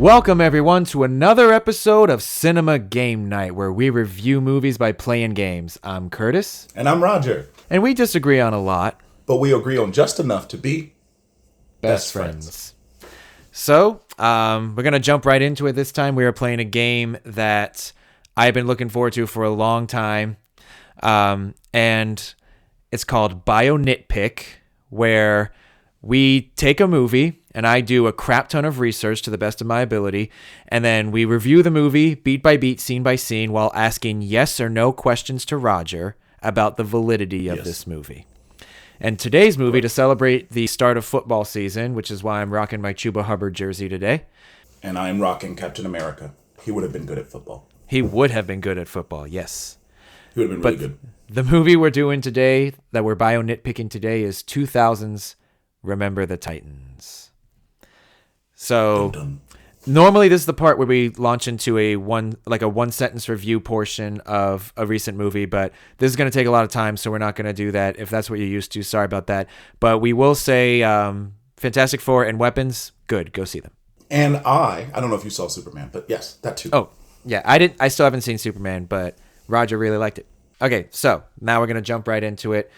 Welcome, everyone, to another episode of Cinema Game Night, where we review movies by playing games. I'm Curtis. And I'm Roger. And we disagree on a lot. But we agree on just enough to be best friends. So, we're going to jump right into it this time. We are playing a game that I've been looking forward to for a long time. And it's called BioNitPic, where we take a movie and I do a crap ton of research to the best of my ability, and then we review the movie beat by beat, scene by scene, while asking yes or no questions to Roger about the validity of this movie. And today's movie, to celebrate the start of football season, which is why I'm rocking my Chuba Hubbard jersey today. And I'm rocking Captain America. He would have been good at football. He would have been good at football, yes. He would have been really good. The movie we're doing today, that we're bio-nitpicking today, is 2000's Remember the Titans. So normally this is the part where we launch into a one sentence review portion of a recent movie, but this is going to take a lot of time, so we're not going to do that. If that's what you're used to, sorry about that. But we will say Fantastic Four and Weapons, good, go see them. And I don't know if you saw Superman, but yes, that too. Oh, yeah, I still haven't seen Superman, but Roger really liked it. Okay, so now we're going to jump right into it.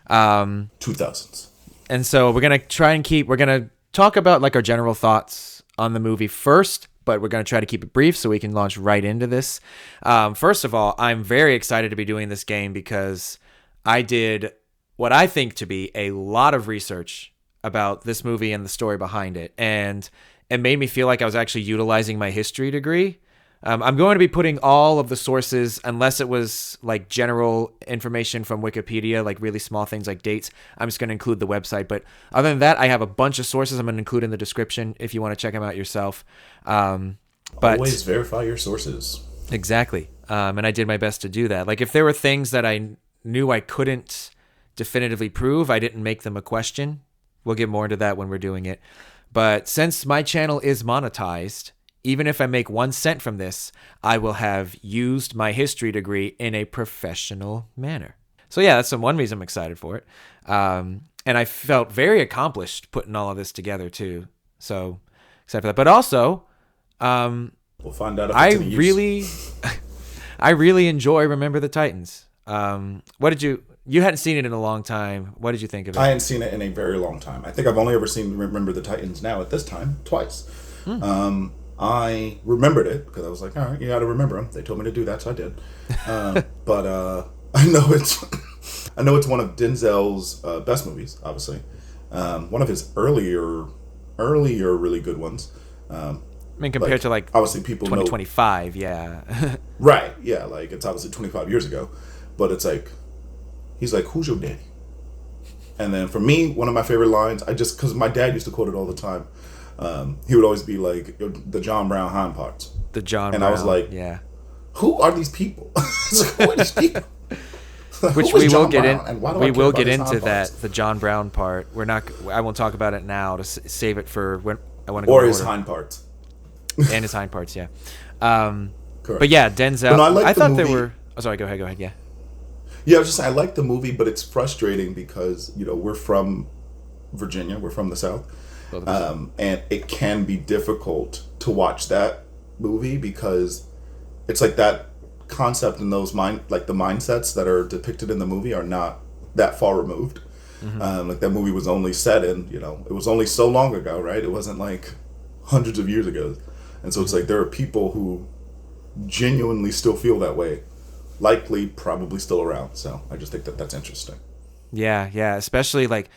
2000s. And so we're going to talk about like our general thoughts on the movie first, but we're going to try to keep it brief so we can launch right into this. First of all, I'm very excited to be doing this game because I did what I think to be a lot of research about this movie and the story behind it. And it made me feel like I was actually utilizing my history degree. I'm going to be putting all of the sources, unless it was like general information from Wikipedia, like really small things like dates. I'm just going to include the website. But other than that, I have a bunch of sources I'm going to include in the description if you want to check them out yourself. But always verify your sources. Exactly. And I did my best to do that. Like if there were things that I knew I couldn't definitively prove, I didn't make them a question. We'll get more into that when we're doing it. But since my channel is monetized, even if I make 1 cent from this, I will have used my history degree in a professional manner. So yeah, that's one reason I'm excited for it. And I felt very accomplished putting all of this together too. So excited for that. But also, we'll find out if it's any use. I really enjoy Remember the Titans. You hadn't seen it in a long time. What did you think of it? I hadn't seen it in a very long time. I think I've only ever seen Remember the Titans now at this time twice. I remembered it because I was like, all right, you got to remember them. They told me to do that, so I did. But I know it's one of Denzel's best movies, obviously. One of his earlier really good ones. I mean, compared to like obviously people 2025, yeah. Right, yeah, like it's obviously 25 years ago, but it's like he's like, "Who's your daddy?" And then for me, one of my favorite lines, because my dad used to quote it all the time. He would always be like, the John Brown hind parts. The John Brown. And I was like, yeah. Who are these people? Who are these people? Which we will get into that, the John Brown part. I won't talk about it now to save it for when I want to go. Or his hind parts. And his hind parts, yeah. Correct. But yeah, Denzel. But no, I thought there were. Oh, sorry. Go ahead. Yeah. Yeah, I was just saying, I like the movie, but it's frustrating because we're from Virginia, we're from the South. And it can be difficult to watch that movie because it's like that concept and those the mindsets that are depicted in the movie are not that far removed. Mm-hmm. Like that movie was only set in, it was only so long ago, right? It wasn't like hundreds of years ago. And so it's like there are people who genuinely still feel that way, likely probably still around. So I just think that that's interesting. Yeah, especially like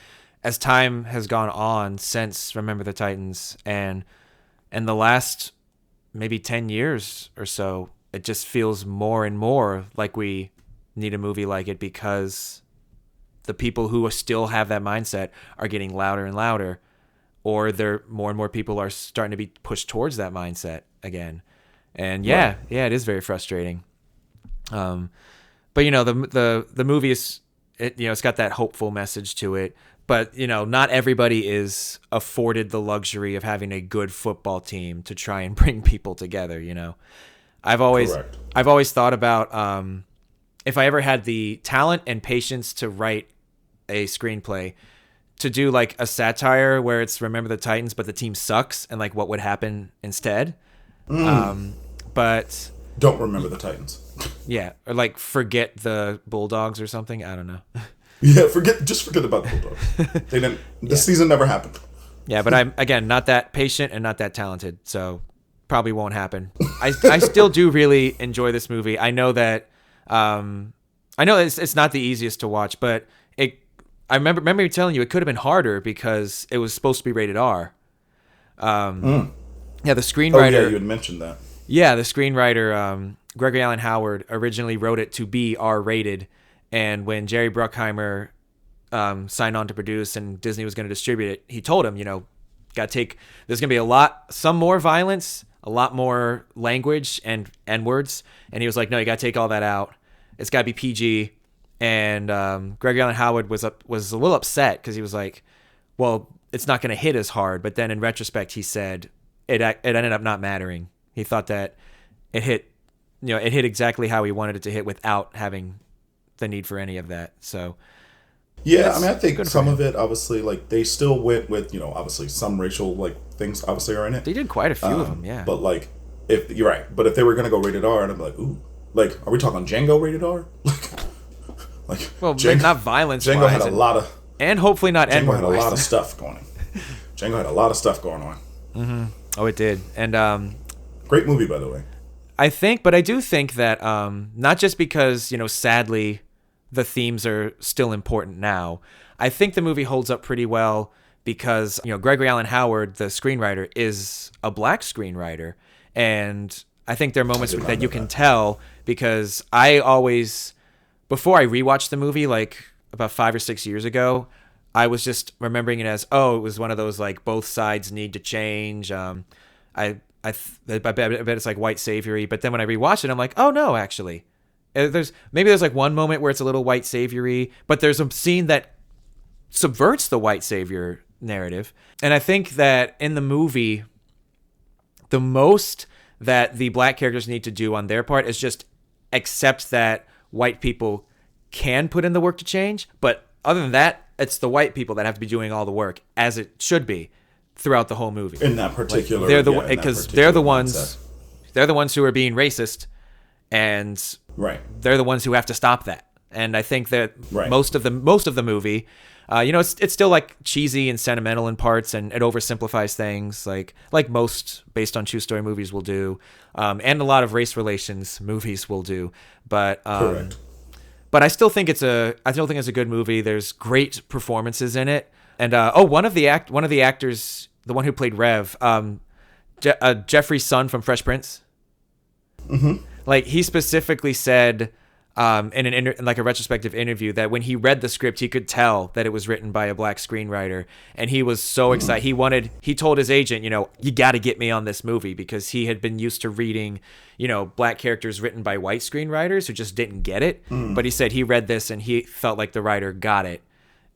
as time has gone on since Remember the Titans and the last maybe 10 years or so, it just feels more and more like we need a movie like it because the people who still have that mindset are getting louder and louder, or more and more people are starting to be pushed towards that mindset again. And yeah, it is very frustrating. But the movie is, it's got that hopeful message to it. But, not everybody is afforded the luxury of having a good football team to try and bring people together, I've always thought about if I ever had the talent and patience to write a screenplay, to do like a satire where it's Remember the Titans, but the team sucks, and like what would happen instead. But Don't remember the Titans. yeah, or like forget the Bulldogs or something. I don't know. Yeah, forget about the Bulldogs. They didn't. This season never happened. Yeah, but I'm again not that patient and not that talented, so probably won't happen. I still do really enjoy this movie. I know that it's not the easiest to watch, but I remember telling you it could have been harder because it was supposed to be rated R. Yeah, the screenwriter. Oh yeah, you had mentioned that. Yeah, the screenwriter Gregory Allen Howard originally wrote it to be R rated, and when Jerry Bruckheimer signed on to produce and Disney was going to distribute it, he told him, there's going to be some more violence, a lot more language and N-words. And he was like, no, you got to take all that out. It's got to be PG. And Gregory Allen Howard was a little upset because he was like, well, it's not going to hit as hard. But then in retrospect, he said it ended up not mattering. He thought that it hit exactly how he wanted it to hit without having the need for any of that. So yeah, I mean, I think some of it, obviously, like, they still went with, obviously some racial, like, things obviously are in it. They did quite a few of them, yeah. But, like, if you're right, but if they were going to go rated R, and I'm like, ooh, like, are we talking Django rated R? Well, Django, not violence. Django had a lot of, and hopefully not Django had a lot of stuff going on. Django had a lot of stuff going on. Mm-hmm. Oh, it did, and great movie, by the way. I do think that not just because sadly the themes are still important now. I think the movie holds up pretty well because Gregory Allen Howard, the screenwriter, is a black screenwriter, and I think there are moments that you can tell because I always, before I rewatched the movie, like about 5 or 6 years ago, I was just remembering it as, it was one of those like both sides need to change. I bet it's like white saviory, but then when I rewatched it, I'm like, oh no, actually, there's like one moment where it's a little white saviory, but there's a scene that subverts the white savior narrative, and I think that in the movie, the most that the black characters need to do on their part is just accept that white people can put in the work to change, but other than that, it's the white people that have to be doing all the work, as it should be throughout the whole movie. In that particular, they're the ones who are being racist, and right, they're the ones who have to stop that. And I think that most of the movie, it's still like cheesy and sentimental in parts, and it oversimplifies things like most based on true story movies will do, and a lot of race relations movies will do. But correct. But I still think it's a good movie. There's great performances in it. And one of the actors, the one who played Rev, Jeffrey's son from Fresh Prince. Mm-hmm. Like, he specifically said in a retrospective interview that when he read the script, he could tell that it was written by a black screenwriter, and he was so excited. He told his agent, you got to get me on this movie, because he had been used to reading, black characters written by white screenwriters who just didn't get it. But he said he read this and he felt like the writer got it,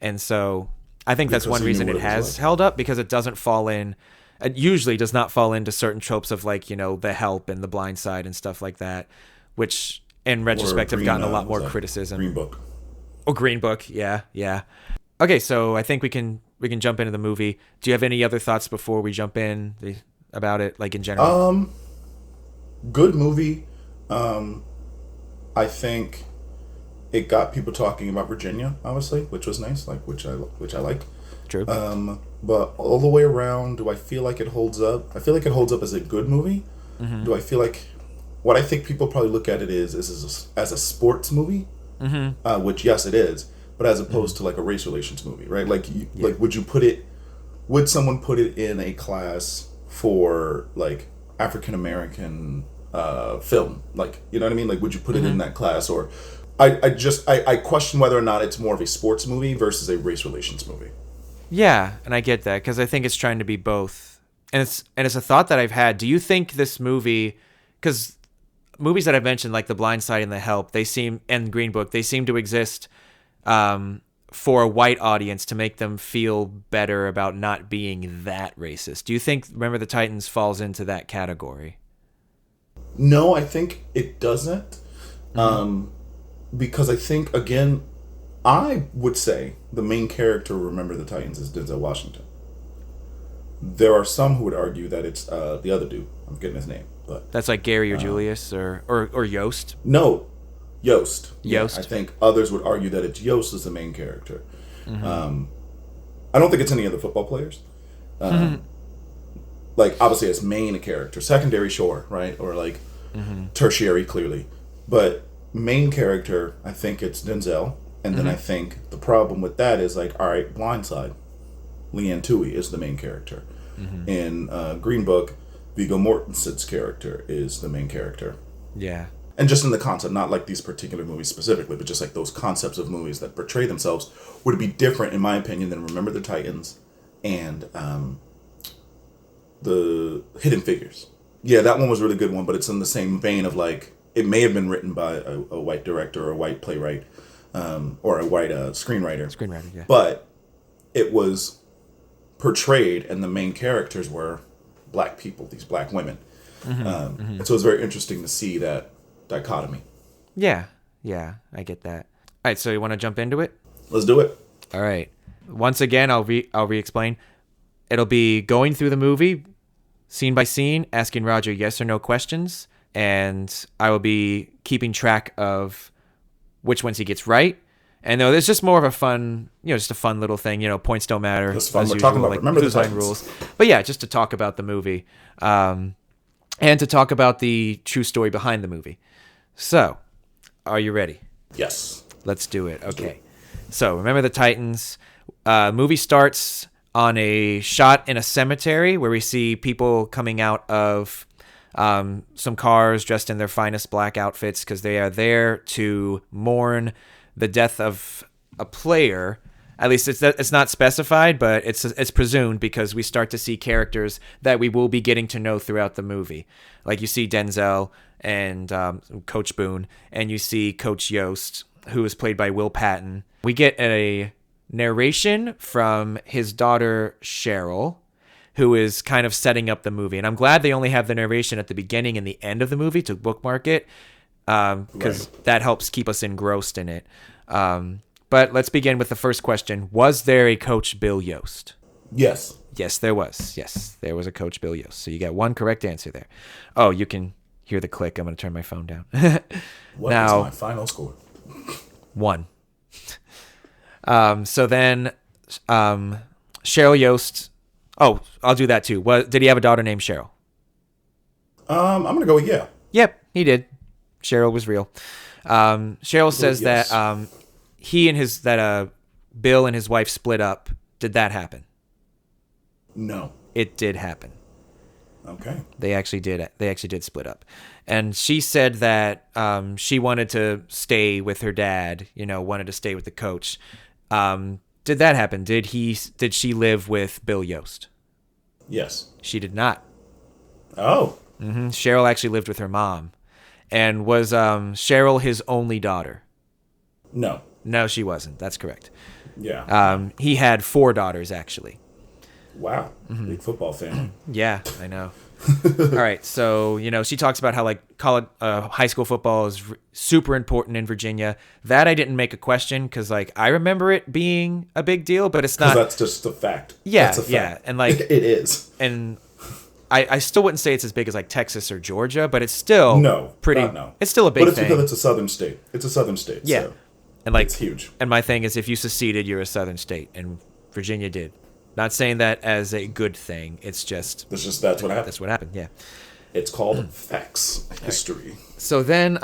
and so I think that's one reason it has held up, because it doesn't fall in. It usually does not fall into certain tropes of like, The Help and The Blind Side and stuff like that, which in retrospect have gotten a lot more criticism. Green Book. Oh, Green Book. Yeah. Okay, so I think we can jump into the movie. Do you have any other thoughts before we jump in about it, like in general? Good movie. I think it got people talking about Virginia, obviously, which was nice, which I like. True. But all the way around, do I feel like it holds up? I feel like it holds up as a good movie. Mm-hmm. Do I feel like what I think people probably look at it is as a sports movie, which yes, it is, but as opposed to like a race relations movie, right? Like, like would someone put it in a class for like African American film? Like, you know what I mean? Like, would you put it in that class? Or I question whether or not it's more of a sports movie versus a race relations movie. Yeah, and I get that, because I think it's trying to be both. And it's a thought that I've had. Do you think this movie, because movies that I've mentioned, like The Blind Side and The Help, and Green Book, they seem to exist for a white audience to make them feel better about not being that racist. Do you think Remember the Titans falls into that category? No, I think it doesn't. Because I think, again, I would say the main character of Remember the Titans is Denzel Washington. There are some who would argue that it's the other dude. I'm forgetting his name, but That's like Gary or Julius or Yost. no, Yost. Yost. Yeah, I think others would argue that it's Yost as the main character. I don't think it's any of the football players. Like, obviously, it's main character. Secondary, sure, right? Or, like, tertiary, clearly. But main character, I think it's Denzel. And then I think the problem with that is, like, all right, Blindside. Leanne Tui is the main character. In Green Book, Viggo Mortensen's character is the main character. Yeah. And just in the concept, not like these particular movies specifically, but just like those concepts of movies that portray themselves would be different, in my opinion, than Remember the Titans and the Hidden Figures. Yeah, that one was a really good one, but it's in the same vein of like, it may have been written by a white director or a white playwright or a white screenwriter. Screenwriter, yeah. But it was portrayed and the main characters were black people, these black women. And so it's very interesting to see that dichotomy. Yeah, I get that. All right, so you want to jump into it? Let's do it. All right. Once again, I'll re-explain. It'll be going through the movie, scene by scene, asking Roger yes or no questions, and I will be keeping track of which ones he gets right. And though it's just more of a fun, just a fun little thing. Points don't matter. It's fun. We're talking about Remember the Titans. Rules. But yeah, just to talk about the movie, and to talk about the true story behind the movie. So, are you ready? Yes. Let's do it. Okay. So, Remember the Titans. Movie starts on a shot in a cemetery where we see people coming out of some cars dressed in their finest black outfits because they are there to mourn the death of a player. At least it's not specified, but it's presumed because we start to see characters that we will be getting to know throughout the movie. Like you see Denzel and Coach Boone, and you see Coach Yost, who is played by Will Patton. We get a narration from his daughter Cheryl, who is kind of setting up the movie. And I'm glad they only have the narration at the beginning and the end of the movie to bookmark it, because that helps keep us engrossed in it. But let's begin with the first question. Was there a Coach Bill Yost? Yes. Yes, there was. Yes, there was a Coach Bill Yost. So you got one correct answer there. Oh, you can hear the click. I'm going to turn my phone down. What is my final score? 1. So then Cheryl Yost. Oh, I'll do that too. Did he have a daughter named Cheryl? I'm going to go with yeah. Yep, he did. Cheryl was real. Cheryl says yes. that Bill and his wife split up. Did that happen? No. It did happen. Okay. They actually did split up. And she said that she wanted to stay with her dad, wanted to stay with the coach. Did that happen? Did she live with Bill Yost? Yes. She did not. Oh. Cheryl actually lived with her mom. And was Cheryl his only daughter? No. No, she wasn't. That's correct. Yeah. He had 4 daughters, actually. Wow. Big football fan. Yeah, I know. All right, so she talks about how high school football is super important in Virginia. That I didn't make a question because I remember it being a big deal, but it's not. That's just a fact. Yeah, that's a fact. yeah, and it is. And I still wouldn't say it's as big as Texas or Georgia, but it's still pretty. No. It's still a big thing. But it's thing. because it's a southern state. It's a southern state. Yeah, so and it's huge. And my thing is, if you seceded, you're a southern state, and Virginia did. Not saying that as a good thing. It's just that's what happened. That's what happened. Yeah. It's called facts, history. Right. So then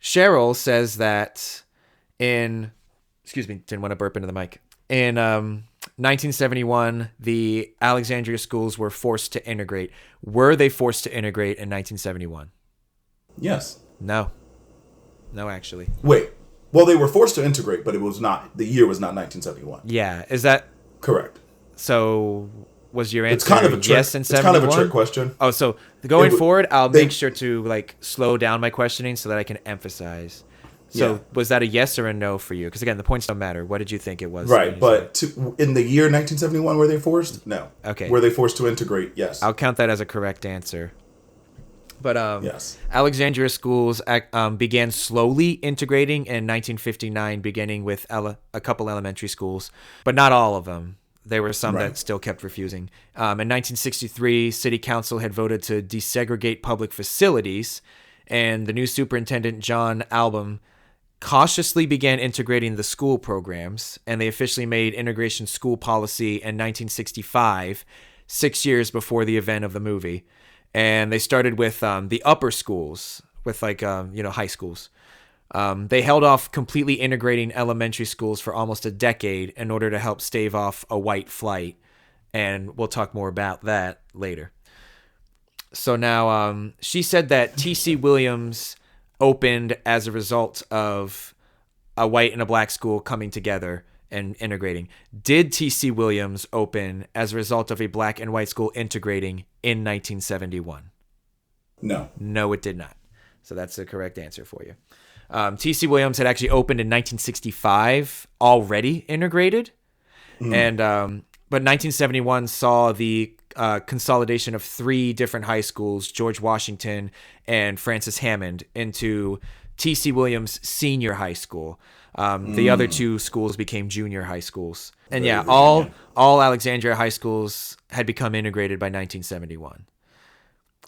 Cheryl says that didn't want to burp into the mic. In 1971, the Alexandria schools were forced to integrate. Were they forced to integrate in 1971? Yes. No, actually. Wait. Well, they were forced to integrate, but it was not. The year was not 1971. Yeah. Is that correct? So was your answer it's kind of a trick, yes in 71? It's kind of a trick question. Oh, so going forward, I'll make sure to slow down my questioning so that I can emphasize. So was that a yes or a no for you? Because again, the points don't matter. What did you think it was? Right, but in the year 1971, were they forced? No. Okay. Were they forced to integrate? Yes. I'll count that as a correct answer. But Yes. Alexandria schools began slowly integrating in 1959, beginning with a couple elementary schools, but not all of them. There were some that Right. still kept refusing. In 1963, City Council had voted to desegregate public facilities, and the new superintendent, John Albom, cautiously began integrating the school programs, and they officially made integration school policy in 1965, 6 years before the event of the movie. And they started with the upper schools, with high schools. They held off completely integrating elementary schools for almost a decade in order to help stave off a white flight. And we'll talk more about that later. So now she said that T.C. Williams opened as a result of a white and a black school coming together and integrating. Did T.C. Williams open as a result of a black and white school integrating in 1971? No. No, it did not. So that's the correct answer for you. T.C. Williams had actually opened in 1965, already integrated, and but 1971 saw the consolidation of 3 different high schools, George Washington and Francis Hammond, into T.C. Williams Senior High School. The other 2 schools became junior high schools, and all Alexandria high schools had become integrated by 1971.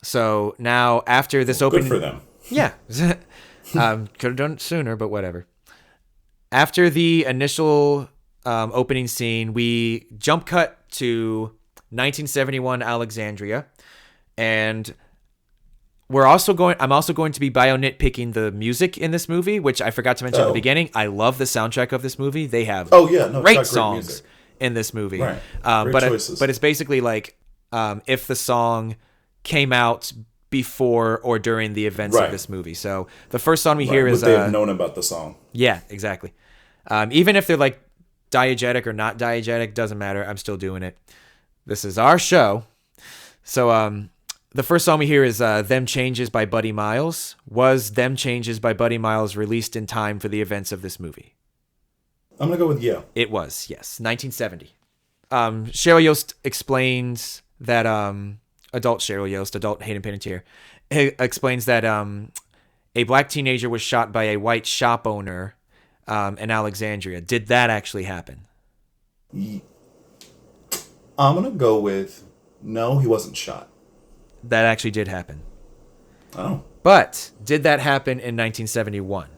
So now, after this opening, Good for them. yeah, could have done it sooner, but whatever. After the initial opening scene, we jump cut to 1971 Alexandria, and I'm also going to be BioNitpicking the music in this movie, which I forgot to mention at the beginning. I love the soundtrack of this movie. They have great songs music in this movie. Right. But choices. But it's basically like if the song came out before or during the events of this movie. So the first song we hear is they've known about the song. Yeah, exactly. Even if they're like diegetic or not diegetic, doesn't matter. I'm still doing it. This is our show. So the first song we hear is Them Changes by Buddy Miles. Was Them Changes by Buddy Miles released in time for the events of this movie? I'm going to go with yeah. It was, yes. 1970. Cheryl Yost explains that, adult Cheryl Yost, adult Hayden Panettiere, explains that a black teenager was shot by a white shop owner in Alexandria. Did that actually happen? I'm going to go with no, he wasn't shot. That actually did happen. Oh. But did that happen in 1971?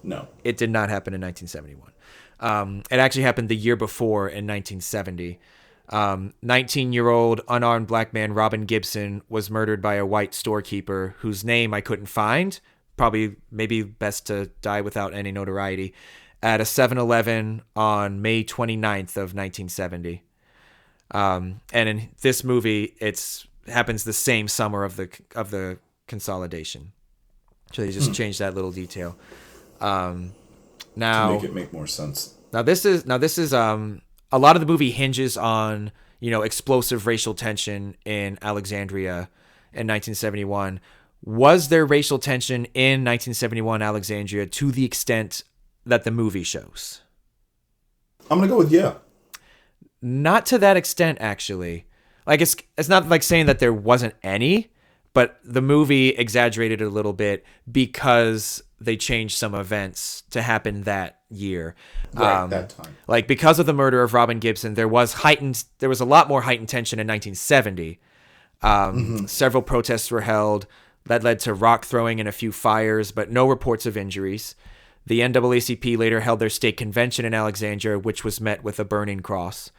No. It did not happen in 1971. It actually happened the year before in 1970. 19-year-old unarmed black man Robin Gibson was murdered by a white storekeeper whose name I couldn't find. Maybe best to die without any notoriety. At a 7-Eleven on May 29th of 1970. And in this movie, it's happens the same summer of the consolidation. So they just changed that little detail. Now to make it make more sense. Now this is a lot of the movie hinges on, explosive racial tension in Alexandria in 1971. Was there racial tension in 1971 Alexandria to the extent that the movie shows? I'm going to go with yeah. Not to that extent, actually. Like, it's not like saying that there wasn't any, but the movie exaggerated a little bit because they changed some events to happen that year. Right, that time. Like, because of the murder of Robin Gibson, there was a lot more heightened tension in 1970. Several protests were held that led to rock throwing and a few fires, but no reports of injuries. The NAACP later held their state convention in Alexandria, which was met with a burning cross.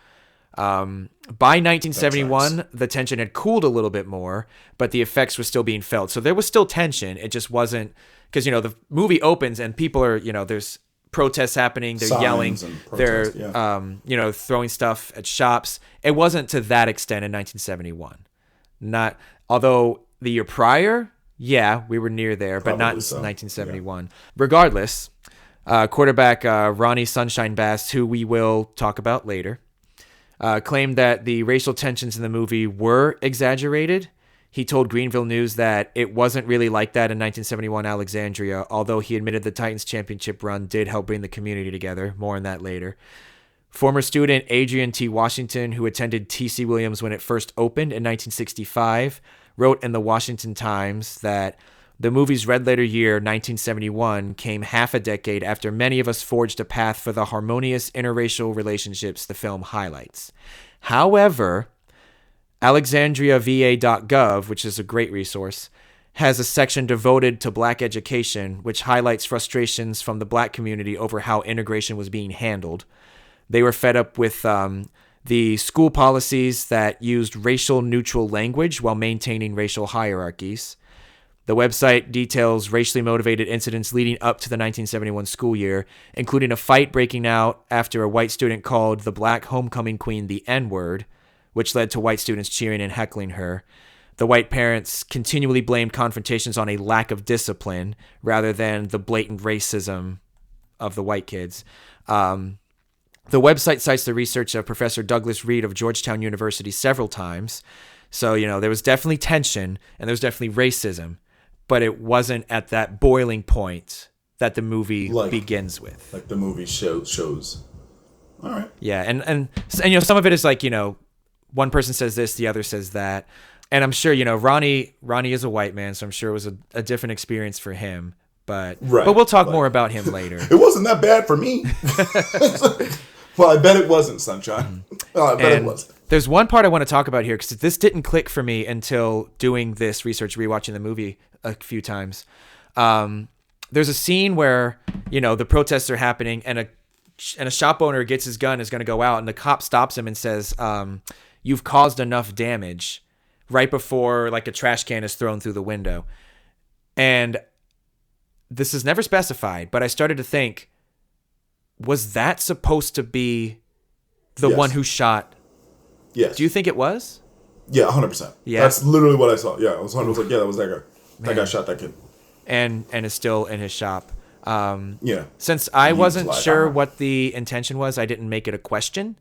By 1971, the tension had cooled a little bit more, but the effects were still being felt. So there was still tension. It just wasn't because, the movie opens and people are, there's protests happening. They're yelling. They're, throwing stuff at shops. It wasn't to that extent in 1971. Although the year prior, yeah, we were near there, but not in 1971. Yeah. Regardless, quarterback Ronnie Sunshine Bass, who we will talk about later, claimed that the racial tensions in the movie were exaggerated. He told Greenville News that it wasn't really like that in 1971 Alexandria, although he admitted the Titans championship run did help bring the community together. More on that later. Former student Adrian T. Washington, who attended T.C. Williams when it first opened in 1965, wrote in the Washington Times that the movie's red letter year, 1971, came half a decade after many of us forged a path for the harmonious interracial relationships the film highlights. However, AlexandriaVA.gov, which is a great resource, has a section devoted to black education, which highlights frustrations from the black community over how integration was being handled. They were fed up with the school policies that used racial neutral language while maintaining racial hierarchies. The website details racially motivated incidents leading up to the 1971 school year, including a fight breaking out after a white student called the black homecoming queen the N-word, which led to white students cheering and heckling her. The white parents continually blamed confrontations on a lack of discipline rather than the blatant racism of the white kids. The website cites the research of Professor Douglas Reed of Georgetown University several times. So, there was definitely tension and there was definitely racism, but it wasn't at that boiling point that the movie begins with. Like the movie shows. All right. Yeah, and some of it is like, one person says this, the other says that. And I'm sure, Ronnie is a white man, so I'm sure it was a different experience for him. But we'll talk more about him later. It wasn't that bad for me. Well, I bet it wasn't, Sunshine. Well, I bet it wasn't. There's one part I want to talk about here because this didn't click for me until doing this research, rewatching the movie a few times. There's a scene where, the protests are happening and a shop owner gets his gun, is going to go out, and the cop stops him and says, "You've caused enough damage," right before like a trash can is thrown through the window. And this is never specified, but I started to think, was that supposed to be the one who shot? Yes. Do you think it was? Yeah, 100%. Yeah. That's literally what I saw. Yeah, I was like, yeah, that was that guy. That guy shot that kid. And is still in his shop. Yeah. Since I wasn't sure what the intention was, I didn't make it a question.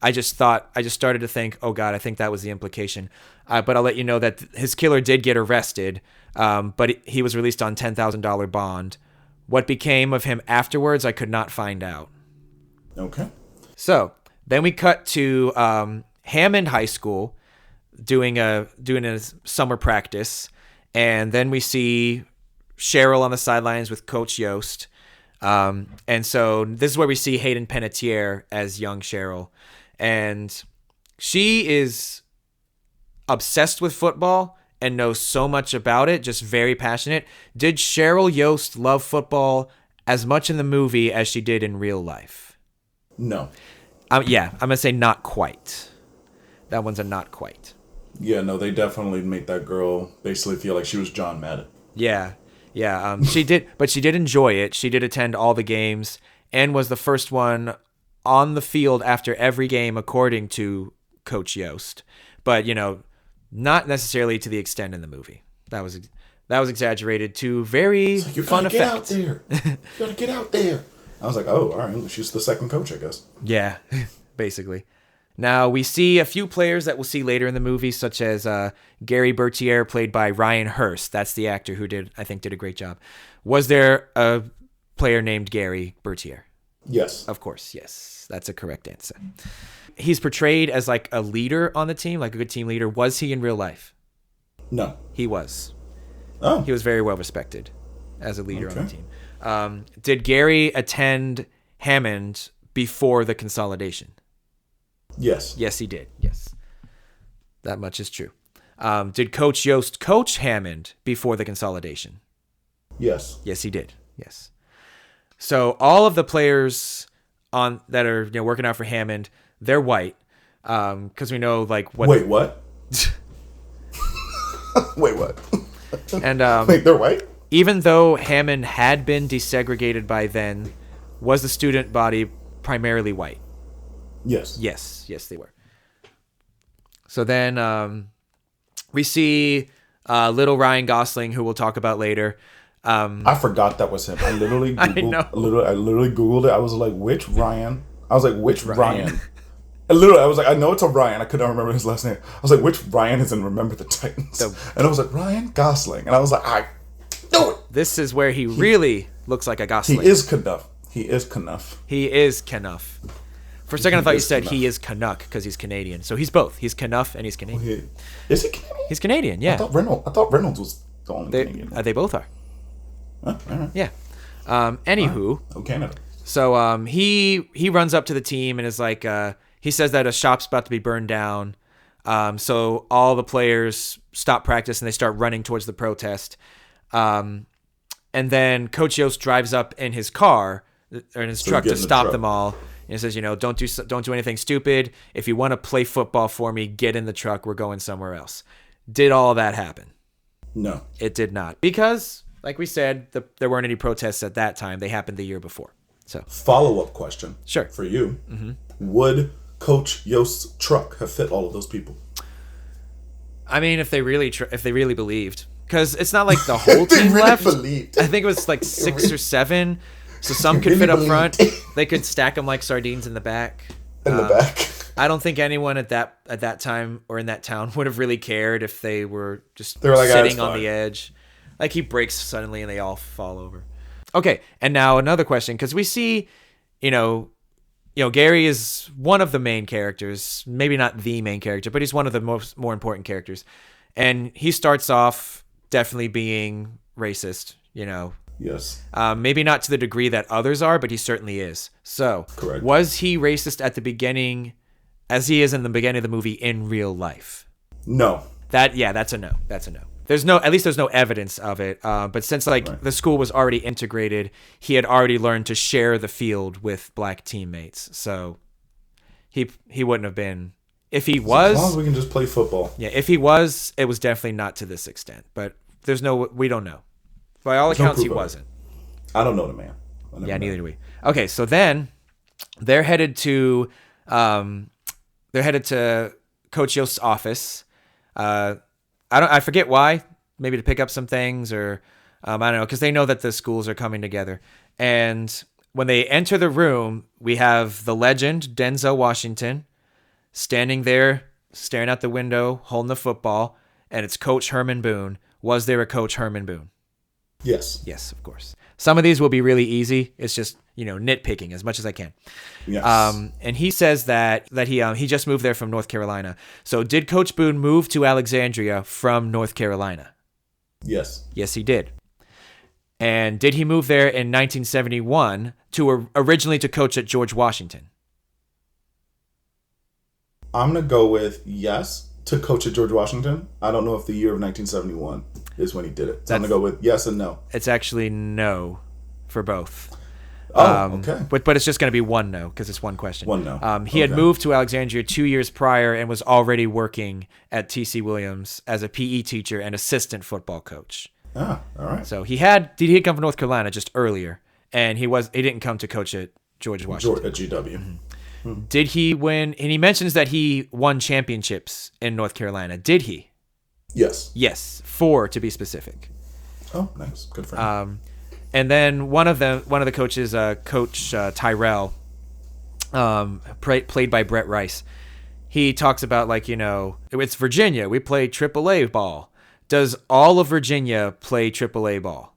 I just started to think, oh God, I think that was the implication. But I'll let you know that his killer did get arrested, but he was released on $10,000 bond. What became of him afterwards, I could not find out. Okay. So then we cut to Hammond High School doing a summer practice, and then we see Cheryl on the sidelines with Coach Yost. And so this is where we see Hayden Panettiere as young Cheryl. And she is obsessed with football and knows so much about it, just very passionate. Did Cheryl Yost love football as much in the movie as she did in real life? No. Yeah, I'm going to say not quite. That one's a not quite. Yeah, no, they definitely made that girl basically feel like she was John Madden. Yeah. She did, but she did enjoy it. She did attend all the games and was the first one on the field after every game, according to Coach Yost. But, not necessarily to the extent in the movie. That was exaggerated to very fun effect. You gotta get out there. I was like, oh, all right, she's the second coach, I guess. Yeah, basically. Now, we see a few players that we'll see later in the movie, such as Gary Bertier, played by Ryan Hurst. That's the actor who I think did a great job. Was there a player named Gary Bertier? Yes. Of course, yes. That's a correct answer. He's portrayed as like a leader on the team, like a good team leader. Was he in real life? No. He was. Oh. He was very well respected as a leader on the team. Did Gary attend Hammond before the consolidation? Yes. Yes, he did. Yes. That much is true. Did Coach Yost coach Hammond before the consolidation? Yes. Yes, he did. Yes. So all of the players that are working out for Hammond, they're white, because we know like what. Wait, what? Wait, what? And wait, they're white? Even though Hammond had been desegregated by then, was the student body primarily white? Yes. Yes, they were. So then we see little Ryan Gosling, who we'll talk about later. I forgot that was him. I literally Googled, I literally Googled it. I was like, which Ryan? I was like, which Ryan? I was like, I know it's a Ryan. I could not remember his last name. I was like, which Ryan is in Remember the Titans? And I was like, Ryan Gosling. And I was like, I knew it. This is where he really looks like a Gosling. He is Knuff. He is Knuff. For a second, I thought you said Canuck. he is Canuck because he's Canadian. So he's both. He's Canuff and he's Canadian. Is he Canadian? He's Canadian, yeah. I thought Reynolds was the only Canadian. They both are. All right. Yeah. Anywho. Oh, Canada. So he runs up to the team and is like, he says that a shop's about to be burned down. So all the players stop practice and they start running towards the protest. And then Coach Yost drives up in his car or in his truck to stop them all. And he says, don't do anything stupid. If you want to play football for me, get in the truck. We're going somewhere else. Did all that happen? No. It did not. Because, like we said, there weren't any protests at that time. They happened the year before. So follow-up question. Sure. For you. Mm-hmm. Would Coach Yost's truck have fit all of those people? I mean, if they really believed. Because it's not like the whole team really left. Believed. I think it was like 6 or 7. So some could fit up front. They could stack them like sardines in the back. I don't think anyone at that time or in that town would have really cared if they were just sitting on the edge. Like he breaks suddenly and they all fall over. Okay, and now another question, because we see, Gary is one of the main characters, maybe not the main character, but he's one of the more important characters. And he starts off definitely being racist, Yes. Maybe not to the degree that others are, but he certainly is. So, correct. Was he racist at the beginning, as he is in the beginning of the movie in real life? No. That's a no. That's a no. There's no evidence of it. But since the school was already integrated, he had already learned to share the field with black teammates. So he wouldn't have been. If he was, as long as we can just play football. Yeah, if he was, it was definitely not to this extent. But we don't know. By all accounts, he wasn't. I don't know the man. Yeah, neither do we. Okay, so then they're headed to Coach Yost's office. I forget why. Maybe to pick up some things, or I don't know, because they know that the schools are coming together. And when they enter the room, we have the legend Denzel Washington standing there, staring out the window, holding the football, and it's Coach Herman Boone. Was there a Coach Herman Boone? Yes. Yes, of course. Some of these will be really easy. It's just, nitpicking as much as I can. Yes. And he says that he just moved there from North Carolina. So did Coach Boone move to Alexandria from North Carolina? Yes. Yes, he did. And did he move there in 1971 originally to coach at George Washington? I'm going to go with yes to coach at George Washington. I don't know if the year of 1971 is when he did it. So I'm going to go with yes and no. It's actually no for both. Okay. But it's just going to be one no because it's one question. One no. He had moved to Alexandria 2 years prior and was already working at T.C. Williams as a PE teacher and assistant football coach. All right. So he had come from North Carolina just earlier, and he didn't come to coach at George Washington. At GW. Mm-hmm. Did he win? And he mentions that he won championships in North Carolina. Did he? Yes. Yes, 4 to be specific. Oh, nice. Good for him. And then one of the coaches, Coach Tyrell, played by Brett Rice. He talks about it's Virginia. We play AAA ball. Does all of Virginia play AAA ball?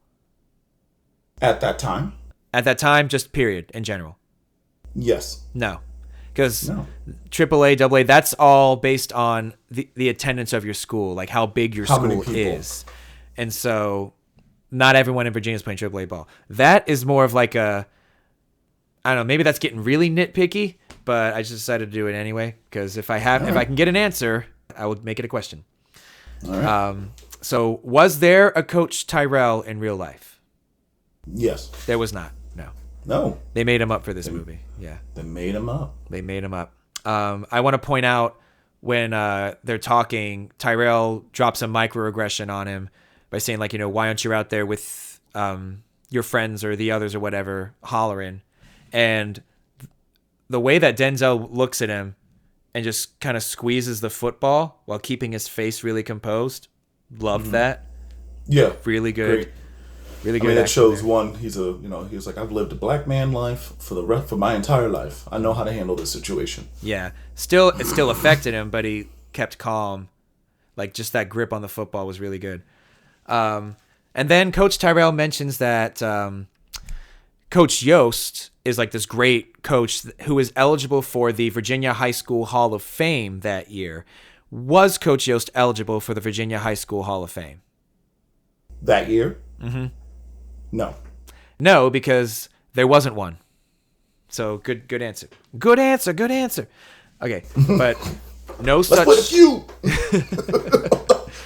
At that time? At that time, just period in general. Yes. No. Because AAA, AA, that's all based on the attendance of your school, like how big your school is. And so not everyone in Virginia is playing AAA ball. That is more of like I don't know, maybe that's getting really nitpicky, but I just decided to do it anyway. Because if I can get an answer, I would make it a question. All right. So was there a Coach Tyrell in real life? Yes. There was not. No. They made him up for this movie. Yeah. They made him up. I want to point out when they're talking, Tyrell drops a microaggression on him by saying why aren't you out there with your friends or the others or whatever hollering? And the way that Denzel looks at him and just kind of squeezes the football while keeping his face really composed. Loved that. Yeah. Really good. Great. Really good. I mean, that shows one. He's he's like, I've lived a black man life for my entire life. I know how to handle this situation. Yeah. It still affected him, but he kept calm. Like just that grip on the football was really good. And then Coach Tyrell mentions that Coach Yost is like this great coach who is eligible for the Virginia High School Hall of Fame that year. Was Coach Yost eligible for the Virginia High School Hall of Fame? That year? Mm-hmm. No. No, because there wasn't one. So good answer. Good answer. Okay, but no such. Let's play the feud.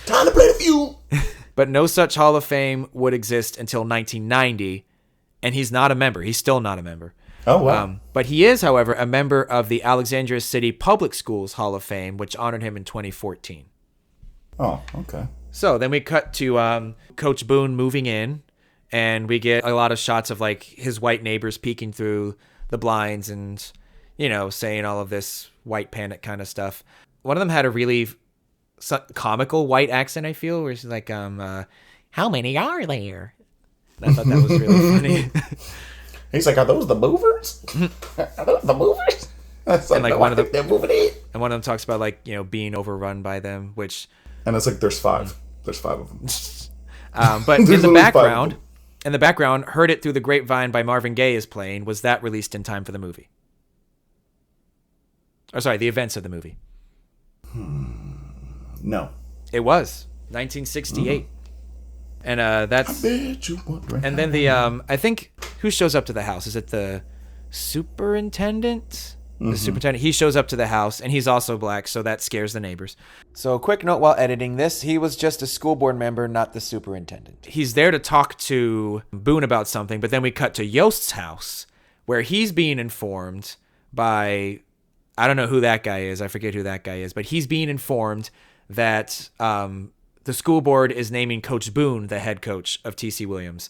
Time to play the feud. But no such Hall of Fame would exist until 1990, and he's not a member. He's still not a member. Oh, wow. But he is, however, a member of the Alexandria City Public Schools Hall of Fame, which honored him in 2014. Oh, okay. So then we cut to Coach Boone moving in, and we get a lot of shots of like his white neighbors peeking through the blinds and, you know, saying all of this white panic kind of stuff. One of them had a really comical white accent, I feel, where she's like, how many are there? And I thought that was really funny. He's like, are those the movers? Are those the movers? That's like, and like no, one of them, they're moving in. And one of them talks about like, you know, being overrun by them, which. And it's like there's 5. There's 5 of them. But in the background, "Heard It Through the Grapevine" by Marvin Gaye is playing. Was that released in time for the movie? Or sorry, the events of the movie. No. It was 1968. And that's. And then the I think who shows up to the house? Is it the superintendent? The superintendent. He shows up to the house, and he's also black, so that scares the neighbors. So, quick note while editing this: he was just a school board member, not the superintendent. He's there to talk to Boone about something, but then we cut to Yost's house, where he's being informed by, I don't know who that guy is. I forget who that guy is, but he's being informed that the school board is naming Coach Boone the head coach of TC Williams.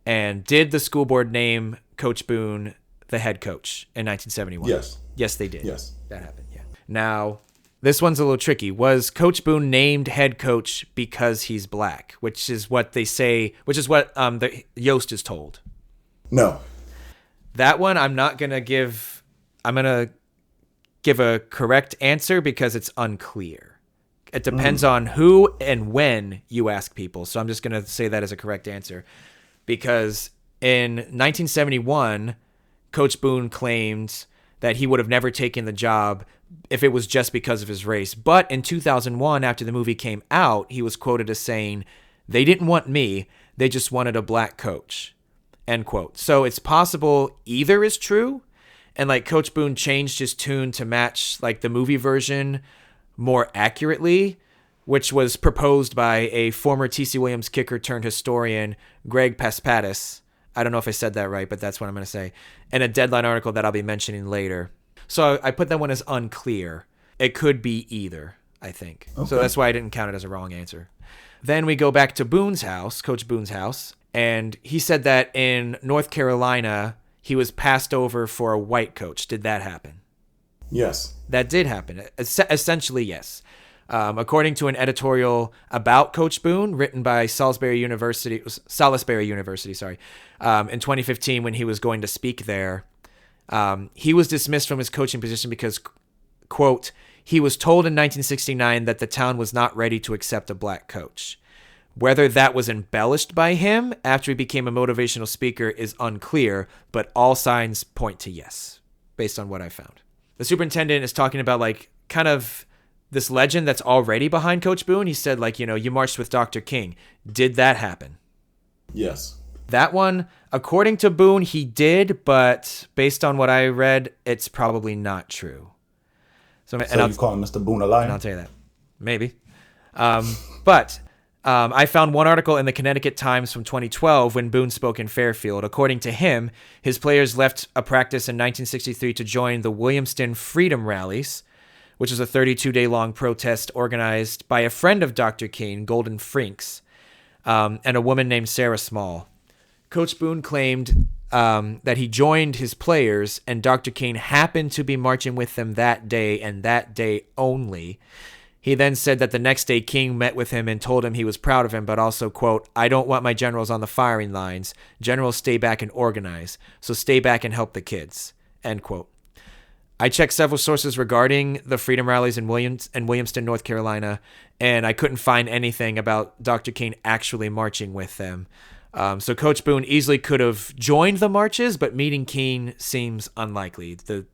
And did the school board name Coach Boone the head coach in 1971? Yes. Yes, they did. Yes. That happened, yeah. Now, this one's a little tricky. Was Coach Boone named head coach because he's black, which is what they say, which is what the Yost is told? No. That one I'm going to give a correct answer because it's unclear. It depends on who and when you ask people. So I'm just going to say that as a correct answer. Because in 1971, Coach Boone claimed that he would have never taken the job if it was just because of his race. But in 2001, after the movie came out, he was quoted as saying, "They didn't want me, they just wanted a black coach." End quote. So it's possible either is true, and like Coach Boone changed his tune to match like the movie version more accurately, which was proposed by a former TC Williams kicker turned historian, Greg Paspatis. I don't know if I said that right, but that's what I'm going to say. In a Deadline article that I'll be mentioning later. So I put that one as unclear. It could be either, I think. Okay. So that's why I didn't count it as a wrong answer. Then we go back to Boone's house, Coach Boone's house, and he said that in North Carolina, he was passed over for a white coach. Did that happen? Yes. That did happen. Essentially, yes. According to an editorial about Coach Boone written by Salisbury University, in 2015 when he was going to speak there, he was dismissed from his coaching position because, quote, he was told in 1969 that the town was not ready to accept a black coach. Whether that was embellished by him after he became a motivational speaker is unclear, but all signs point to yes, based on what I found. The superintendent is talking about like kind of this legend that's already behind Coach Boone. He said, like, you know, you marched with Dr. King. Did that happen? Yes. That one, according to Boone, he did, but based on what I read, it's probably not true. So you call Mr. Boone a liar? And I'll tell you that. Maybe. But I found one article in the Connecticut Times from 2012 when Boone spoke in Fairfield. According to him, his players left a practice in 1963 to join the Williamston Freedom Rallies, which is a 32-day-long protest organized by a friend of Dr. King, Golden Frinks, and a woman named Sarah Small. Coach Boone claimed that he joined his players, and Dr. King happened to be marching with them that day and that day only. He then said that the next day King met with him and told him he was proud of him, but also, quote, "I don't want my generals on the firing lines. Generals stay back and organize, so stay back and help the kids," end quote. I checked several sources regarding the freedom rallies in Williamston, North Carolina, and I couldn't find anything about Dr. King actually marching with them. So Coach Boone easily could have joined the marches, but meeting Keene seems unlikely. There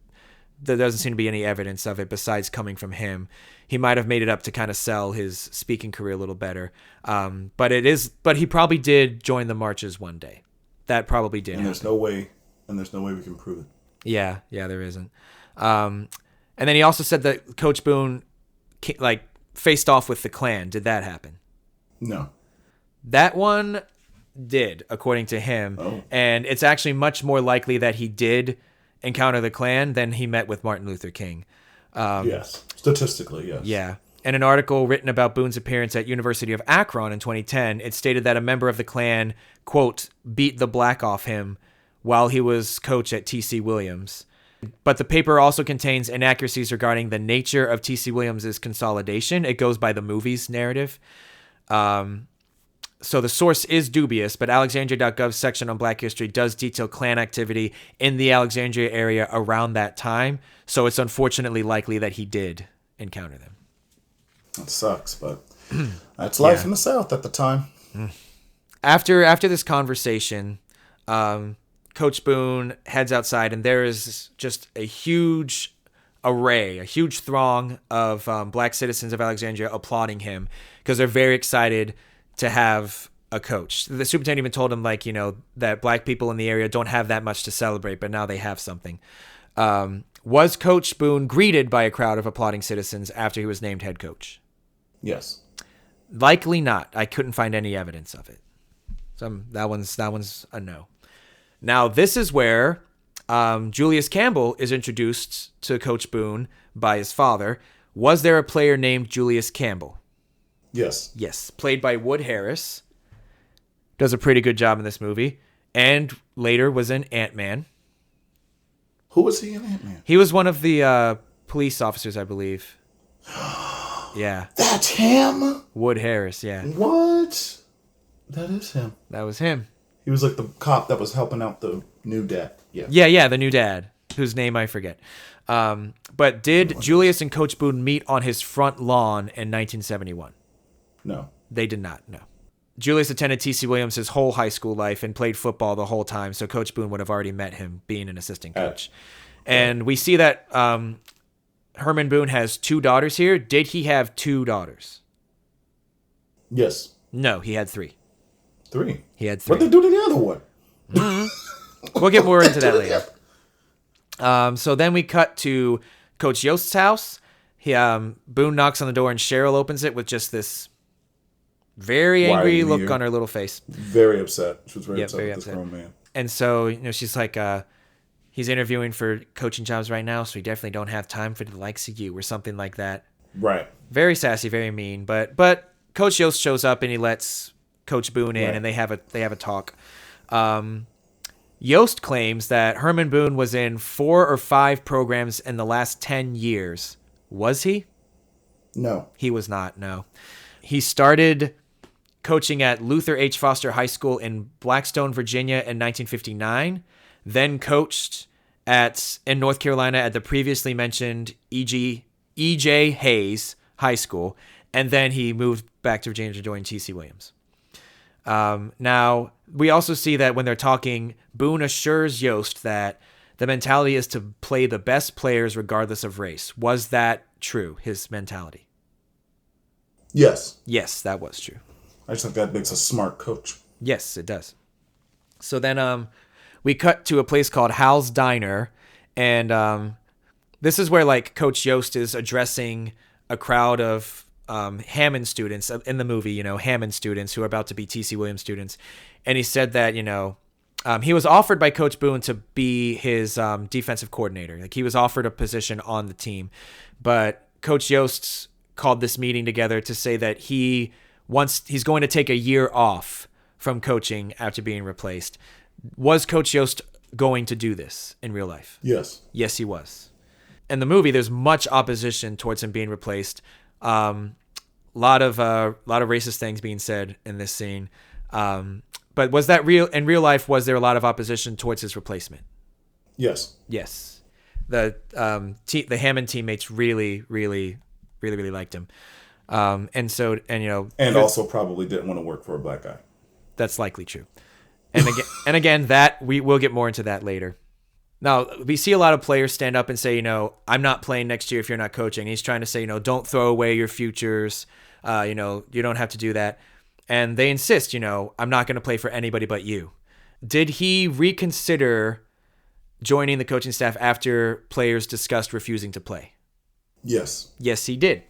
doesn't seem to be any evidence of it besides coming from him. He might have made it up to kind of sell his speaking career a little better. But he probably did join the marches one day. That probably did. And there's no way we can prove it. Yeah, there isn't. And then he also said that Coach Boone faced off with the Klan. Did that happen? No. That one did, according to him. Oh. And it's actually much more likely that he did encounter the Klan than he met with Martin Luther King. Yes. Statistically, yes. Yeah. In an article written about Boone's appearance at University of Akron in 2010, it stated that a member of the Klan, quote, beat the black off him while he was coach at T.C. Williams. But the paper also contains inaccuracies regarding the nature of T.C. Williams' consolidation. It goes by the movie's narrative. So the source is dubious, but Alexandria.gov's section on Black history does detail Klan activity in the Alexandria area around that time. So it's unfortunately likely that he did encounter them. That sucks, but that's life in the South at the time. After this conversation, Coach Boone heads outside, and there is just a huge array, a huge throng of black citizens of Alexandria applauding him because they're very excited to have a coach. The superintendent even told him, that black people in the area don't have that much to celebrate, but now they have something. Was Coach Boone greeted by a crowd of applauding citizens after he was named head coach? Yes. Likely not. I couldn't find any evidence of it. So that one's a no. Now, this is where Julius Campbell is introduced to Coach Boone by his father. Was there a player named Julius Campbell? Yes. Yes. Played by Wood Harris. Does a pretty good job in this movie. And later was in Ant-Man. Who was he in Ant-Man? He was one of the police officers, I believe. Yeah. That's him? Wood Harris, yeah. What? That is him. That was him. He was like the cop that was helping out the new dad. Yeah. Yeah, the new dad, whose name I forget. But did Julius and Coach Boone meet on his front lawn in 1971? No. They did not, no. Julius attended T.C. Williams his whole high school life and played football the whole time, so Coach Boone would have already met him being an assistant coach. And we see that Herman Boone has 2 daughters here. Did he have 2 daughters? Yes. No, he had 3. 3? He had 3. What'd they do to the other one? We'll get more into that later. So then we cut to Coach Yost's house. Boone knocks on the door and Cheryl opens it with just this very angry look on her little face. Very upset. She was very upset very with this grown man. And so, she's like, he's interviewing for coaching jobs right now, so we definitely don't have time for the likes of you or something like that. Right. Very sassy, very mean. But Coach Yost shows up and he lets Coach Boone in, and they have a talk. Yost claims that Herman Boone was in 4 or 5 programs in the last 10 years. Was he? No. He was not, no. He started coaching at Luther H. Foster High School in Blackstone, Virginia in 1959, then coached in North Carolina at the previously mentioned E.J. Hayes High School, and then he moved back to Virginia to join T.C. Williams. Now, we also see that when they're talking, Boone assures Yost that the mentality is to play the best players regardless of race. Was that true, his mentality? Yes. Yes, that was true. I just think that makes a smart coach. Yes, it does. So then we cut to a place called Hal's Diner, and this is where Coach Yost is addressing a crowd of Hammond students in the movie, Hammond students who are about to be T.C. Williams students. And he said that, he was offered by Coach Boone to be his defensive coordinator. He was offered a position on the team. But Coach Yost called this meeting together to say that he's going to take a year off from coaching after being replaced. Was Coach Yost going to do this in real life? Yes. Yes, he was. In the movie, there's much opposition towards him being replaced. Lot of racist things being said in this scene. But was that real? In real life, was there a lot of opposition towards his replacement? Yes. Yes. The Hammond teammates really liked him. And also probably didn't want to work for a black guy. That's likely true. And again, that we will get more into that later. Now, we see a lot of players stand up and say, I'm not playing next year if you're not coaching. He's trying to say, don't throw away your futures. You don't have to do that. And they insist, I'm not going to play for anybody but you. Did he reconsider joining the coaching staff after players discussed refusing to play? Yes. Yes, he did.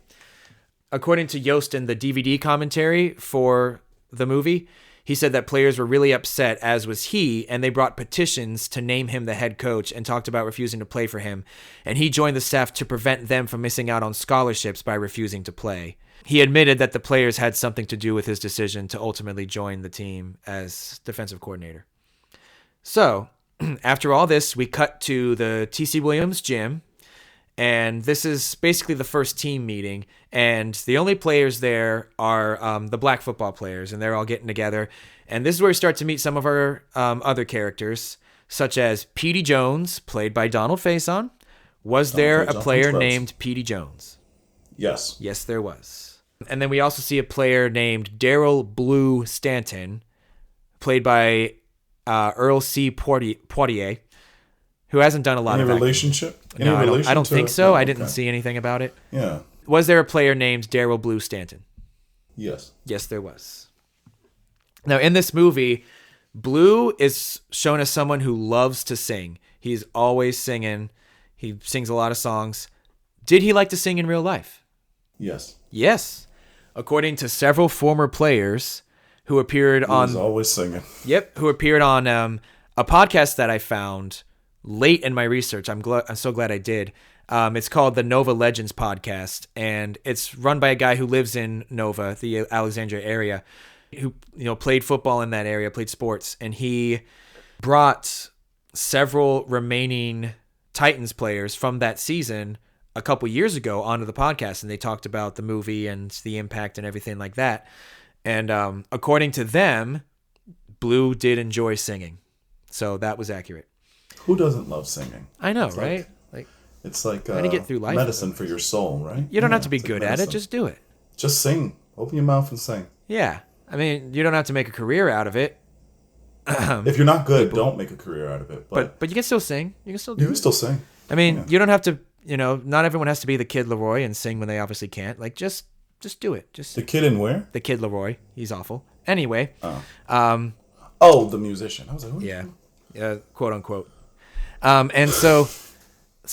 According to Yost in the DVD commentary for the movie, he said that players were really upset, as was he, and they brought petitions to name him the head coach and talked about refusing to play for him. And he joined the staff to prevent them from missing out on scholarships by refusing to play. He admitted that the players had something to do with his decision to ultimately join the team as defensive coordinator. So, after all this, we cut to the T.C. Williams gym, and this is basically the first team meeting, and the only players there are the black football players, and they're all getting together. And this is where we start to meet some of our other characters, such as Petey Jones, played by Donald Faison. Was there a player named Petey Jones? Yes. Yes, there was. And then we also see a player named Daryl Blue Stanton, played by Earl C. Poitier, who hasn't done a lot of relationship? No, I don't think so. I didn't see anything about it. Yeah. Was there a player named Daryl Blue Stanton? Yes. Yes, there was. Now, in this movie, Blue is shown as someone who loves to sing. He's always singing. He sings a lot of songs. Did he like to sing in real life? Yes. Yes. According to several former players who appeared on... He was always singing. Yep, who appeared on a podcast that I found late in my research. I'm so glad I did. It's called the Nova Legends podcast, and it's run by a guy who lives in Nova, the Alexandria area, who played football in that area, played sports, and he brought several remaining Titans players from that season a couple years ago onto the podcast, and they talked about the movie and the impact and everything like that. And according to them, Blue did enjoy singing, so that was accurate. Who doesn't love singing? I know, right? It's like trying to get through life, medicine for your soul, right? You don't have to be good at it. Just do it. Just sing. Open your mouth and sing. Yeah. I mean, you don't have to make a career out of it. If you're not good, don't make a career out of it. But you can still sing. You can still do it. You can still sing. I mean, you don't have to, not everyone has to be the Kid Leroy and sing when they obviously can't. Like, just do it. Just the kid in where? The Kid Leroy. He's awful. Anyway. The musician. I was like, who? Yeah, quote unquote. And so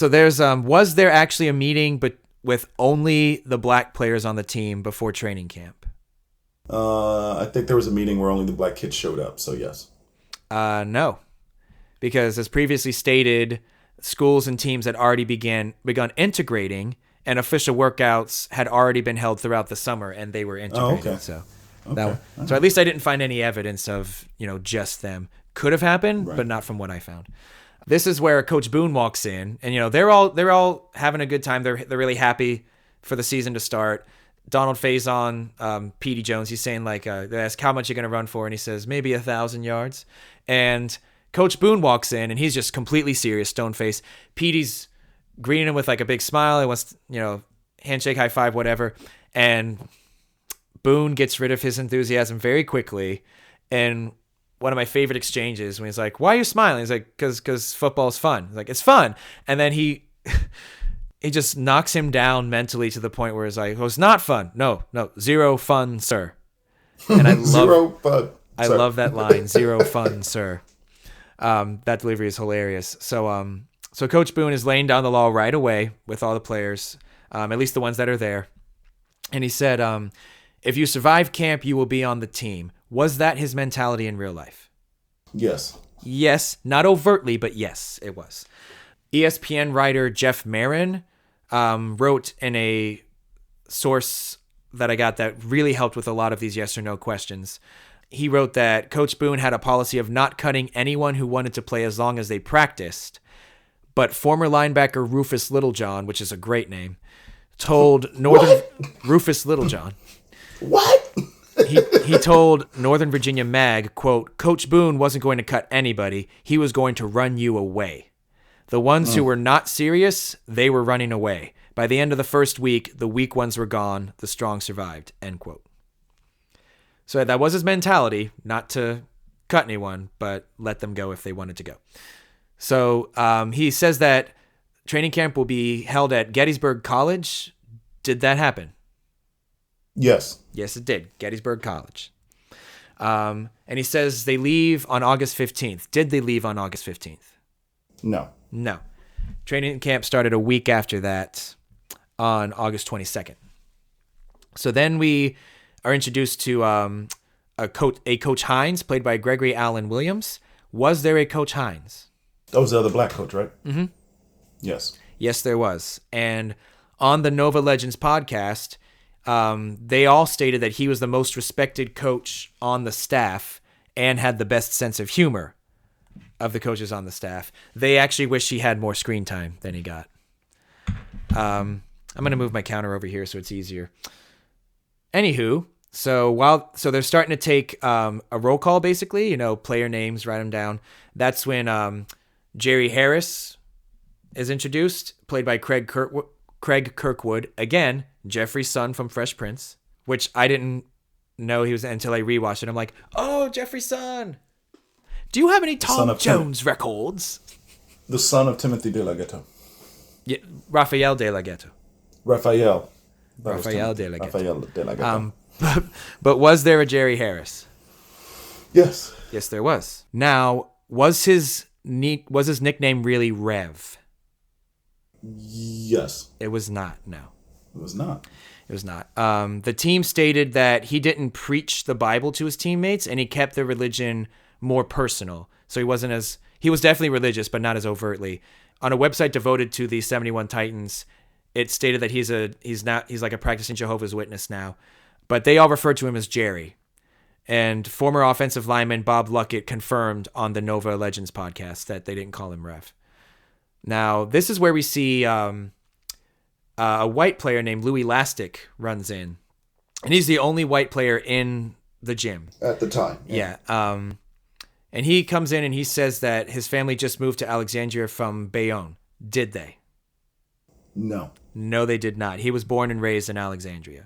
there's was there actually a meeting but with only the black players on the team before training camp? I think there was a meeting where only the black kids showed up, so yes. No. Because as previously stated, schools and teams had already begun integrating, and official workouts had already been held throughout the summer, and they were integrated. Oh, okay. So at least I didn't find any evidence of, just them. Could have happened, but not from what I found. This is where Coach Boone walks in, and they're all having a good time. They're really happy for the season to start. Donald Faison, Petey Jones, he's saying they ask how much you're going to run for, and he says maybe 1,000 yards. And Coach Boone walks in, and he's just completely serious, stone face. Petey's greeting him with a big smile. He wants, handshake, high five, whatever. And Boone gets rid of his enthusiasm very quickly. And one of my favorite exchanges when he's like, "Why are you smiling?" He's like, "Because football's fun." He's like, "It's fun," and then he just knocks him down mentally to the point where he's like, "Oh, it's not fun. No, zero fun, sir." And I love zero fun. I love that line, "Zero fun, sir." That delivery is hilarious. So Coach Boone is laying down the law right away with all the players, at least the ones that are there, and he said, "If you survive camp, you will be on the team." Was that his mentality in real life? Yes. Yes, not overtly, but yes, it was. ESPN writer Jeff Marin wrote in a source that I got that really helped with a lot of these yes or no questions. He wrote that Coach Boone had a policy of not cutting anyone who wanted to play as long as they practiced, but former linebacker Rufus Littlejohn, which is a great name, told Northern Rufus Littlejohn. What? He told Northern Virginia Mag, quote, "Coach Boone wasn't going to cut anybody. He was going to run you away. The ones who were not serious, they were running away. By the end of the first week, the weak ones were gone. The strong survived," end quote. So that was his mentality, not to cut anyone, but let them go if they wanted to go. So he says that training camp will be held at Gettysburg College. Did that happen? Yes. Yes, it did. Gettysburg College. And he says they leave on August 15th. Did they leave on August 15th? No. No. Training camp started a week after that on August 22nd. So then we are introduced to a Coach Hines, played by Gregory Allen Williams. Was there a Coach Hines? That was the other black coach, right? Mm-hmm. Yes. Yes, there was. And on the Nova Legends podcast, they all stated that he was the most respected coach on the staff and had the best sense of humor of the coaches on the staff. They actually wish he had more screen time than he got. I'm going to move my counter over here so it's easier. Anywho, so they're starting to take a roll call, basically, player names, write them down. That's when Jerry Harris is introduced, played by Craig Kirkwood. Again, Jeffrey's son from Fresh Prince, which I didn't know he was until I rewatched it. I'm like, oh, Jeffrey's son. Do you have any Tom Jones records? The son of Timothy De La Ghetto. Yeah, Raphael De La Ghetto. Raphael De La Ghetto. But was there a Jerry Harris? Yes. Yes, there was. Now, was his nickname really Rev? Yes. It was not. No. It was not. It was not. The team stated that he didn't preach the Bible to his teammates, and he kept the religion more personal. So he was definitely religious, but not as overtly. On a website devoted to the 71 Titans, it stated that he's like a practicing Jehovah's Witness now, but they all refer to him as Jerry. And former offensive lineman Bob Luckett confirmed on the Nova Legends podcast that they didn't call him Rev. Now, this is where we see a white player named Louis Lastic runs in, and he's the only white player in the gym at the time. Yeah. And he comes in and he says that his family just moved to Alexandria from Bayonne. Did they? No. No, they did not. He was born and raised in Alexandria.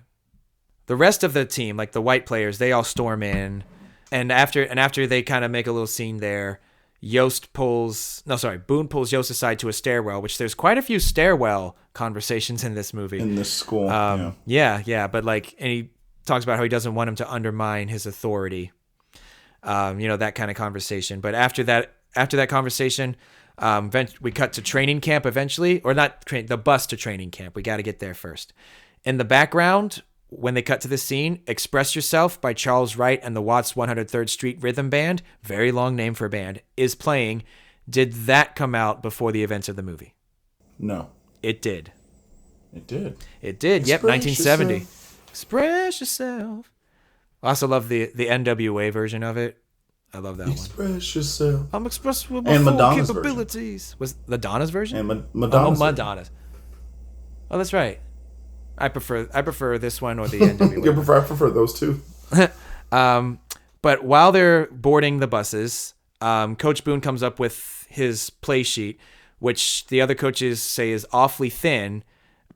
The rest of the team, like the white players, they all storm in, and after they kind of make a little scene there, Boone pulls Yost aside to a stairwell, which there's quite a few stairwell conversations in this movie. In this school. Yeah, but and he talks about how he doesn't want him to undermine his authority. That kind of conversation. But after that conversation, we cut to training camp eventually, or not the bus to training camp. We got to get there first. In the background, when they cut to this scene, Express Yourself by Charles Wright and the Watts 103rd Street Rhythm Band, very long name for a band, is playing. Did that come out before the events of the movie? No. It did. It did. It did. Yep, 1970. Express Yourself. I also love the NWA version of it. I love that one. Express yourself. I'm expressed with my and full Madonna's capabilities. Was the Donna's version? And Madonna's. Madonna's. Oh, that's right. I prefer this one or the NWA. I prefer those two. But while they're boarding the buses, Coach Boone comes up with his play sheet, which the other coaches say is awfully thin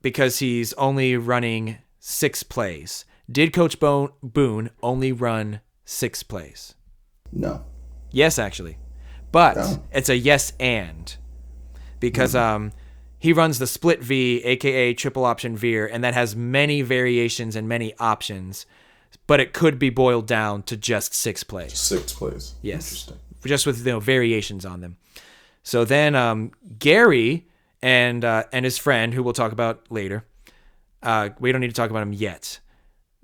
because he's only running 6 plays. Did Coach Boone only run 6 plays? No. Yes, actually. But it's a yes and. Because he runs the split V, a.k.a. triple option veer, and that has many variations and many options. But it could be boiled down to just 6 plays. 6 plays. Yes. Interesting. Just with variations on them. So then Gary and his friend, who we'll talk about later, we don't need to talk about him yet.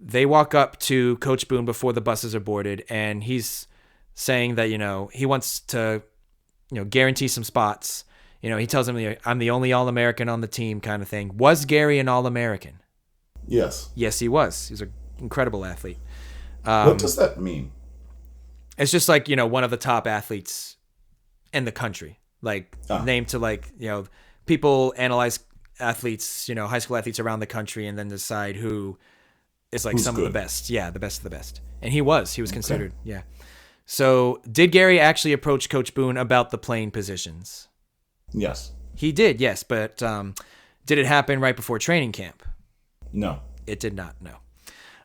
They walk up to Coach Boone before the buses are boarded, and he's saying that, he wants to, guarantee some spots. He tells him, I'm the only All-American on the team kind of thing. Was Gary an All-American? Yes. Yes, he was. He's an incredible athlete. What does that mean? It's just like, one of the top athletes in the country. Named to people analyze athletes, high school athletes around the country and then decide who is Who's some good? of the best. Yeah, the best of the best. And he was considered. Yeah. So did Gary actually approach Coach Boone about the playing positions? Yes. He did, yes. But did it happen right before training camp? No. It did not, no.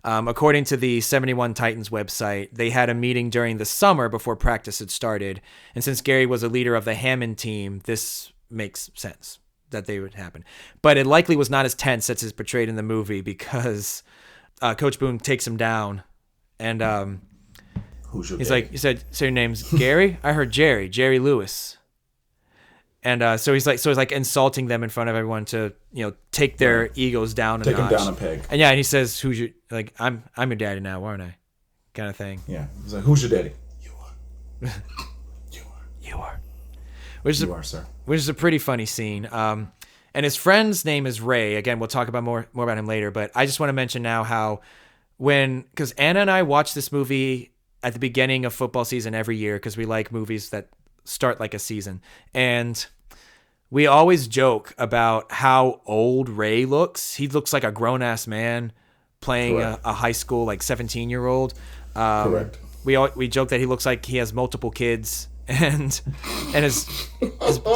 According to the 71 Titans website, they had a meeting during the summer before practice had started. And since Gary was a leader of the Hammond team, this makes sense that they would happen. But it likely was not as tense as is portrayed in the movie because Coach Boone takes him down. And Who's your he's daddy? like, he said, so your name's Gary? I heard Jerry Lewis. And so he's like insulting them in front of everyone to, take their egos down a Take him notch. down a peg. And yeah, and he says, "Who's your I'm your daddy now, aren't I?" Kind of thing. Yeah. He's like, who's your daddy? You are. You are. Which You are, sir. is a pretty funny scene. And his friend's name is Ray. Again, we'll talk about more about him later. But I just want to mention now how because Anna and I watch this movie at the beginning of football season every year because we like movies that start like a season. And we always joke about how old Ray looks. He looks like a grown-ass man playing a high school, 17-year-old. Correct. We joke that he looks like he has multiple kids and has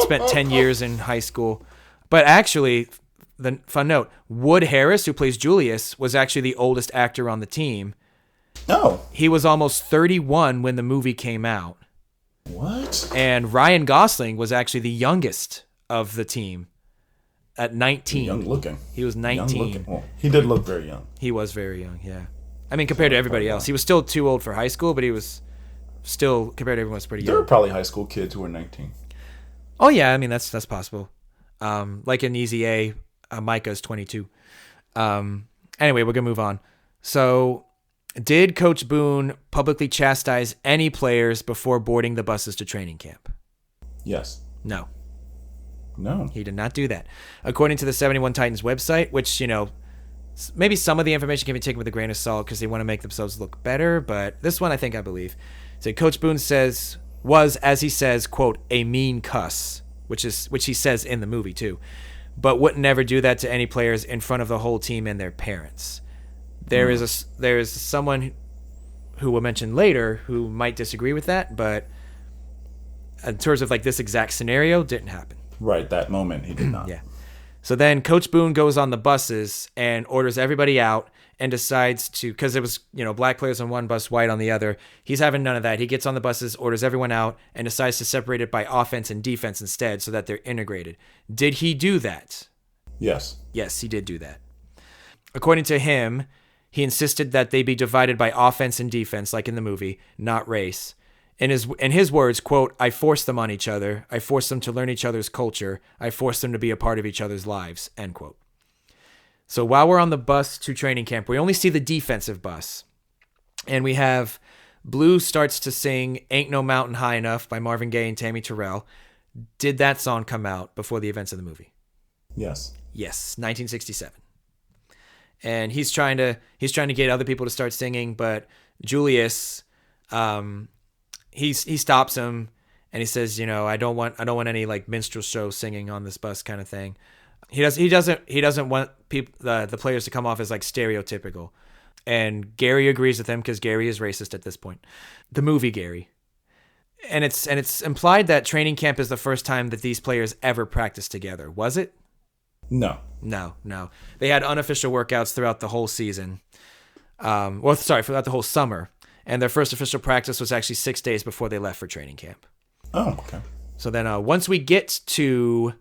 spent 10 years in high school. But actually, the fun note, Wood Harris, who plays Julius, was actually the oldest actor on the team. Oh. He was almost 31 when the movie came out. What? And Ryan Gosling was actually the youngest of the team at 19. Young looking. He was 19. Young looking. Well, he did look very young. He was very young, yeah. I mean, compared to everybody else. He was still too old for high school, but he was still, compared to everyone else, pretty There were young. probably high school kids who were 19. Oh, yeah, I mean, that's possible. Like in Easy A, Micah's 22. Anyway, we're going to move on. So, did Coach Boone publicly chastise any players before boarding the buses to training camp? Yes. No. No. He did not do that. According to the 71 Titans website, which, maybe some of the information can be taken with a grain of salt because they want to make themselves look better, but this one I think I believe. So Coach Boone was, as he says, quote, a mean cuss, which he says in the movie too, but would never do that to any players in front of the whole team and their parents. There is someone who we'll mention later who might disagree with that, but in terms of this exact scenario, didn't happen. Right, that moment he did not. Yeah. So then Coach Boone goes on the buses and orders everybody out and decides to, because it was, black players on one bus, white on the other. He's having none of that. He gets on the buses, orders everyone out, and decides to separate it by offense and defense instead so that they're integrated. Did he do that? Yes. Yes, he did do that. According to him, he insisted that they be divided by offense and defense, like in the movie, not race. In his words, quote, I forced them on each other. I forced them to learn each other's culture. I forced them to be a part of each other's lives, end quote. So while we're on the bus to training camp, we only see the defensive bus. And we have Blue starts to sing Ain't No Mountain High Enough by Marvin Gaye and Tammy Terrell. Did that song come out before the events of the movie? Yes. Yes, 1967. And he's trying to get other people to start singing, but Julius, he stops him and he says, I don't want any minstrel show singing on this bus kind of thing. He doesn't want the players to come off as stereotypical. And Gary agrees with him because Gary is racist at this point. The movie Gary. And it's implied that training camp is the first time that these players ever practiced together. Was it? No. No. They had unofficial workouts throughout the whole season. Throughout the whole summer. And their first official practice was actually 6 days before they left for training camp. Oh, okay. So then once we get to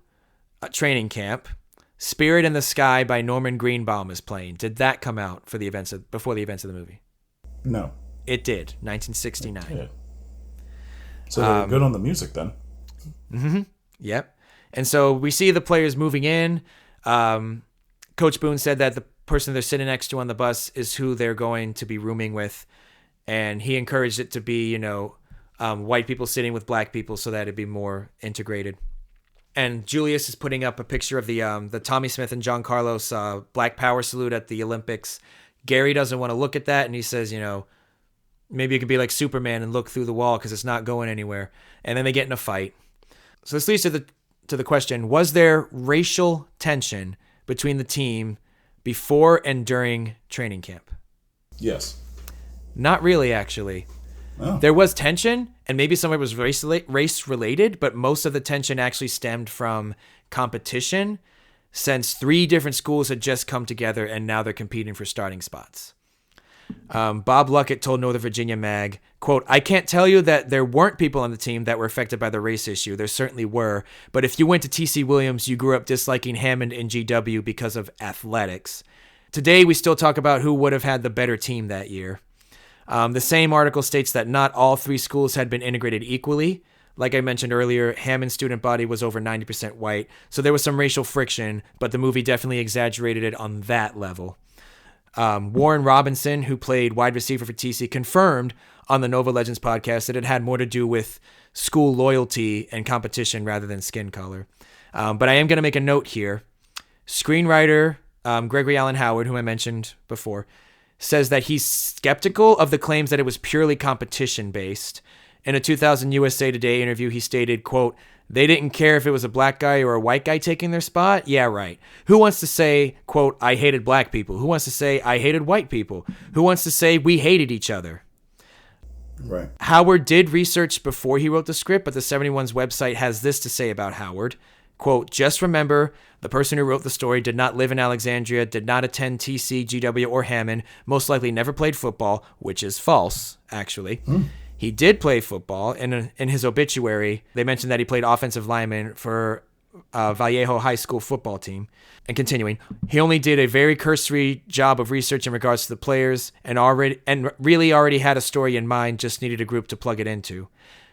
training camp, Spirit in the Sky by Norman Greenbaum is playing. Did that come out before the events of the movie? No. It did, 1969. It did. So they were good on the music then. Mm-hmm. Yep. And so we see the players moving in. Coach Boone said that the person they're sitting next to on the bus is who they're going to be rooming with. And he encouraged it to be, white people sitting with black people so that it'd be more integrated. And Julius is putting up a picture of the Tommy Smith and John Carlos Black Power salute at the Olympics. Gary doesn't want to look at that, and he says, maybe you could be like Superman and look through the wall because it's not going anywhere. And then they get in a fight. So this leads to the question, was there racial tension between the team before and during training camp? Yes. Not really, actually. Oh. There was tension, and maybe some of it was race-related, but most of the tension actually stemmed from competition since 3 different schools had just come together and now they're competing for starting spots. Bob Luckett told Northern Virginia Mag, quote, "I can't tell you that there weren't people on the team that were affected by the race issue. There certainly were. But if you went to T.C. Williams, you grew up disliking Hammond and GW because of athletics. Today, we still talk about who would have had the better team that year." The same article states that not all three schools had been integrated equally. Like I mentioned earlier, Hammond's student body was over 90% white, so there was some racial friction, but the movie definitely exaggerated it on that level. Warren Robinson, who played wide receiver for TC, confirmed on the Nova Legends podcast that it had more to do with school loyalty and competition rather than skin color. But I am going to make a note here. Screenwriter Gregory Allen Howard, whom I mentioned before, says that he's skeptical of the claims that it was purely competition-based. In a 2000 USA Today interview, he stated, quote, "They didn't care if it was a black guy or a white guy taking their spot? Yeah, right. Who wants to say, quote, I hated black people? Who wants to say I hated white people? Who wants to say we hated each other?" Right. Howard did research before he wrote the script, but the 71's website has this to say about Howard. Quote, "Just remember, the person who wrote the story did not live in Alexandria, did not attend TC, GW, or Hammond, most likely never played football," which is false, actually. He did play football. In his obituary, they mentioned that he played offensive lineman for Vallejo High School football team. And continuing, he only did a very cursory job of research in regards to the players and really already had a story in mind, just needed a group to plug it into.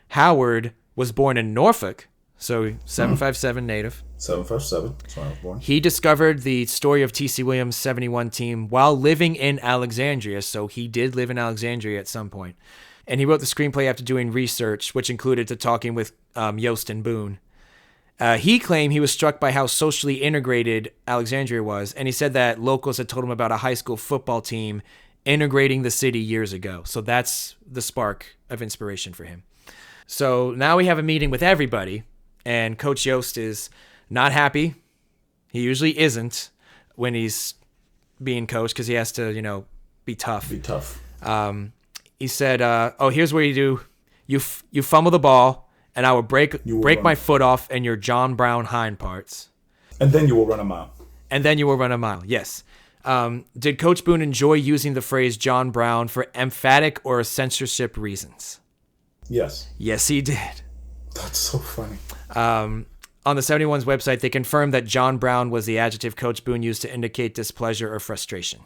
Howard was born in Norfolk, so 757 native. 757, that's where I was born. He discovered the story of T.C. Williams' 71 team while living in Alexandria, so he did live in Alexandria at some point. And he wrote the screenplay after doing research, which included talking with Yost and Boone. He claimed he was struck by how socially integrated Alexandria was, and he said that locals had told him about a high school football team integrating the city years ago. So that's the spark of inspiration for him. So now we have a meeting with everybody, and Coach Yost is not happy. He usually isn't when he's being coached because he has to, be tough. Be tough. He said, here's what you do. You fumble the ball, and I will break my foot off in your John Brown hind parts. And then you will run a mile. And then you will run a mile, yes. Did Coach Boone enjoy using the phrase John Brown for emphatic or censorship reasons? Yes. Yes, he did. That's so funny. On the 71's website, they confirmed that John Brown was the adjective Coach Boone used to indicate displeasure or frustration.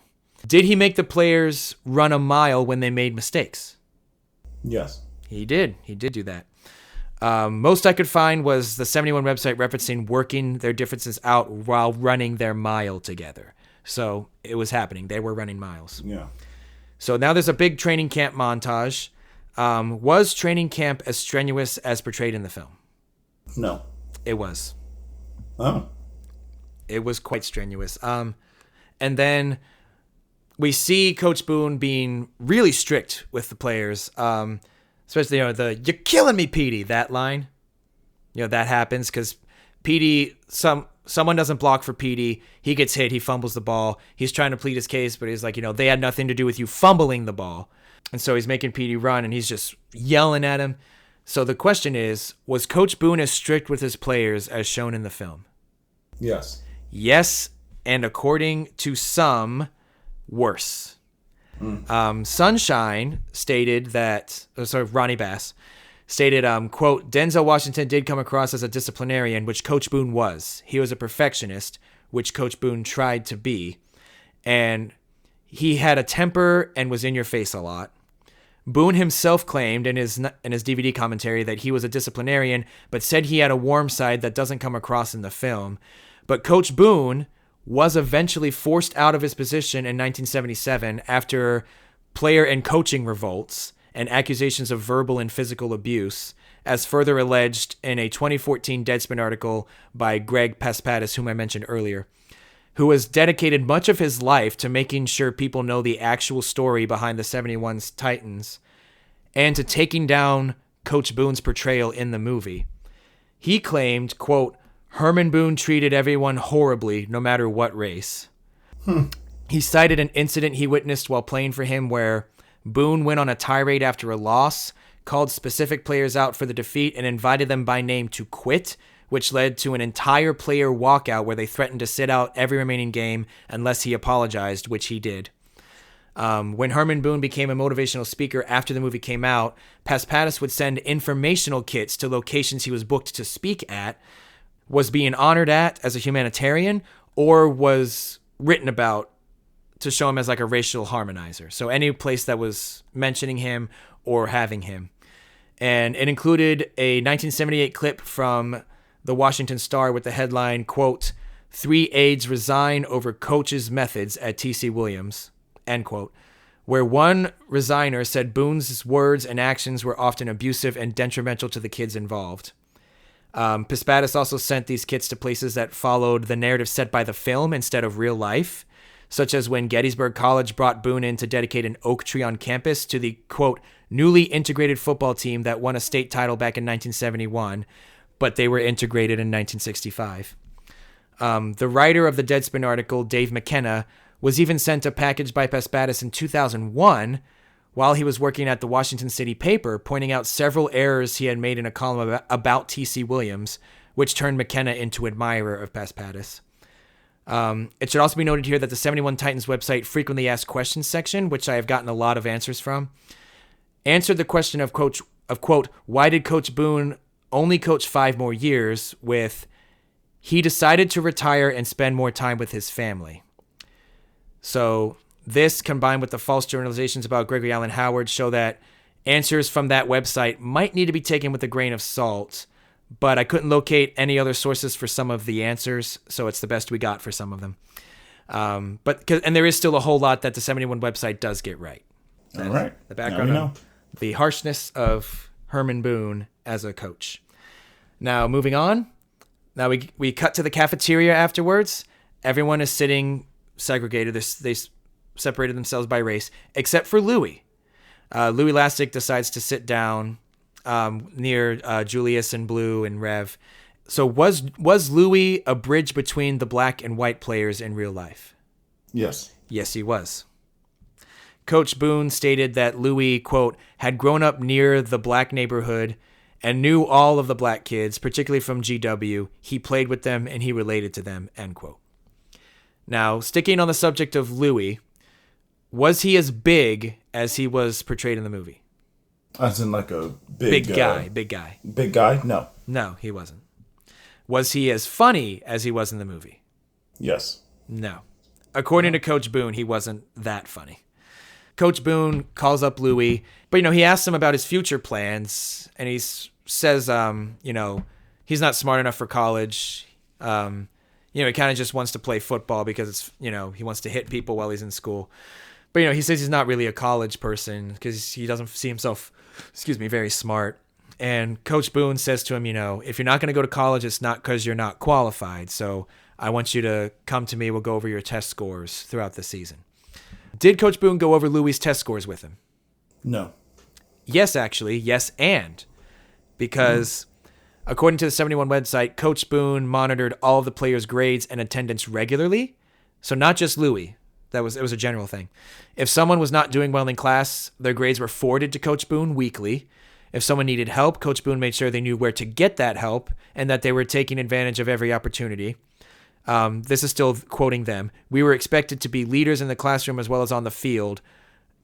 Did he make the players run a mile when they made mistakes? Yes. He did. He did do that. Most I could find was the 71 website referencing working their differences out while running their mile together. So it was happening. They were running miles. Yeah. So now there's a big training camp montage. Was training camp as strenuous as portrayed in the film? No. It was. Oh. It was quite strenuous. And then we see Coach Boone being really strict with the players, especially the "you're killing me, Petey," that line. That happens because Petey, someone doesn't block for Petey. He gets hit. He fumbles the ball. He's trying to plead his case, but he's like, they had nothing to do with you fumbling the ball. And so he's making Petey run, and he's just yelling at him. So the question is, was Coach Boone as strict with his players as shown in the film? Yes. Yes, and according to some, worse. Sunshine stated that, Ronnie Bass stated, quote, "Denzel Washington did come across as a disciplinarian, which Coach Boone was. He was a perfectionist, which Coach Boone tried to be. And he had a temper and was in your face a lot. Boone himself claimed in his DVD commentary that he was a disciplinarian, but said he had a warm side that doesn't come across in the film. But Coach Boone was eventually forced out of his position in 1977 after player and coaching revolts and accusations of verbal and physical abuse, as further alleged in a 2014 Deadspin article by Greg Paspatis, whom I mentioned earlier, who has dedicated much of his life to making sure people know the actual story behind the 71's Titans and to taking down Coach Boone's portrayal in the movie. He claimed, quote, "Herman Boone treated everyone horribly, no matter what race." He cited an incident he witnessed while playing for him where Boone went on a tirade after a loss, called specific players out for the defeat, and invited them by name to quit, which led to an entire player walkout where they threatened to sit out every remaining game unless he apologized, which he did. When Herman Boone became a motivational speaker after the movie came out, Paspatis would send informational kits to locations he was booked to speak at, was being honored at as a humanitarian, or was written about to show him as like a racial harmonizer. So any place that was mentioning him or having him. And it included a 1978 clip from the Washington Star with the headline, quote, "Three aides resign over coach's methods at T.C. Williams," end quote, where one resigner said Boone's words and actions were often abusive and detrimental to the kids involved. Paspatis also sent these kits to places that followed the narrative set by the film instead of real life, such as when Gettysburg College brought Boone in to dedicate an oak tree on campus to the, quote, "newly integrated football team that won a state title back in 1971, but they were integrated in 1965. The writer of the Deadspin article, Dave McKenna, was even sent a package by Paspatis in 2001 while he was working at the Washington City paper, pointing out several errors he had made in a column about T.C. Williams, which turned McKenna into an admirer of Paspatis. It should also be noted here that the 71 Titans website frequently asked questions section, which I have gotten a lot of answers from, answered the question of quote, "Why did Coach Boone only coach 5 more years?" with, "He decided to retire and spend more time with his family." So this, combined with the false generalizations about Gregory Allen Howard, show that answers from that website might need to be taken with a grain of salt, but I couldn't locate any other sources for some of the answers, so it's the best we got for some of them. And there is still a whole lot that the 71 website does get right. All right. The background on the harshness of Herman Boone as a coach. Now, moving on. Now we cut to the cafeteria afterwards. Everyone is sitting segregated. They separated themselves by race, except for Louis. Louis Lastic decides to sit down near Julius and Blue and Rev. So was Louis a bridge between the black and white players in real life? Yes. Yes, he was. Coach Boone stated that Louis, quote, "had grown up near the black neighborhood and knew all of the black kids, particularly from GW. He played with them and he related to them," end quote. Now, sticking on the subject of Louis, was he as big as he was portrayed in the movie? As in like a Big guy. Big guy? No. No, he wasn't. Was he as funny as he was in the movie? Yes. No. According to Coach Boone, he wasn't that funny. Coach Boone calls up Louis, but, he asks him about his future plans, and he says, he's not smart enough for college. He kind of just wants to play football because it's, he wants to hit people while he's in school. But, he says he's not really a college person because he doesn't see himself, very smart. And Coach Boone says to him, if you're not going to go to college, it's not because you're not qualified. So I want you to come to me. We'll go over your test scores throughout the season. Did Coach Boone go over Louis' test scores with him? No. Yes, actually. Yes, and. Because according to the 71 website, Coach Boone monitored all of the players' grades and attendance regularly. So not just Louis. It was a general thing. If someone was not doing well in class, their grades were forwarded to Coach Boone weekly. If someone needed help, Coach Boone made sure they knew where to get that help and that they were taking advantage of every opportunity. This is still quoting them. "We were expected to be leaders in the classroom as well as on the field.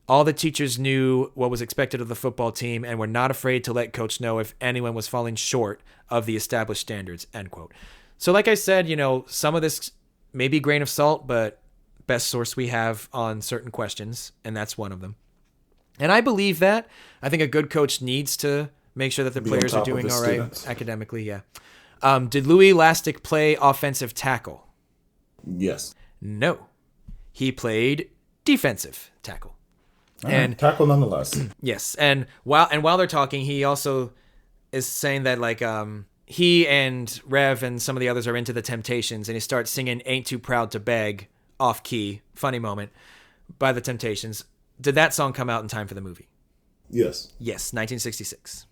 All the teachers knew what was expected of the football team and were not afraid to let Coach know if anyone was falling short of the established standards," end quote. So like I said, some of this may be grain of salt, but best source we have on certain questions, and that's one of them. And I believe that. I think a good coach needs to make sure that the players are doing all right academically, yeah. Did Louis Lastic play offensive tackle? Yes. No. He played defensive tackle. And tackle nonetheless. Yes. And while they're talking, he also is saying that he and Rev and some of the others are into the Temptations, and he starts singing "Ain't Too Proud to Beg" off key, funny moment, by the Temptations. Did that song come out in time for the movie? Yes. Yes, 1966.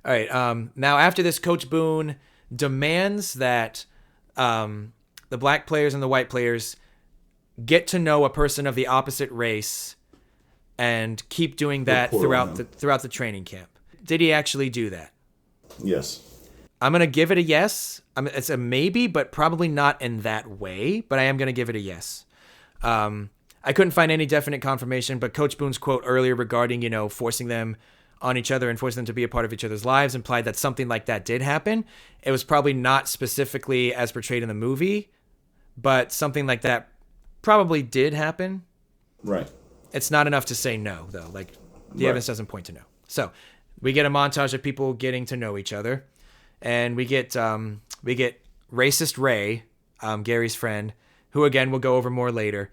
All right. Now, after this, Coach Boone demands that the black players and the white players get to know a person of the opposite race and keep doing that throughout the training camp. Did he actually do that? Yes. I'm going to give it a yes. It's a maybe, but probably not in that way, but I am going to give it a yes. I couldn't find any definite confirmation, but Coach Boone's quote earlier regarding, forcing them on each other and forcing them to be a part of each other's lives implied that something like that did happen. It was probably not specifically as portrayed in the movie, but something like that probably did happen. Right. It's not enough to say no, though. Like, the evidence doesn't point to no. So we get a montage of people getting to know each other, and we get racist Ray, Gary's friend, who again we'll go over more later.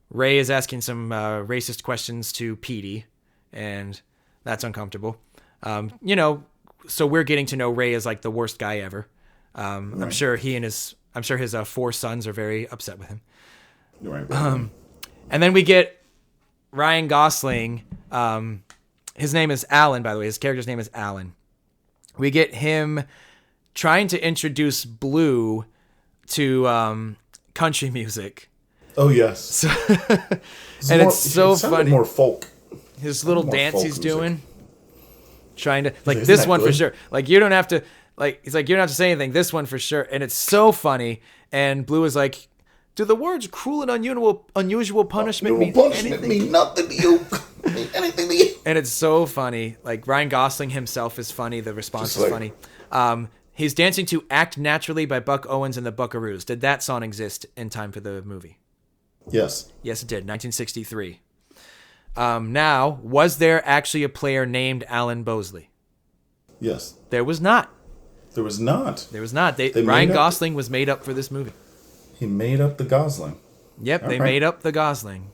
Ray is asking some racist questions to Petey, and that's uncomfortable. So we're getting to know Ray as like the worst guy ever. Right. I'm sure his 4 sons are very upset with him. Right. And then we get Ryan Gosling. His name is Alan, by the way. His character's name is Alan. We get him trying to introduce Blue to country music. Oh, yes. So, and it's so funny. More folk. His little dance he's doing. Trying to, like, Isn't this that one good? for sure. Like, you don't have to, like, he's like, you don't have to say anything. This one for sure. And it's so funny. And Blue is like, do the words cruel and unusual punishment mean anything? Mean nothing to you. Mean anything to you. And it's so funny. Like, Ryan Gosling himself is funny. The response is funny. He's dancing to Act Naturally by Buck Owens and the Buckaroos. Did that song exist in time for the movie? Yes. Yes, it did. 1963. Now, was there actually a player named Alan Bosley? Yes. There was not. There was not. There was not. They Ryan made up- Gosling was made up for this movie. He made up the Gosling. Yep, All they right. made up the Gosling.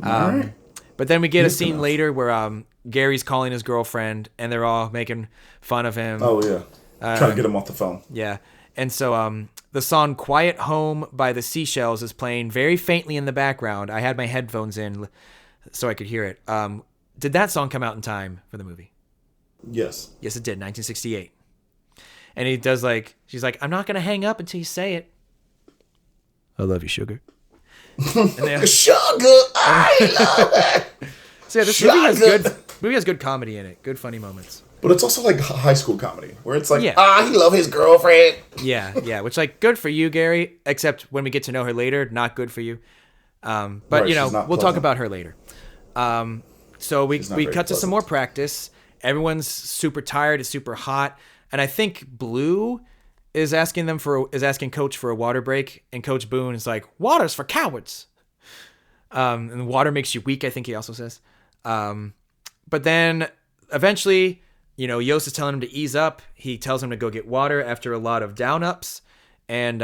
All right. But then we get a Good scene enough. later where Gary's calling his girlfriend, and they're all making fun of him. Oh, yeah. Trying to get him off the phone. Yeah. And so the song Quiet Home by the Seashells is playing very faintly in the background. I had my headphones in so I could hear it. Did that song come out in time for the movie? Yes. Yes, it did, 1968. And he does she's like, I'm not going to hang up until you say it. I love you, sugar. And they, Sugar, I love it. so yeah, this movie has good comedy in it. Good funny moments. But it's also like high school comedy, where it's like, Yeah. he love his girlfriend. Yeah, which good for you, Gary, except when we get to know her later, not good for you. But, Right, she's not we'll talk pleasant. about her later. So we not we very cut to some pleasant. more practice. Everyone's super tired. It's super hot. And I think Blue is asking Coach for a water break. And Coach Boone is like, water's for cowards. And water makes you weak, I think he also says. But then eventually, Yost is telling him to ease up. He tells him to go get water after a lot of down-ups. And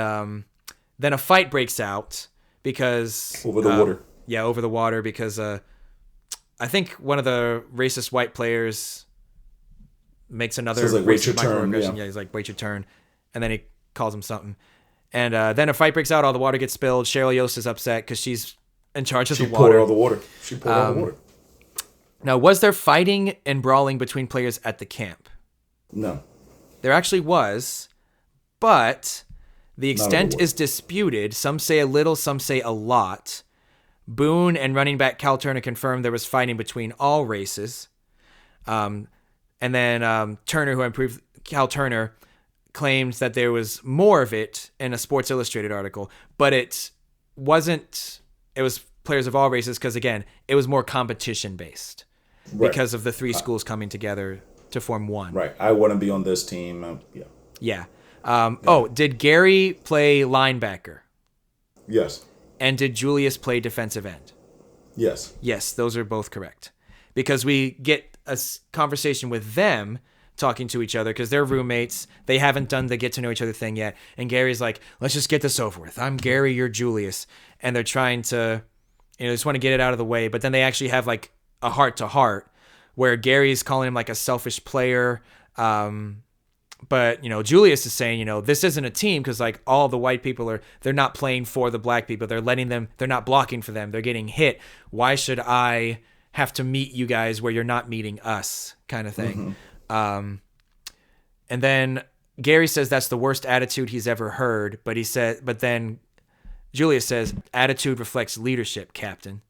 then a fight breaks out because... Over the water. Yeah, over the water because I think one of the racist white players makes another Says, like, wait racist your turn, microaggression. Yeah, he's like, wait your turn. And then he calls him something. And then a fight breaks out. All the water gets spilled. Cheryl Yost is upset because she's in charge of She the poured water. all the water. She poured all the water. Now, was there fighting and brawling between players at the camp? No. There actually was, but the extent award. is disputed. Some say a little, some say a lot. Boone and running back Cal Turner confirmed there was fighting between all races. And then Turner, who improved Cal Turner, claimed that there was more of it in a Sports Illustrated article, but it wasn't. It was players of all races because, again, it was more competition based Right. because of the 3 schools coming together to form one. Right. I want to be on this team. Yeah. Yeah. Oh, did Gary play linebacker? Yes. And did Julius play defensive end? Yes. Yes, those are both correct. Because we get a conversation with them talking to each other because they're roommates. They haven't done the get to know each other thing yet. And Gary's like, let's just get this over with. I'm Gary, you're Julius. And they're trying to, just want to get it out of the way. But then they actually have like a heart to heart where Gary's calling him like a selfish player. But, Julius is saying, this isn't a team because like all the white people they're not playing for the black people. They're not blocking for them. They're getting hit. Why should I have to meet you guys where you're not meeting us kind of thing? And then Gary says that's the worst attitude he's ever heard. But then Julius says attitude reflects leadership, Captain,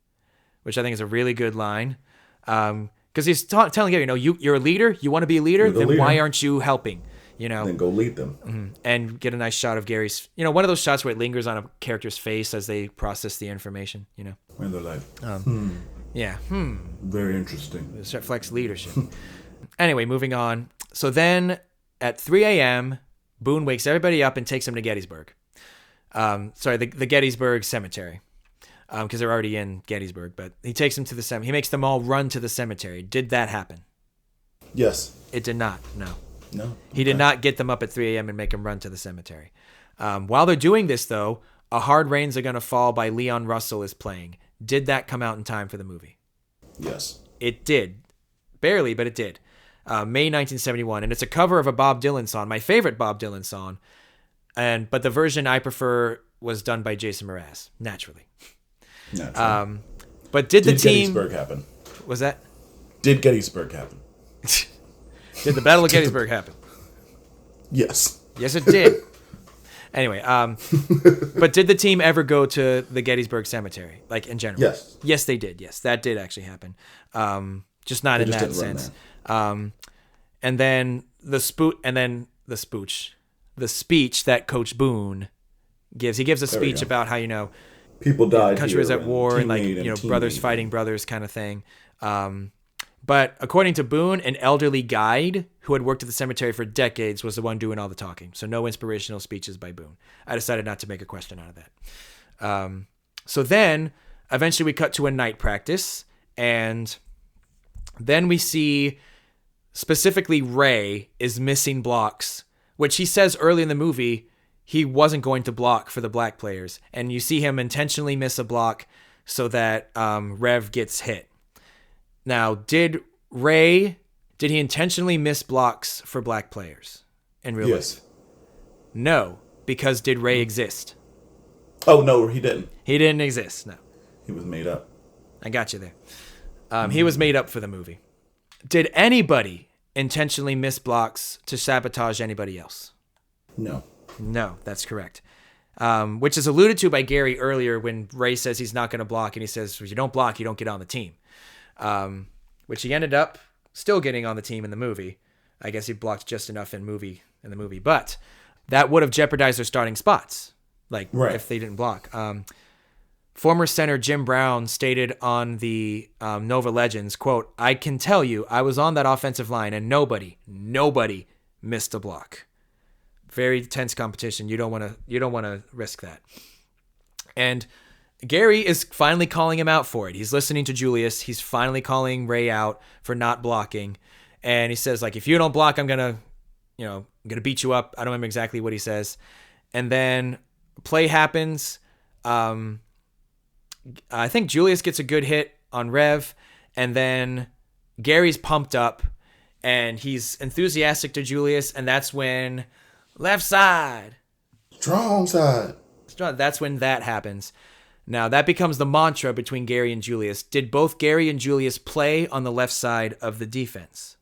which I think is a really good line. Because he's telling Gary, you're a leader. You want to be a leader. You're the Then leader. why aren't you helping? you know, Then go lead them. and get a nice shot of Gary's, one of those shots where it lingers on a character's face as they process the information, And they're like, Yeah. very interesting. This reflects leadership. Anyway, moving on. So then at 3 a.m., Boone wakes everybody up and takes them to Gettysburg. The Gettysburg Cemetery. Because they're already in Gettysburg, but he takes them to the cemetery. He makes them all run to the cemetery. Did that happen? Yes. It did not. No. No. He did not get them up at 3 a.m. and make them run to the cemetery. While they're doing this, though, A Hard Rain's Are Gonna Fall by Leon Russell is playing. Did that come out in time for the movie? Yes. It did. Barely, but it did. May 1971. And it's a cover of a Bob Dylan song, my favorite Bob Dylan song. But the version I prefer was done by Jason Mraz, naturally. But did the team... Gettysburg happen? Was that? Did Gettysburg happen? Did the Battle of Gettysburg happen? Yes. Yes, it did. Anyway, but did the team ever go to the Gettysburg Cemetery, like in general? Yes. Yes, they did. Yes, that did actually happen. Just not in that sense. And then the speech that Coach Boone gives. He gives a speech about how people died. The country was at war and brothers fighting brothers kind of thing. But according to Boone, an elderly guide who had worked at the cemetery for decades was the one doing all the talking. So no inspirational speeches by Boone. I decided not to make a question out of that. So then eventually we cut to a night practice, and then we see specifically Ray is missing blocks, which he says early in the movie he wasn't going to block for the black players. And you see him intentionally miss a block so that Rev gets hit. Now, did he intentionally miss blocks for black players in real life? No, because did Ray exist? Oh, no, he didn't. He didn't exist, no. He was made up. I got you there. He was made up for the movie. Did anybody intentionally miss blocks to sabotage anybody else? No. No, that's correct. Which is alluded to by Gary earlier when Ray says he's not going to block, and he says, if you don't block, you don't get on the team. Which he ended up still getting on the team in the movie. I guess he blocked just enough in the movie, but that would have jeopardized their starting spots, if they didn't block. Former center Jim Brown stated on the Nova Legends, quote, "I can tell you, I was on that offensive line and nobody missed a block. Very tense competition. You don't want to risk that." And Gary is finally calling him out for it. He's listening to Julius. He's finally calling Ray out for not blocking. And he says, if you don't block, I'm going to beat you up. I don't remember exactly what he says. And then play happens. I think Julius gets a good hit on Rev. And then Gary's pumped up and he's enthusiastic to Julius. And that's when left side. Strong side. That's when that happens. Now, that becomes the mantra between Gary and Julius. Did both Gary and Julius play on the left side of the defense?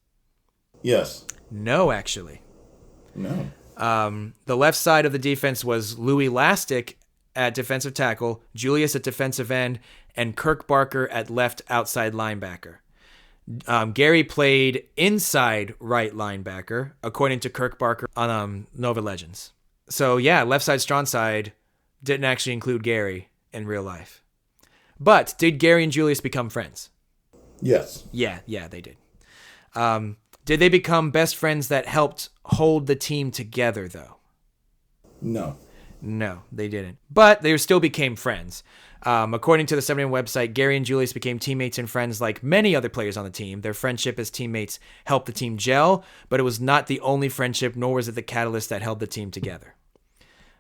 Yes. No, actually. No. The left side of the defense was Louis Lastic at defensive tackle, Julius at defensive end, and Kirk Barker at left outside linebacker. Gary played inside right linebacker, according to Kirk Barker on Nova Legends. So, yeah, left side, strong side didn't actually include Gary in real life. But did Gary and Julius become friends? Yes. Yeah, they did. Did they become best friends that helped hold the team together, though? No. No, they didn't. But they still became friends. According to the 71 website, Gary and Julius became teammates and friends like many other players on the team. Their friendship as teammates helped the team gel, but it was not the only friendship, nor was it the catalyst that held the team together.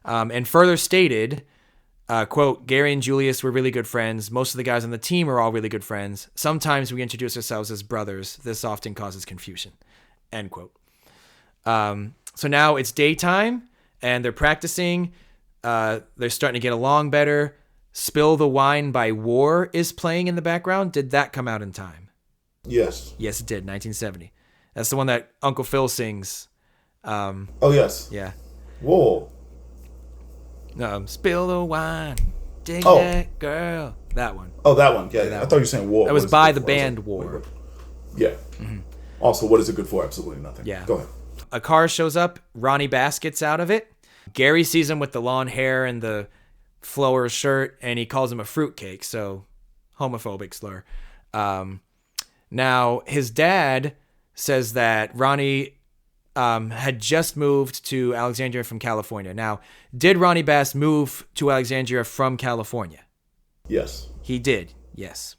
And further stated, quote, "Gary and Julius were really good friends. Most of the guys on the team are all really good friends. Sometimes we introduce ourselves as brothers. This often causes confusion." End quote. So now it's daytime and they're practicing. They're starting to get along better. "Spill the Wine" by War is playing in the background. Did that come out in time? Yes. Yes, it did. 1970. That's the one that Uncle Phil sings. Oh, yes. Yeah. Whoa. "Spill the wine, dig that girl." That one. Oh, that one. Yeah, I thought you were saying War. That was by the band War. Yeah. Mm-hmm. Also, what is it good for? Absolutely nothing. Yeah. Go ahead. A car shows up. Ronnie Bass gets out of it. Gary sees him with the long hair and the flower shirt, and he calls him a fruitcake. So, homophobic slur. Now, his dad says that Ronnie had just moved to Alexandria from California. Now, did Ronnie Bass move to Alexandria from California? Yes. He did, yes.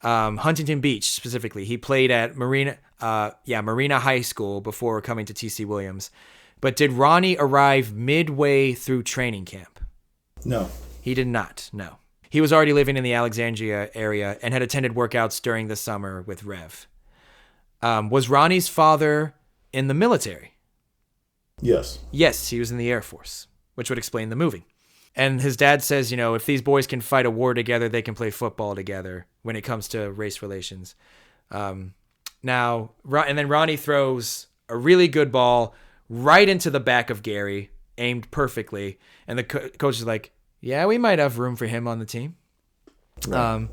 Huntington Beach, specifically. He played at Marina High School before coming to T.C. Williams. But did Ronnie arrive midway through training camp? No. He did not, no. He was already living in the Alexandria area and had attended workouts during the summer with Rev. Was Ronnie's father in the military? Yes. Yes, he was in the Air Force, which would explain the movie. And his dad says, if these boys can fight a war together, they can play football together when it comes to race relations. And then Ronnie throws a really good ball right into the back of Gary, aimed perfectly. And the coach is like, yeah, we might have room for him on the team. Right.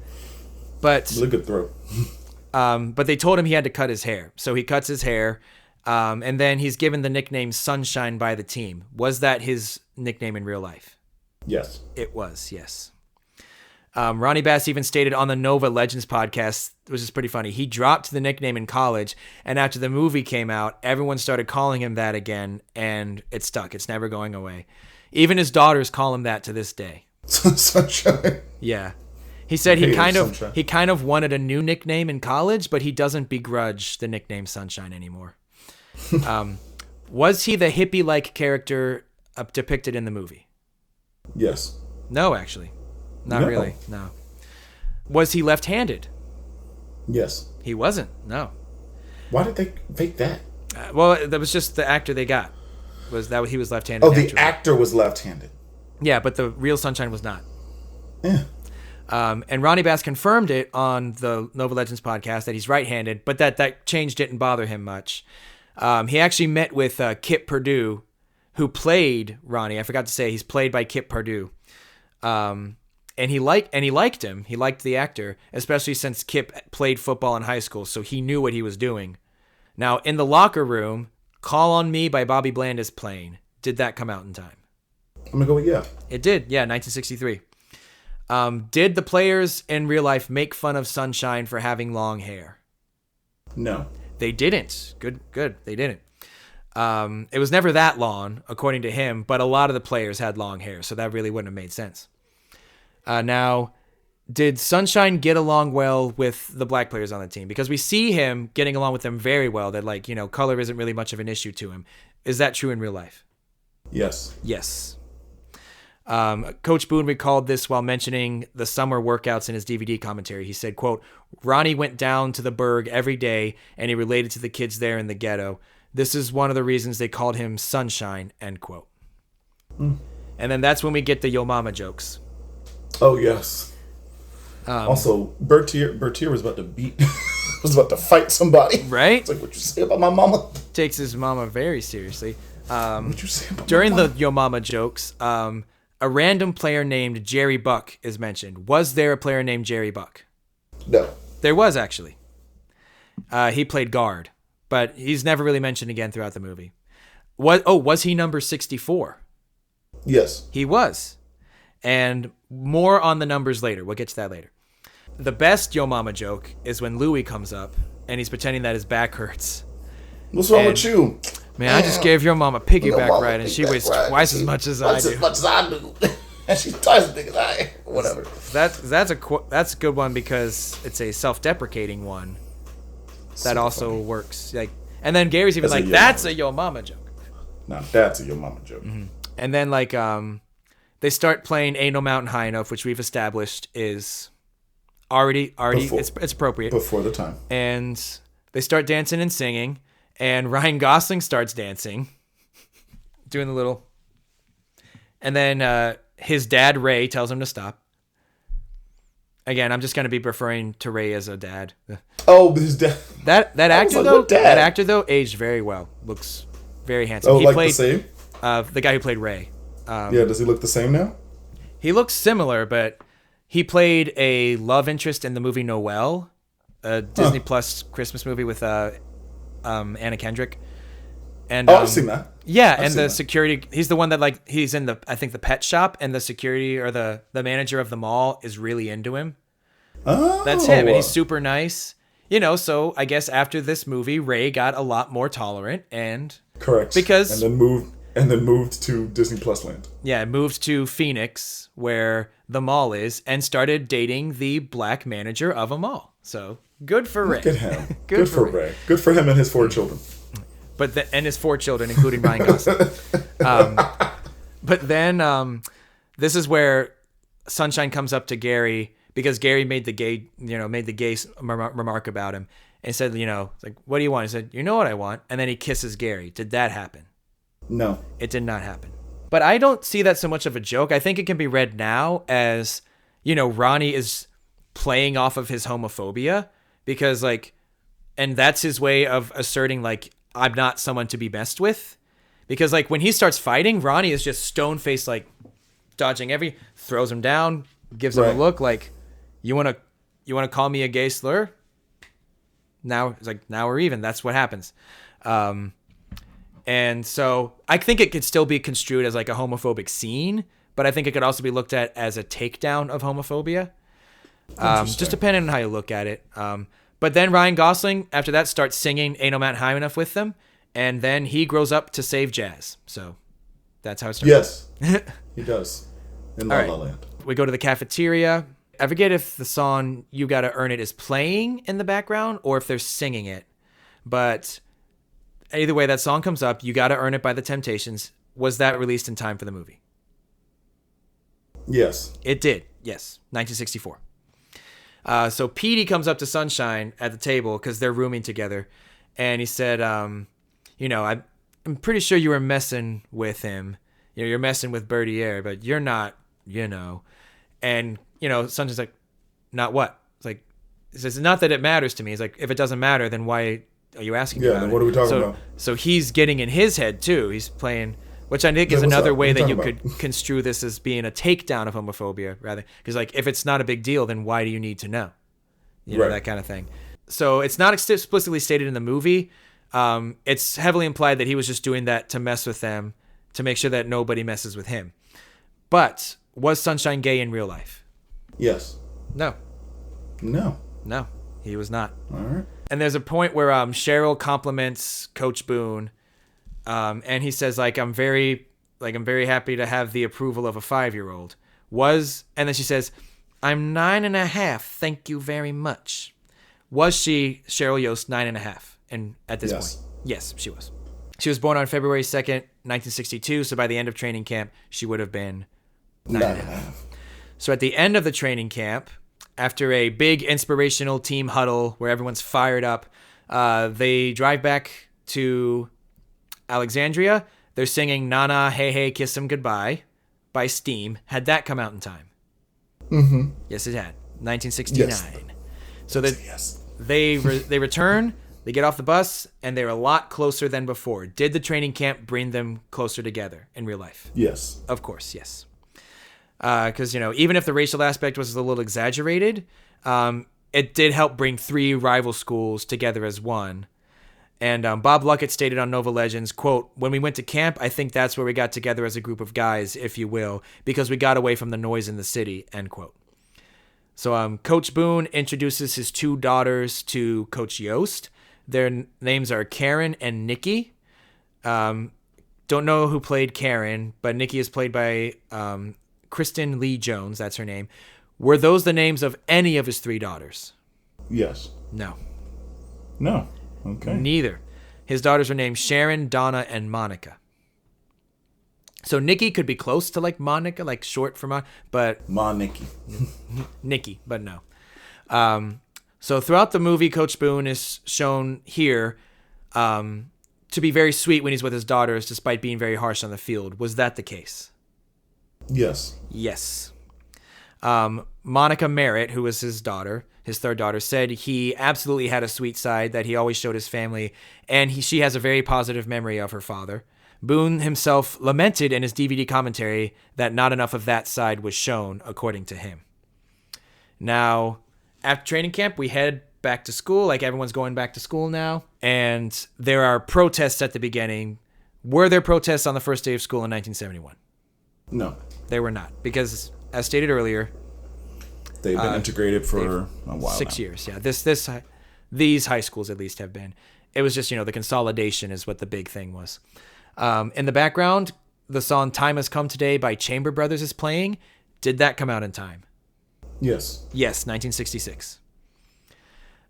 But really good throw. But they told him he had to cut his hair. So he cuts his hair. And then he's given the nickname Sunshine by the team. Was that his nickname in real life? Yes. It was, yes. Ronnie Bass even stated on the Nova Legends podcast, which is pretty funny, he dropped the nickname in college, and after the movie came out, everyone started calling him that again, and it stuck. It's never going away. Even his daughters call him that to this day. Sunshine. Yeah. He said he kind of wanted a new nickname in college, but he doesn't begrudge the nickname Sunshine anymore. Was he the hippie-like character depicted in the movie? Yes. No, actually. Not really. No. Was he left-handed? Yes. He wasn't. No. Why did they fake that? Well, that was just the actor they got. Was that he was left-handed? Oh, the actor was left-handed. Yeah, but the real Sunshine was not. Yeah. And Ronnie Bass confirmed it on the Nova Legends podcast that he's right-handed, but that change didn't bother him much. He actually met with Kip Perdue, who played Ronnie. I forgot to say he's played by Kip Perdue. And he liked him. He liked the actor, especially since Kip played football in high school, so he knew what he was doing. Now, in the locker room, Call on Me by Bobby Bland is playing. Did that come out in time? I'm going to go with yeah. It did, yeah, 1963. Did the players in real life make fun of Sunshine for having long hair? No. They didn't. Good. They didn't. It was never that long, according to him, but a lot of the players had long hair, so that really wouldn't have made sense. Now, did Sunshine get along well with the black players on the team? Because we see him getting along with them very well, that color isn't really much of an issue to him. Is that true in real life? Yes. Yes. Coach Boone recalled this while mentioning the summer workouts in his DVD commentary. He said, quote, Ronnie went down to the Berg every day and he related to the kids there in the ghetto. This is one of the reasons they called him Sunshine, end quote. And then that's when we get the Yo Mama jokes. Oh, yes. Also, Bertier was about to was about to fight somebody. Right? It's like, what you say about my mama? Takes his mama very seriously. What you say about during my mama? the Yo Mama jokes, a random player named Jerry Buck is mentioned. Was there a player named Jerry Buck? No. There was, actually. He played guard, but he's never really mentioned again throughout the movie. Was he number 64? Yes. He was. And more on the numbers later. We'll get to that later. The best Yo Mama joke is when Louie comes up and he's pretending that his back hurts. What's wrong with you? Man, I just gave your mom a piggyback ride and she weighs twice as much as I do. As much as I do. And she's twice as big as I am. Whatever. That's a good one because it's a self-deprecating one. That also works. And then Gary's even like, that's a Yo Mama joke. No, that's a Yo Mama joke. Mm-hmm. And then they start playing Ain't No Mountain High Enough, which we've established is already it's appropriate. Before the time. And they start dancing and singing, and Ryan Gosling starts dancing, doing the little. And then his dad, Ray, tells him to stop. Again, I'm just going to be referring to Ray as a dad. Oh, his dad. That actor though aged very well. Looks very handsome. Oh, he played the same? The guy who played Ray. Does he look the same now? He looks similar, but he played a love interest in the movie Noelle, a Disney Plus Christmas movie with Anna Kendrick. And I've seen that. Yeah, I've and seen the that. security, he's the one that like he's in the I think the pet shop, and the security or the manager of the mall is really into him. That's him, and he's Oh, super nice. You know, so I guess after this movie, Ray got a lot more tolerant, and correct. because And then moved to Disney Plus land. yeah, moved to Phoenix where the mall is and started dating the black manager of a mall. So good for Ray. Look at him. Good Good for for Ray. Good for him and his 4 children. And his 4 children, including Ryan Gosling. But then this is where Sunshine comes up to Gary because Gary made the gay remark about him and said, like, what do you want? He said, you know what I want? And then he kisses Gary. Did that happen? No. It did not happen. But I don't see that so much of a joke. I think it can be read now as, Ronnie is playing off of his homophobia because and that's his way of asserting like, I'm not someone to be messed with. Because like when he starts fighting, Ronnie is just stone faced, like dodging throws him down, gives him a look like, you want to call me a gay slur? Now it's like, now we're even. That's what happens. And so I think it could still be construed as like a homophobic scene, but I think it could also be looked at as a takedown of homophobia. Just depending on how you look at it. But then Ryan Gosling, after that, starts singing Ain't No Mountain High Enough with them. And then he grows up to save jazz. So that's how it starts. Yes, he does. In La La Land. We go to the cafeteria. I forget if the song You Gotta Earn It is playing in the background or if they're singing it. But either way, that song comes up, You Gotta Earn It by the Temptations. Was that released in time for the movie? Yes. It did, yes. 1964. So Petey comes up to Sunshine at the table because they're rooming together. And he said, I'm pretty sure you were messing with him. You're messing with Bertier, but you're not, And, Sunshine's like, not what? It's like, he says, not that it matters to me. He's like, if it doesn't matter, then why are you asking me about what are we talking it? about? So he's getting in his head, too. He's playing, which I think is another way that you could construe this as being a takedown of homophobia, rather. Because, like, if it's not a big deal, then why do you need to know? That kind of thing. So it's not explicitly stated in the movie. It's heavily implied that he was just doing that to mess with them, to make sure that nobody messes with him. But was Sunshine gay in real life? Yes. No, he was not. All right. And there's a point where Cheryl compliments Coach Boone, and he says like, I'm very happy to have the approval of a 5-year-old. And then she says, I'm 9.5. Thank you very much. Was she Cheryl Yost 9.5? And at this point, yes, she was. She was born on February 2nd, 1962. So by the end of training camp, she would have been 9.5. So at the end of the training camp, after a big inspirational team huddle where everyone's fired up, they drive back to Alexandria. They're singing Na Na Hey Hey Kiss 'Em Goodbye by Steam. Had that come out in time? Mm-hmm. Yes, it had. 1969. Yes. So they return, they get off the bus, and they're a lot closer than before. Did the training camp bring them closer together in real life? Yes. Of course, yes. Because, even if the racial aspect was a little exaggerated, it did help bring 3 rival schools together as one. And Bob Luckett stated on Nova Legends, quote, when we went to camp, I think that's where we got together as a group of guys, if you will, because we got away from the noise in the city, end quote. So Coach Boone introduces his 2 daughters to Coach Yost. Their names are Karen and Nikki. Don't know who played Karen, but Nikki is played by Kristen Lee Jones. That's her name. Were those the names of any of his 3 daughters? Yes. No. Okay. Neither. His daughters were named Sharon, Donna, and Monica. So Nikki could be close to like Monica, like short for but Nikki. Nikki, but no. So throughout the movie, Coach Boone is shown here to be very sweet when he's with his daughters, despite being very harsh on the field. Was that the case? Yes. Yes. Monica Merritt, who was his daughter, his 3rd daughter, said he absolutely had a sweet side that he always showed his family, and she has a very positive memory of her father. Boone himself lamented in his DVD commentary that not enough of that side was shown, according to him. Now, after training camp, we head back to school, like everyone's going back to school now. And there are protests at the beginning. Were there protests on the first day of school in 1971? No. They were not. Because, as stated earlier, they've been integrated for a while 6 now. years, yeah. These high schools at least have been. It was just, the consolidation is what the big thing was. In the background, the song Time Has Come Today by Chamber Brothers is playing. Did that come out in time? Yes. Yes, 1966.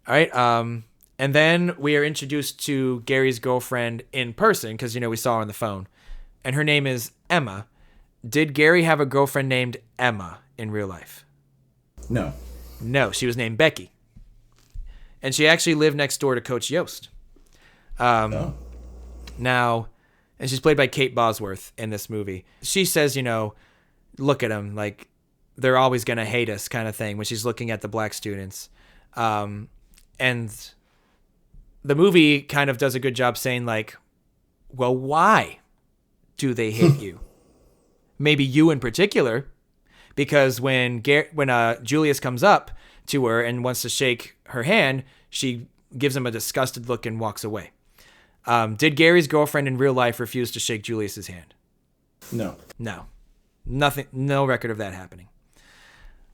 All right. And then we are introduced to Gary's girlfriend in person because, we saw her on the phone. And her name is Emma. Did Gary have a girlfriend named Emma in real life? No. No, she was named Becky. And she actually lived next door to Coach Yost. No. Now, and she's played by Kate Bosworth in this movie. She says, look at them, like they're always going to hate us kind of thing when she's looking at the black students. And the movie kind of does a good job saying like, well, why do they hate you? Maybe you in particular, because when Julius comes up to her and wants to shake her hand, she gives him a disgusted look and walks away. Did Gary's girlfriend in real life refuse to shake Julius's hand? No. No. Nothing. No record of that happening.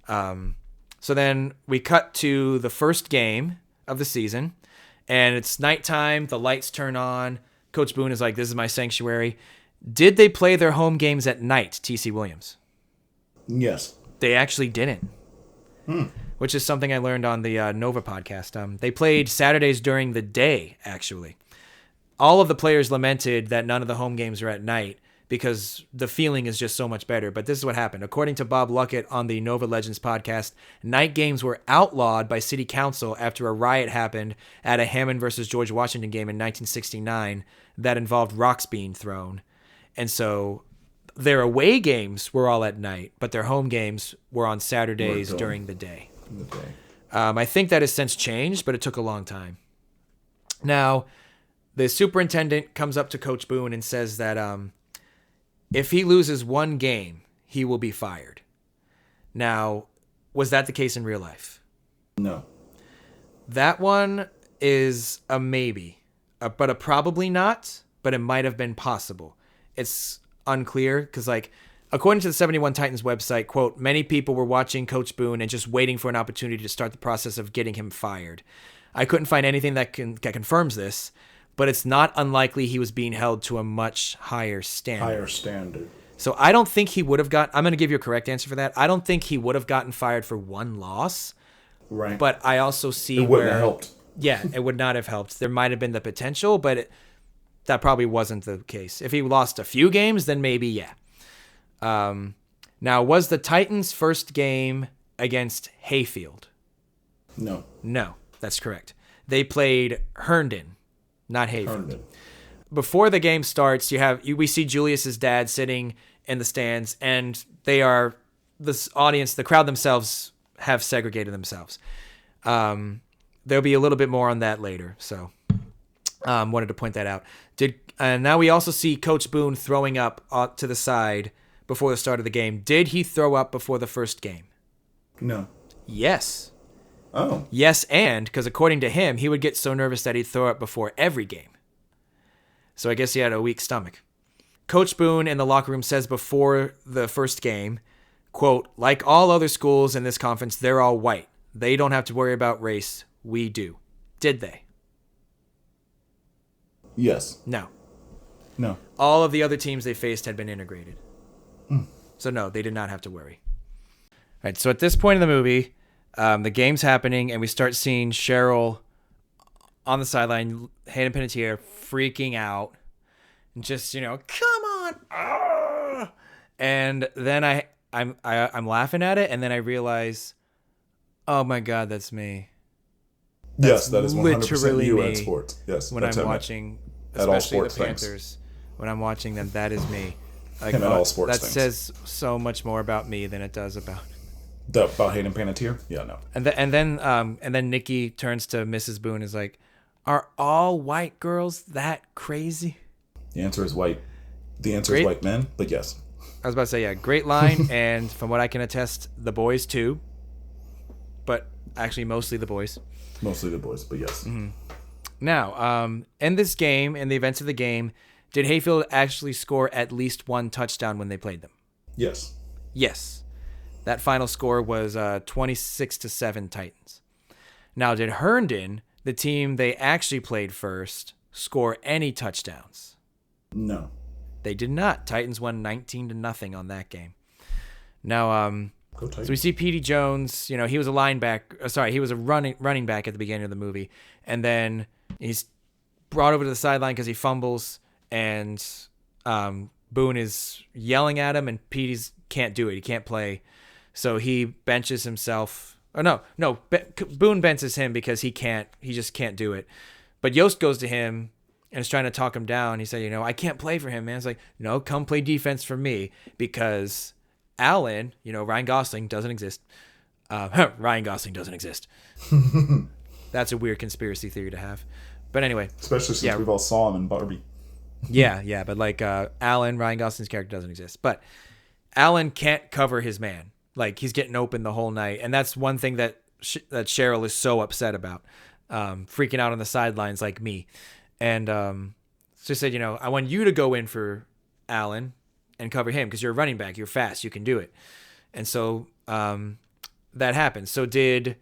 So then we cut to the first game of the season, and it's nighttime. The lights turn on. Coach Boone is like, "This is my sanctuary." Did they play their home games at night, T.C. Williams? Yes. They actually didn't. Which is something I learned on the Nova podcast. They played Saturdays during the day, actually. All of the players lamented that none of the home games are at night because the feeling is just so much better. But this is what happened. According to Bob Luckett on the Nova Legends podcast, night games were outlawed by city council after a riot happened at a Hammond versus George Washington game in 1969 that involved rocks being thrown. And so their away games were all at night, but their home games were on Saturdays during the day. I think that has since changed, but it took a long time. Now, the superintendent comes up to Coach Boone and says that if he loses one game, he will be fired. Now, was that the case in real life? No. That one is a maybe, but a probably not, but it might have been possible. It's unclear because, like, according to the 71 Titans website, quote, many people were watching Coach Boone and just waiting for an opportunity to start the process of getting him fired. I couldn't find anything that confirms this, but it's not unlikely he was being held to a much higher standard. So I don't think he would have I'm going to give you a correct answer for that. I don't think he would have gotten fired for one loss. Right. But I also see it wouldn't have helped. Yeah, it would not have helped. There might have been the potential, but that probably wasn't the case. If he lost a few games, then maybe, yeah. Now, was the Titans' first game against Hayfield? No. No, that's correct. They played Herndon, not Hayfield. Herndon. Before the game starts, we see Julius's dad sitting in the stands, and the audience, the crowd themselves, have segregated themselves. There'll be a little bit more on that later, so wanted to point that out. And now we also see Coach Boone throwing up to the side before the start of the game. Did he throw up before the first game? No. Yes. Oh. Yes, and because according to him, he would get so nervous that he'd throw up before every game. So I guess he had a weak stomach. Coach Boone in the locker room says before the first game, quote, like all other schools in this conference, they're all white. They don't have to worry about race. We do. Did they? Yes. No. No. All of the other teams they faced had been integrated. So no, they did not have to worry. All right, so at this point in the movie, the game's happening, and we start seeing Cheryl on the sideline, Hayden Panettiere freaking out, and just, come on. Ah! And then I'm laughing at it, and then I realize, oh my God, that's me. Yes, that is 100% literally you me at sports. Yes, when I'm watching, especially the Panthers, when I'm watching them, that is me. Like, him at all sports that things. says so much more about me than it does about Hayden Panettiere. Yeah, no. And then Nikki turns to Mrs. Boone and is like, "Are all white girls that crazy?" The answer is white. The answer is white men, but yes. I was about to say, yeah, great line, and from what I can attest, the boys too. But Actually, mostly the boys. Mostly the boys, but yes. Now, in this game, in the events of the game, did Hayfield actually score at least one touchdown when they played them? Yes. Yes. That final score was 26-7 Titans. Now, did Herndon, the team they actually played first, score any touchdowns? No. They did not. Titans won 19-0 on that game. Now, Go Titans. so we see Petey Jones. He was a linebacker. Sorry, he was a running back at the beginning of the movie, and then he's brought over to the sideline because he fumbles, and Boone is yelling at him, and Petey's can't do it. He can't play, so he benches himself. Oh no, Boone benches him because he just can't do it. But Yost goes to him and is trying to talk him down. He said, I can't play for him, man. It's like, no, come play defense for me because Alan, Ryan Gosling doesn't exist. Ryan Gosling doesn't exist. That's a weird conspiracy theory to have. But anyway. Especially since we've all saw him in Barbie. Yeah. But like Alan, Ryan Gosling's character doesn't exist. But Alan can't cover his man. Like he's getting open the whole night. And that's one thing that Cheryl is so upset about. Freaking out on the sidelines like me. And she said, I want you to go in for Alan and cover him because you're a running back. You're fast. You can do it. And so that happened. So did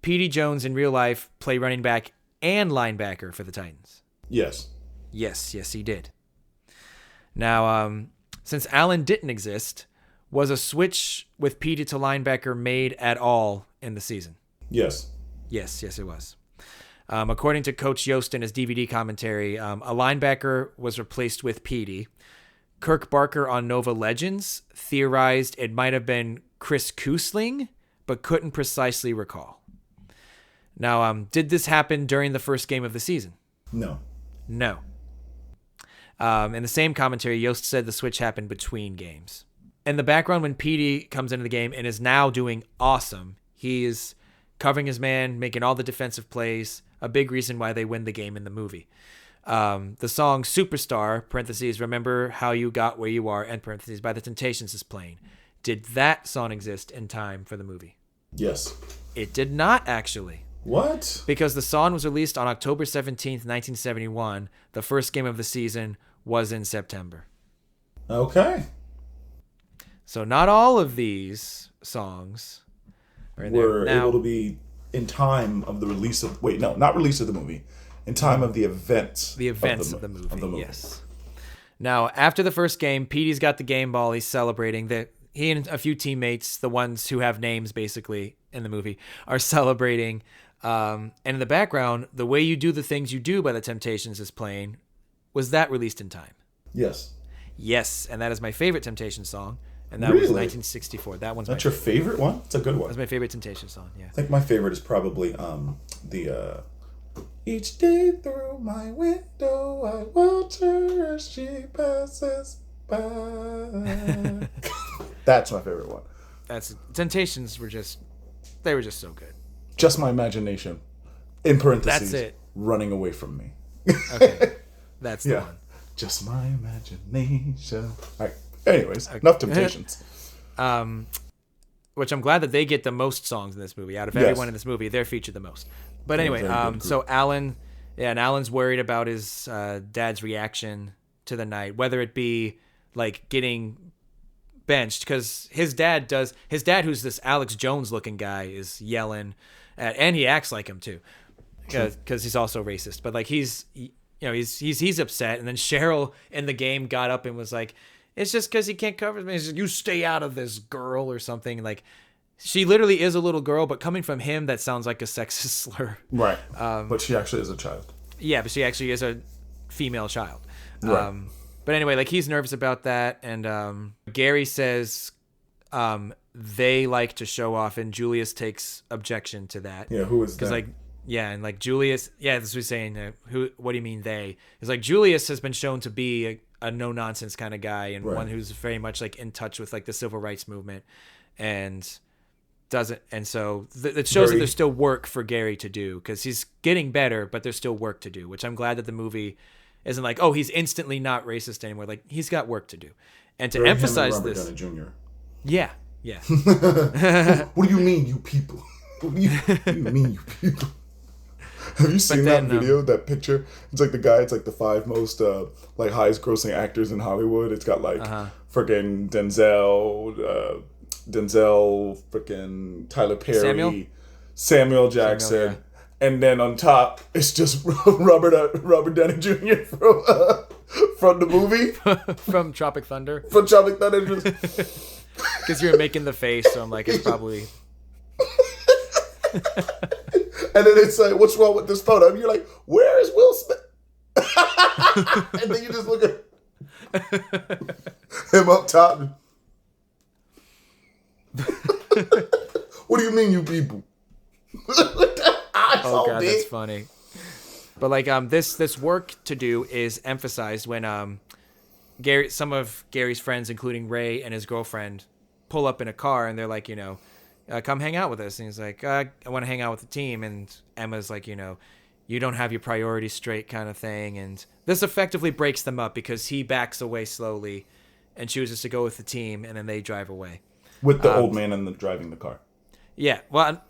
Petey Jones in real life play running back and linebacker for the Titans? Yes. Yes, he did. Now, since Allen didn't exist, was a switch with Petey to linebacker made at all in the season? Yes. Yes, it was. According to Coach Yost in his DVD commentary, a linebacker was replaced with Petey. Kirk Barker on Nova Legends theorized it might have been Chris Kusling, but couldn't precisely recall. Now, did this happen during the first game of the season? No. In the same commentary, Yost said the switch happened between games. In the background, when Petey comes into the game and is now doing awesome, he is covering his man, making all the defensive plays, a big reason why they win the game in the movie. The song Superstar, parentheses, Remember How You Got Where You Are, end parentheses, by The Temptations is playing. Did that song exist in time for the movie? Yes. It did not, actually. What? Because the song was released on October 17th, 1971. The first game of the season was in September. Okay. So not all of these songs were able to be in time of the release of... Wait, no, not release of the movie. In time of the events. The events of the movie, yes. Now, after the first game, Petey's got the game ball. He's celebrating. He and a few teammates, the ones who have names basically in the movie, are celebrating. And in the background, The Way You Do the Things You Do by The Temptations is playing. Was that released in time? Yes. Yes, and that is my favorite Temptations song. And that really? was 1964. That one's That's your favorite one? It's a good one. That's my favorite Temptations song, yeah. I think my favorite is probably the... Each day through my window, I watch her as she passes by. That's my favorite one. Temptations were just so good. Just my imagination. In parentheses. That's it. Running away from me. Okay. That's the one. Just my imagination. All right. Anyways, enough Temptations. Which I'm glad that they get the most songs in this movie. Out of everyone in this movie, they're featured the most. But anyway, so Alan, and Alan's worried about his dad's reaction to the night, whether it be like getting benched, because his dad, who's this Alex Jones looking guy, is yelling and he acts like him too, because he's also racist. But like he's upset, and then Cheryl in the game got up and was like, it's just because he can't cover me. You stay out of this, girl, or something. Like, she literally is a little girl, but coming from him, that sounds like a sexist slur. Right. But she actually is a child. Yeah, but she actually is a female child. Right. But anyway, like, he's nervous about that. And Gary says they like to show off, and Julius takes objection to that. Yeah, who is that? Because, like, yeah, and like Julius, this was saying, what do you mean they? It's like Julius has been shown to be a no nonsense kind of guy, and one who's very much like in touch with like the civil rights movement, and so it shows that there's still work for Gary to do, because he's getting better, but there's still work to do, which I'm glad that the movie isn't like, oh, he's instantly not racist anymore. Like, he's got work to do. And to emphasize this, Downey Jr. yeah. What do you mean, you people? What do you mean, you people? Have you seen that video, that picture? It's like the guy, it's like the 5 most, like, highest grossing actors in Hollywood. It's got, like, freaking Denzel, freaking Tyler Perry, Samuel Jackson. Samuel, yeah. And then on top, it's just Robert Downey Jr. from the movie. From Tropic Thunder. From Tropic Thunder. Because you were making the face, so I'm like, it's probably... And then it's like, what's wrong with this photo? And you're like, where is Will Smith? And then you just look at him up top. What do you mean, you people? Oh god, that's funny. But like, this work to do is emphasized when some of Gary's friends, including Ray and his girlfriend, pull up in a car and they're like, come hang out with us. And he's like, I want to hang out with the team. And Emma's like, you don't have your priorities straight kind of thing. And this effectively breaks them up because he backs away slowly and chooses to go with the team. And then they drive away. With the old man and driving the car. Yeah. Well,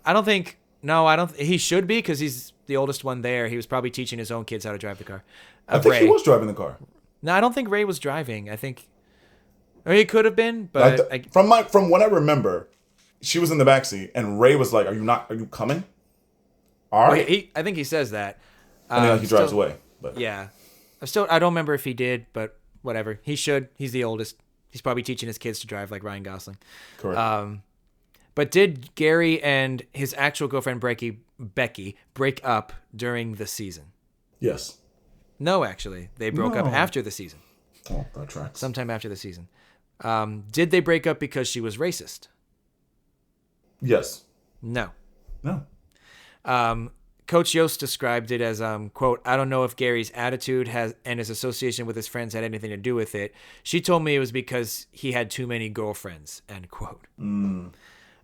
he should be because he's the oldest one there. He was probably teaching his own kids how to drive the car. I think Ray. He was driving the car. No, I don't think Ray was driving. I think, or he could have been, but from what I remember, she was in the backseat, and Ray was like, "Are you coming?" All right. I think he says that. And then he drives away. But yeah, I don't remember if he did, but whatever. He should. He's the oldest. He's probably teaching his kids to drive like Ryan Gosling. Correct. But did Gary and his actual girlfriend Becky break up during the season? Yes. No, actually, they broke up after the season. Oh, that tracks. Sometime after the season. Did they break up because she was racist? Yes. No. No. Coach Yost described it as, quote, I don't know if Gary's attitude and his association with his friends had anything to do with it. She told me it was because he had too many girlfriends, end quote.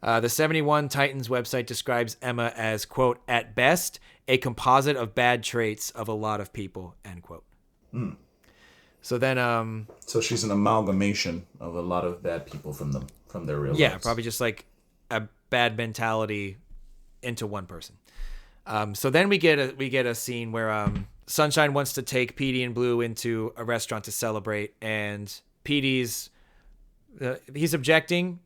The 71 Titans website describes Emma as, quote, at best, a composite of bad traits of a lot of people, end quote. So then... So she's an amalgamation of a lot of bad people from their real lives. Yeah, probably just like a bad mentality into one person. So then we get a scene where Sunshine wants to take Petey and Blue into a restaurant to celebrate, and Petey's he's objecting,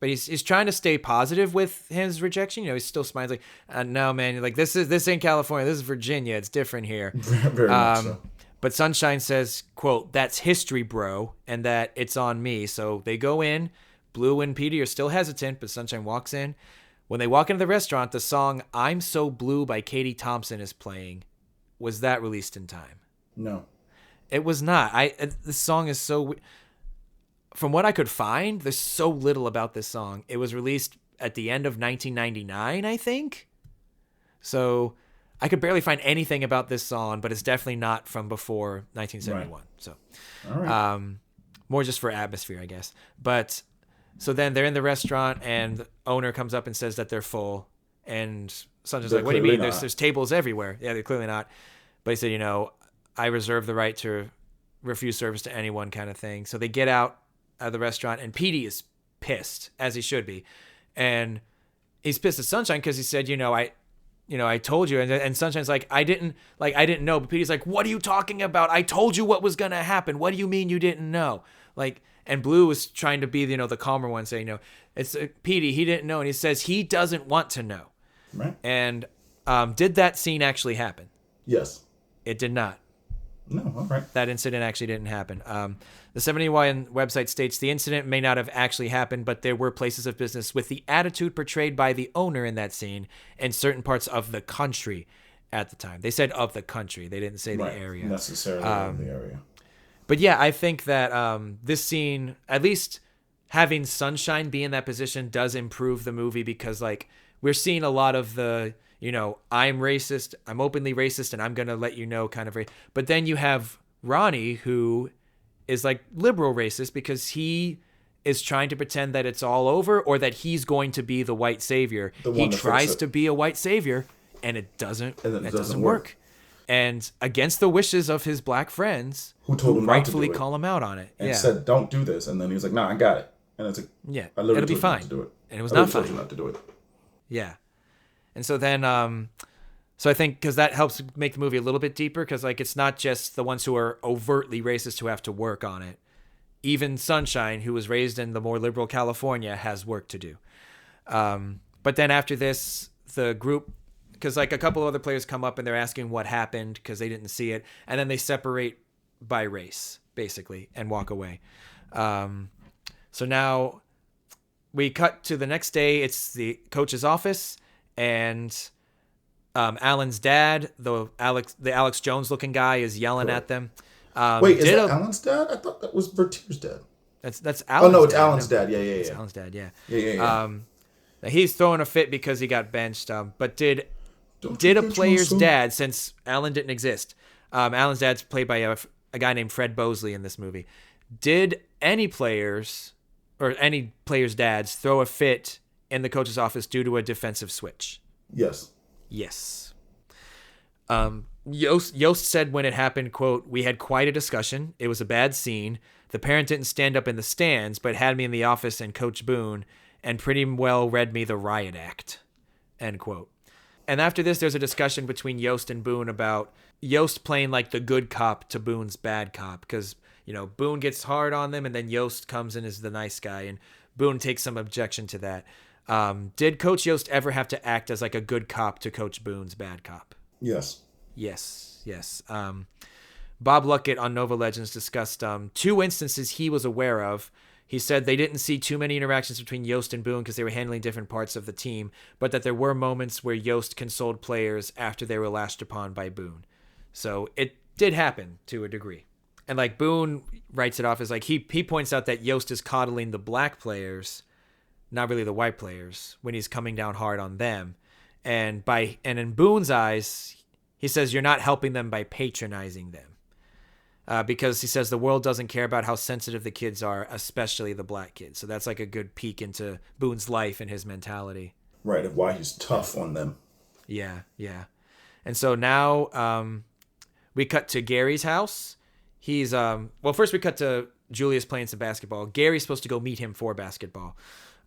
but he's trying to stay positive with his rejection. He's still smiling like, no man, like this ain't California, this is Virginia, it's different here. Very much so. But Sunshine says, quote, that's history, bro, and that it's on me. So they go in. Blue and Petey are still hesitant, but Sunshine walks in. When they walk into the restaurant, the song I'm So Blue by Katie Thompson is playing. Was that released in time? No. It was not. This song is so... From what I could find, there's so little about this song. It was released at the end of 1999, I think. So I could barely find anything about this song, but it's definitely not from before 1971. Right. So, all right. More just for atmosphere, I guess. But... So then they're in the restaurant, and the owner comes up and says that they're full. And Sunshine's like, what do you mean? There's tables everywhere. Yeah, they're clearly not. But he said, I reserve the right to refuse service to anyone kind of thing. So they get out of the restaurant, and Petey is pissed, as he should be. And he's pissed at Sunshine because he said, I told you. And Sunshine's like, I didn't know. But Petey's like, what are you talking about? I told you what was going to happen. What do you mean you didn't know? Like... And Blue was trying to be, the calmer one, saying, it's Petey, he didn't know. And he says he doesn't want to know. Right. And did that scene actually happen? Yes. It did not. No, all right. That incident actually didn't happen. The 71 website states the incident may not have actually happened, but there were places of business with the attitude portrayed by the owner in that scene in certain parts of the country at the time. They said of the country. They didn't say the area. Necessarily of the area. But yeah, I think that this scene, at least having Sunshine be in that position, does improve the movie because, like, we're seeing a lot of the, I'm racist, I'm openly racist, and I'm going to let you know kind of. But then you have Ronnie, who is, like, liberal racist because he is trying to pretend that it's all over or that he's going to be the white savior. He tries to be a white savior, and it doesn't work. And against the wishes of his black friends, who told him rightfully not to do it, call him out on it, and said, "Don't do this," and then he was like, "No, I got it." And it's like, "Yeah, I literally it'll be fine." Not to do it. And it was not fine. Told you not to do it. Yeah, And so then, so I think because that helps make the movie a little bit deeper, because like it's not just the ones who are overtly racist who have to work on it. Even Sunshine, who was raised in the more liberal California, has work to do. But then after this, the group, because like a couple other players come up and they're asking what happened because they didn't see it, and then they separate by race basically and walk away. So now we cut to the next day. It's the coach's office, and Alan's dad, the Alex Jones looking guy, is yelling at them. Wait, is that Alan's dad? I thought that was Bertier's dad. That's Alan's. Oh no, it's dad. Alan's dad. Yeah. It's Alan's dad. Yeah. Yeah. He's throwing a fit because he got benched. But did a player's dad, since Alan didn't exist, Alan's dad's played by a guy named Fred Bosley in this movie. Did any players or any players' dads throw a fit in the coach's office due to a defensive switch? Yes. Yes. Yost said when it happened, quote, "We had quite a discussion. It was a bad scene. The parent didn't stand up in the stands, but had me in the office and Coach Boone and pretty well read me the riot act," end quote. And after this, there's a discussion between Yost and Boone about Yost playing like the good cop to Boone's bad cop, because, you know, Boone gets hard on them and then Yost comes in as the nice guy, and Boone takes some objection to that. Did Coach Yost ever have to act as like a good cop to Coach Boone's bad cop? Yes. Yes. Bob Luckett on Nova Legends discussed 2 instances he was aware of. He said they didn't see too many interactions between Yost and Boone because they were handling different parts of the team, but that there were moments where Yost consoled players after they were lashed upon by Boone. So it did happen to a degree. And like Boone writes it off as like he points out that Yost is coddling the black players, not really the white players, when he's coming down hard on them. And in Boone's eyes, he says you're not helping them by patronizing them. Because he says the world doesn't care about how sensitive the kids are, especially the black kids. So that's like a good peek into Boone's life and his mentality. Right, and why he's tough on them. Yeah. And so now we cut to Gary's house. He's, first we cut to Julius playing some basketball. Gary's supposed to go meet him for basketball.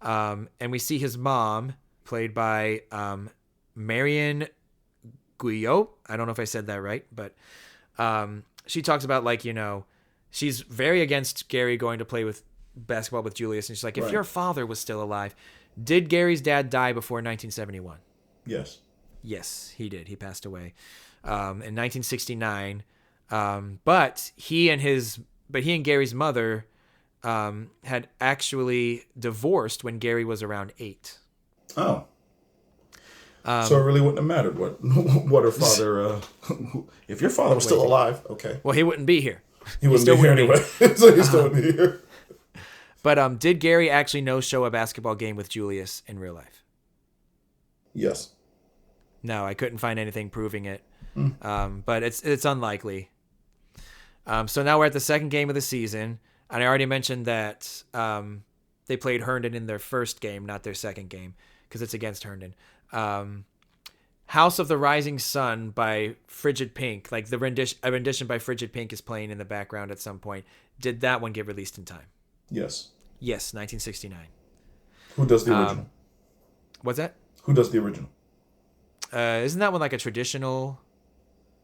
And we see his mom, played by Marion Guyot. I don't know if I said that right, but she talks about, like, you know, she's very against Gary going to play with basketball with Julius. And she's like, if your father was still alive, did Gary's dad die before 1971? Yes. Yes, he did. He passed away in 1969. But he and Gary's mother had actually divorced when Gary was around 8. Oh. So it really wouldn't have mattered what her father. If your father was still alive, okay. Well, he wouldn't be here. He wouldn't be here anyway. So he still wouldn't be here. But did Gary actually no-show a basketball game with Julius in real life? Yes. No, I couldn't find anything proving it. But it's unlikely. So now we're at the second game of the season, and I already mentioned that they played Herndon in their first game, not their second game, because it's against Herndon. House of the Rising Sun by Frigid Pink, like a rendition by Frigid Pink is playing in the background at some point. Did that one get released in time? Yes. Yes, 1969. Who does the original? What's that? Who does the original? Isn't that one like a traditional?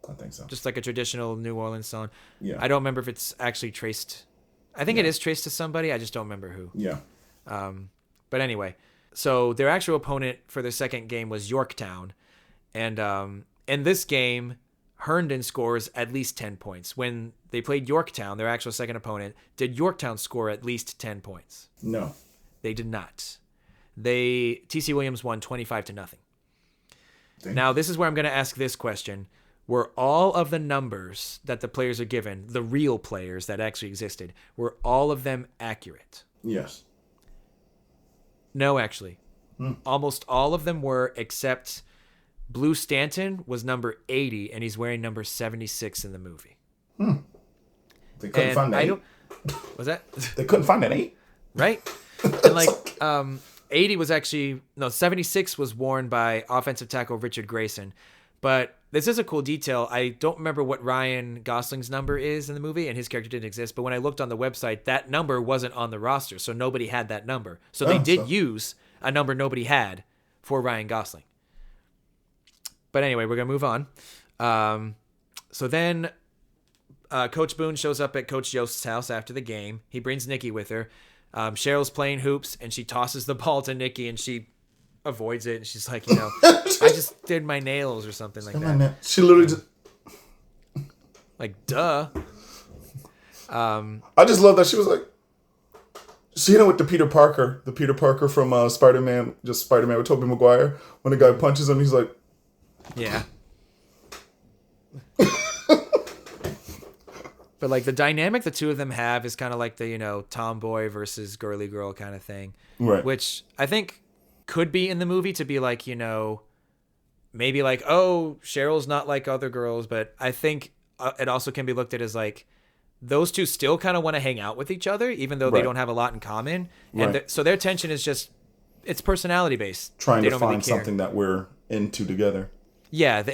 I think so. Just like a traditional New Orleans song. Yeah. I don't remember if it's actually traced. I think it is traced to somebody. I just don't remember who. Yeah. But anyway, so their actual opponent for their second game was Yorktown. And in this game, Herndon scores at least 10 points. When they played Yorktown, their actual second opponent, did Yorktown score at least 10 points? No. They did not. T.C. Williams won 25-0. Dang. Now, this is where I'm going to ask this question. Were all of the numbers that the players are given, the real players that actually existed, were all of them accurate? Yes. No, actually. Almost all of them were, except Blue Stanton was number 80, and he's wearing number 76 in the movie. They couldn't find that 8? Was that? They couldn't find an 8? Right? And like 80 was actually... No, 76 was worn by offensive tackle Richard Grayson. But this is a cool detail. I don't remember what Ryan Gosling's number is in the movie, and his character didn't exist. But when I looked on the website, that number wasn't on the roster, so nobody had that number. So they did use a number nobody had for Ryan Gosling. But anyway, we're going to move on. So then Coach Boone shows up at Coach Yost's house after the game. He brings Nikki with her. Cheryl's playing hoops, and she tosses the ball to Nikki, and she avoids it. And she's like, I just did my nails or something like that. She literally just... Like, duh. I just love that she was like... She hit him with the Peter Parker from Spider-Man with Tobey Maguire. When the guy punches him, he's like... Yeah. But like the dynamic the two of them have is kind of like the, tomboy versus girly girl kind of thing. Right. Which I think could be in the movie to be like, maybe like, oh, Cheryl's not like other girls. But I think it also can be looked at as like those two still kind of want to hang out with each other, even though they don't have a lot in common. And so their tension is just, it's personality based. Trying to find something that we're into together. Yeah.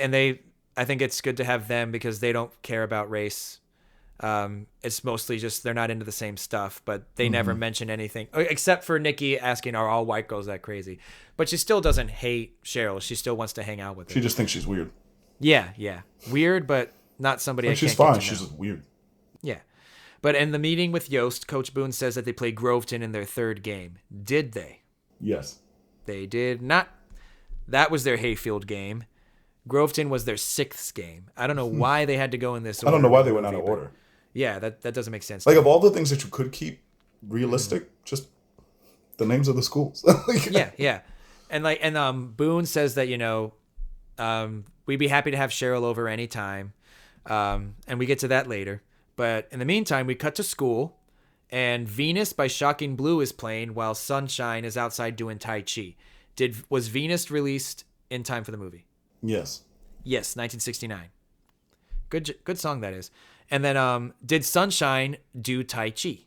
I think it's good to have them because they don't care about race. It's mostly just they're not into the same stuff, but they never mention anything except for Nikki asking, are all white girls that crazy? But she still doesn't hate Cheryl. She still wants to hang out with her. She just thinks she's weird. Yeah. Weird, but not somebody I she's can't fine. She's just weird. Yeah. But in the meeting with Yost, Coach Boone says that they played Groveton in their third game. Did they? Yes. They did not. That was their Hayfield game. Groveton was their sixth game. I don't know why they had to go in this order. I don't know why they went out of order. Yeah, that doesn't make sense. Like, of all the things that you could keep realistic, just the names of the schools. Yeah. And Boone says that, we'd be happy to have Cheryl over anytime. And we get to that later. But in the meantime, we cut to school, and Venus by Shocking Blue is playing while Sunshine is outside doing Tai Chi. Was Venus released in time for the movie? Yes. Yes, 1969. Good song that is. And then did Sunshine do Tai Chi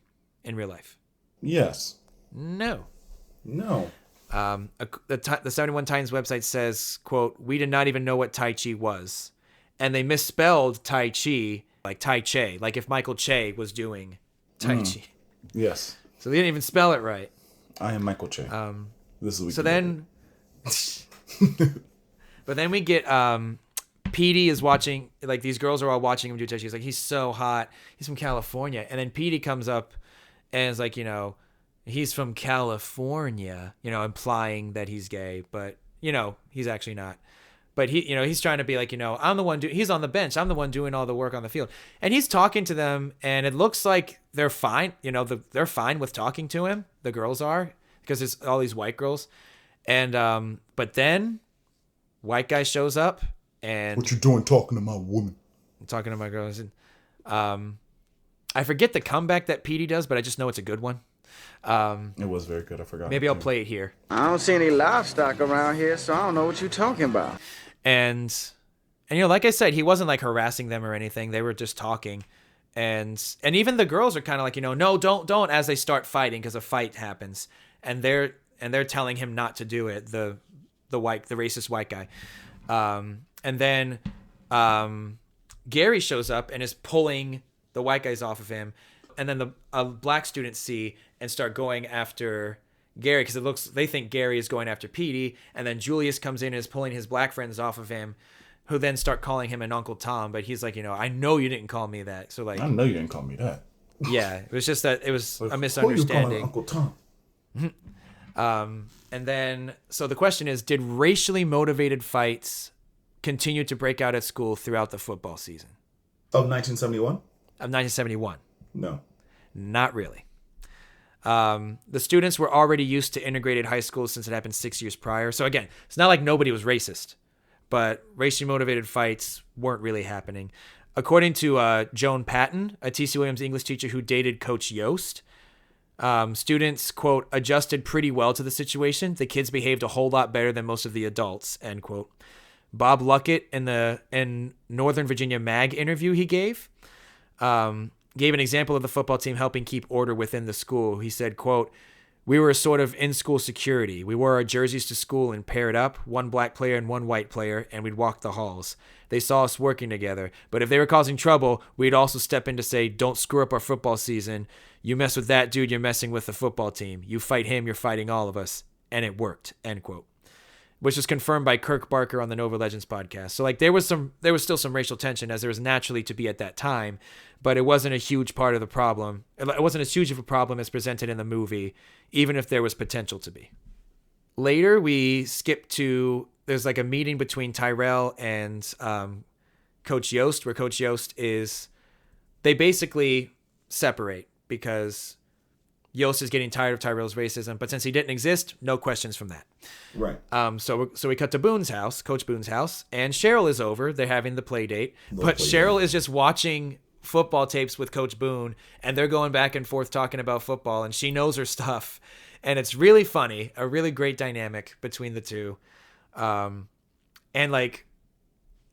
in real life? Yes. No. The 71 Times website says, quote, we did not even know what Tai Chi was. And they misspelled Tai Chi like Tai Che, like if Michael Che was doing Tai Chi. Yes. So they didn't even spell it right. I am Michael Che. This is so then, but then we get Petey is watching, like these girls are all watching him do Tai Chi. He's like, he's so hot. He's from California. And then Petey comes up and is like, he's from California, implying that he's gay, but he's actually not. But he's trying to be like, I'm the one he's on the bench. I'm the one doing all the work on the field. And he's talking to them, and it looks like they're fine. They're fine with talking to him. The girls are, because it's all these white girls. And but then white guy shows up and what you doing talking to my woman? Talking to my girls. And I forget the comeback that Petey does, but I just know it's a good one. It was very good. I forgot. Maybe I'll play it here. I don't see any livestock around here, so I don't know what you're talking about. And like I said, he wasn't like harassing them or anything. They were just talking. And even the girls are kind of like, no, don't, as they start fighting, because a fight happens. And they're telling him not to do it. The racist white guy. And then Gary shows up and is pulling the white guys off of him. And then a black students see and start going after Gary, because they think Gary is going after Petey. And then Julius comes in and is pulling his black friends off of him, who then start calling him an Uncle Tom. But he's like, I know you didn't call me that. So like, I know you didn't call me that. Yeah, it was just that it was like, a misunderstanding. Uncle Tom. And then, so the question is, did racially motivated fights continue to break out at school throughout the football season? Of 1971? Of 1971. No. Not really. The students were already used to integrated high schools since it happened 6 years prior. So again, it's not like nobody was racist, but racially motivated fights weren't really happening. According to Joan Patton, a T.C. Williams English teacher who dated Coach Yost, students, quote, adjusted pretty well to the situation. The kids behaved a whole lot better than most of the adults, end quote. Bob Luckett in Northern Virginia Mag interview he gave an example of the football team helping keep order within the school. He said, quote, we were a sort of in-school security. We wore our jerseys to school and paired up, one black player and one white player, and we'd walk the halls. They saw us working together. But if they were causing trouble, we'd also step in to say, don't screw up our football season. You mess with that dude, you're messing with the football team. You fight him, you're fighting all of us. And it worked, end quote. which was confirmed by Kirk Barker on the Nova Legends podcast. So like there was still some racial tension, as there was naturally to be at that time, but it wasn't a huge part of the problem. It wasn't as huge of a problem as presented in the movie, even if there was potential to be. Later, we skip to, there's like a meeting between Tyrell and Coach Yost, where Coach Yost they basically separate because Yost is getting tired of Tyrell's racism, but since he didn't exist, no questions from that. Right. So we cut to Boone's house, Coach Boone's house, and Cheryl is over. They're having the play date, but Cheryl is just watching football tapes with Coach Boone, and they're going back and forth talking about football, and she knows her stuff, and it's really funny, a really great dynamic between the two. And like,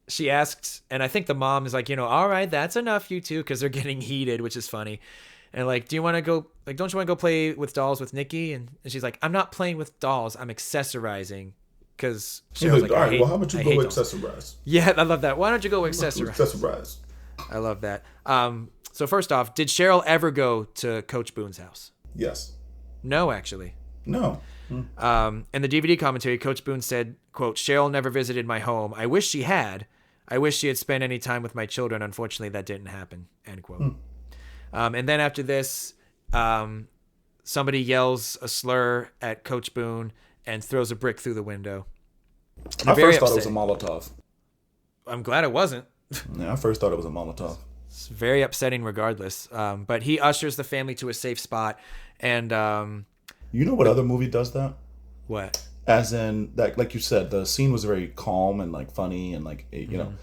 she asked, and I think the mom is like, all right, that's enough, you two, because they're getting heated, which is funny. And like, don't you want to go play with dolls with Nikki? And she's like, I'm not playing with dolls, I'm accessorizing. Because Cheryl's like, all right, well, how about you go accessorize? Yeah, I love that. Why don't you go accessorize? Accessorize. I love that. So first off, did Cheryl ever go to Coach Boone's house? Yes. No, actually. No. In the DVD commentary, Coach Boone said, quote, Cheryl never visited my home. I wish she had. I wish she had spent any time with my children. Unfortunately, that didn't happen, end quote. And then after this, somebody yells a slur at Coach Boone and throws a brick through the window. I first thought it was a Molotov. I'm glad it wasn't. Yeah, I first thought it was a Molotov. It's very upsetting regardless. But he ushers the family to a safe spot. And you know what other movie does that? What? As in, that, like you said, the scene was very calm and like funny and like, know.